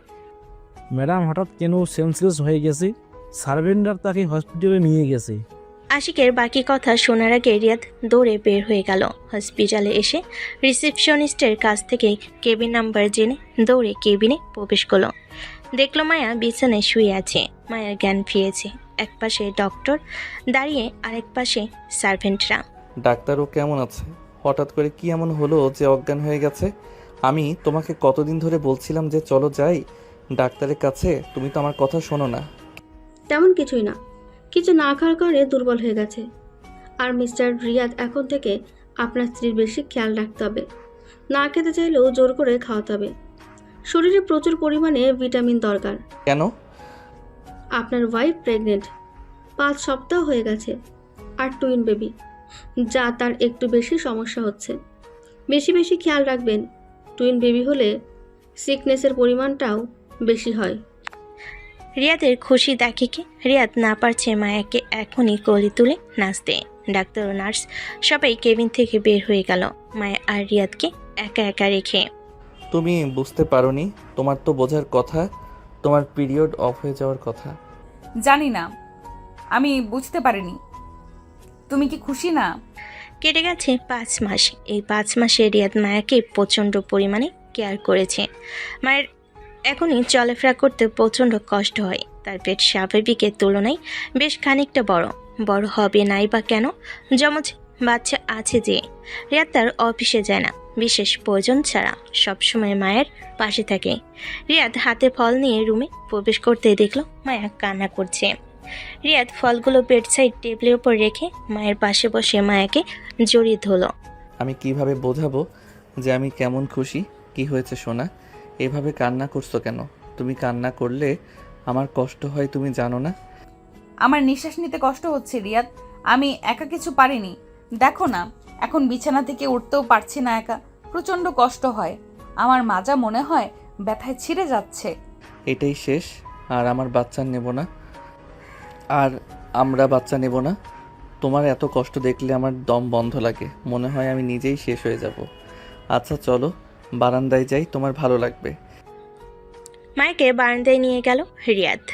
ম্যাডাম হঠাৎ কেন সেন্সলেস হয়ে গেছে? সার্ভেন্টার তাকে হসপিটালে নিয়ে গেছে। আশিকের বাকি কথা শোনার আগে রিয়াদ দৌড়ে বের হয়ে গেল। হসপিটালে এসে রিসেপশনিস্টের কাছ থেকে কেবিন নাম্বার জেনে দৌড়ে কেবিনে প্রবেশ করলো। দেখলো মায়া বিছানায় শুয়ে আছে। মায়ার জ্ঞান ফিরেছে। এক পাশে ডক্টর দাঁড়িয়ে, আরেক পাশে সার্ভেন্টরা। ডাক্তার, ও কেমন আছে? হঠাৎ করে কি এমন হলো যে অজ্ঞান হয়ে গেছে? আমি তোমাকে কতদিন ধরে বলছিলাম যে চলো যাই ডাক্তারের কাছে, তুমি তো আমার কথা শোনো না। তেমন কিছুই না, কিছু না খাওয়ার কারণে দুর্বল হয়ে গেছে। আর মিস্টার রিয়াদ, এখন থেকে আপনার স্ত্রীর বেশি খেয়াল রাখতে হবে। না খেতে চাইলেও জোর করে খাওয়াতে হবে। শরীরে প্রচুর পরিমাণে ভিটামিন দরকার। কেন? আপনার ওয়াইফ প্রেগনেন্ট, 5 সপ্তাহ হয়ে গেছে, আর টুইন বেবি, যা তার একটু বেশি সমস্যা হচ্ছে। বেশি বেশি খেয়াল রাখবেন। টুইন বেবি হলে সিকনেসের পরিমাণটাও বেশি হয়। রিয়াদের খুশি দেখে কি রিয়াদ না পারছে মায়াকে এখনই কোলে তুলে নাচতে। ডাক্তার ও নার্স সবাই কেবিন থেকে বের হয়ে গেল, মায়া আর রিয়াদকে একা একা রেখে। তুমি বুঝতে পারোনি, তোমার তো বোঝার কথা, তোমার পিরিয়ড অফ হয়ে যাওয়ার কথা। জানি না, আমি বুঝতে পারিনি। তুমি কি খুশি না? কেটে গেছে 5 মাস। এই 5 মাসে রিয়াদ মায়াকে প্রচণ্ড পরিমাণে কেয়ার করেছে। মায়ের এখনই চলাফেরা করতে প্রচণ্ড কষ্ট হয়। তার পেট স্বাভাবিকের তুলনায় বেশ খানিকটা বড়। বড় হবে নাই বা কেন, যমজ বাচ্চা আছে যে। রিয়াদ তার অফিসে যায় না, বিশেষ প্রয়োজন ছাড়া সবসময় মায়ের পাশে থাকে। রিয়াদ হাতে ফল নিয়ে রুমে প্রবেশ করতে দেখলো মায়া কান্না করছে। রিয়াদ ফলগুলো বেডসাইড টেবিলের উপর রেখে মায়ের পাশে বসে মায়াকে জড়িয়ে ধরল। আমি কিভাবে বোঝাবো যে আমি কেমন খুশি? কি হয়েছে সোনা, এভাবে কান্না করছো কেন? তুমি কান্না করলে আমার কষ্ট হয়, তুমি জানো না? আমার নিঃশ্বাস নিতে কষ্ট হচ্ছে রিয়াদ, আমি একা কিছু পারিনি। দেখো না, এখন বিছানা থেকে উঠতেও পারছি না একা, প্রচণ্ড কষ্ট হয়। আমার মাজা মনে হয় ব্যথায় ছিঁড়ে যাচ্ছে। এটাই শেষ, আর আমার বাচ্চা নেব না, আর আমরা বাচ্চা নেব না। তোমার এত কষ্ট দেখলে আমার দম বন্ধ লাগে, মনে হয় আমি নিজেই শেষ হয়ে যাব। আচ্ছা চলো বারান্দায় যাই, তোমার ভালো লাগবে। মায়াকে বারান্দায় নিয়ে গেল রিয়াদ।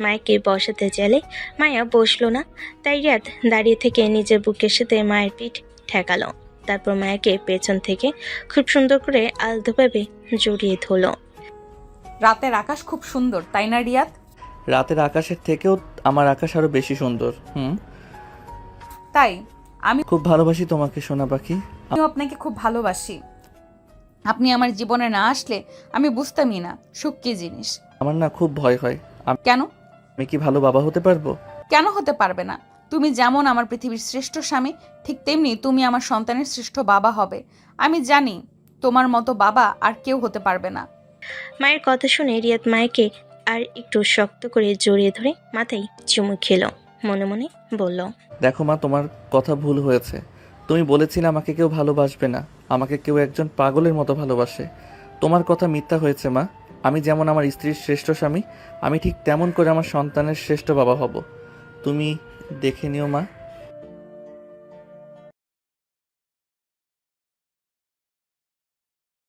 মায়াকে বসাতে চাইলে মায়া বসলো না, তাই রিয়াদ দাঁড়িয়ে থেকে নিজের বুকের সাথে মায়ের পিঠ ঠেকালো। তারপর মায়াকে পেছন থেকে খুব সুন্দর করে আলতোভাবে জড়িয়ে ধরল। রাতের আকাশ খুব সুন্দর, তাই না রিয়াদ? রাতের আকাশের থেকেও আমার আকাশ আরো বেশি সুন্দর। তাই আমি খুব ভালোবাসি তোমাকে সোনা পাখি। আপনাকে খুব ভালোবাসি। আপনি আমার জীবনে না আসলে আমি বুঝতামই না সুখ কি জিনিস। আমার না খুব ভয় হয়। কেন? আমি কি ভালো বাবা হতে পারবো? কেন হতে পারবে না? তুমি যেমন আমার পৃথিবীর শ্রেষ্ঠ স্বামী, ঠিক তেমনি তুমি আমার সন্তানের শ্রেষ্ঠ বাবা হবে। আমি জানি তোমার মতো বাবা আর কেউ হতে পারবে না। মায়ের কথা শুনে রিয়াদ মায়াকে আর একটু শক্ত করে জড়িয়ে ধরে মাথায় চুমু খেলো। মনে মনে বলল, দেখো মা, তোমার কথা ভুল হয়েছে। তুমি বলেছিলে আমাকে কেউ ভালোবাসবে না, আমাকে কেউ একজন পাগলের মতো ভালোবাসে। তোমার কথা মিথ্যা হয়েছে মা। আমি যেমন আমার স্ত্রীর শ্রেষ্ঠ স্বামী, আমি ঠিক তেমন করে আমার সন্তানের শ্রেষ্ঠ বাবা হব। তুমি দেখে নিও মা।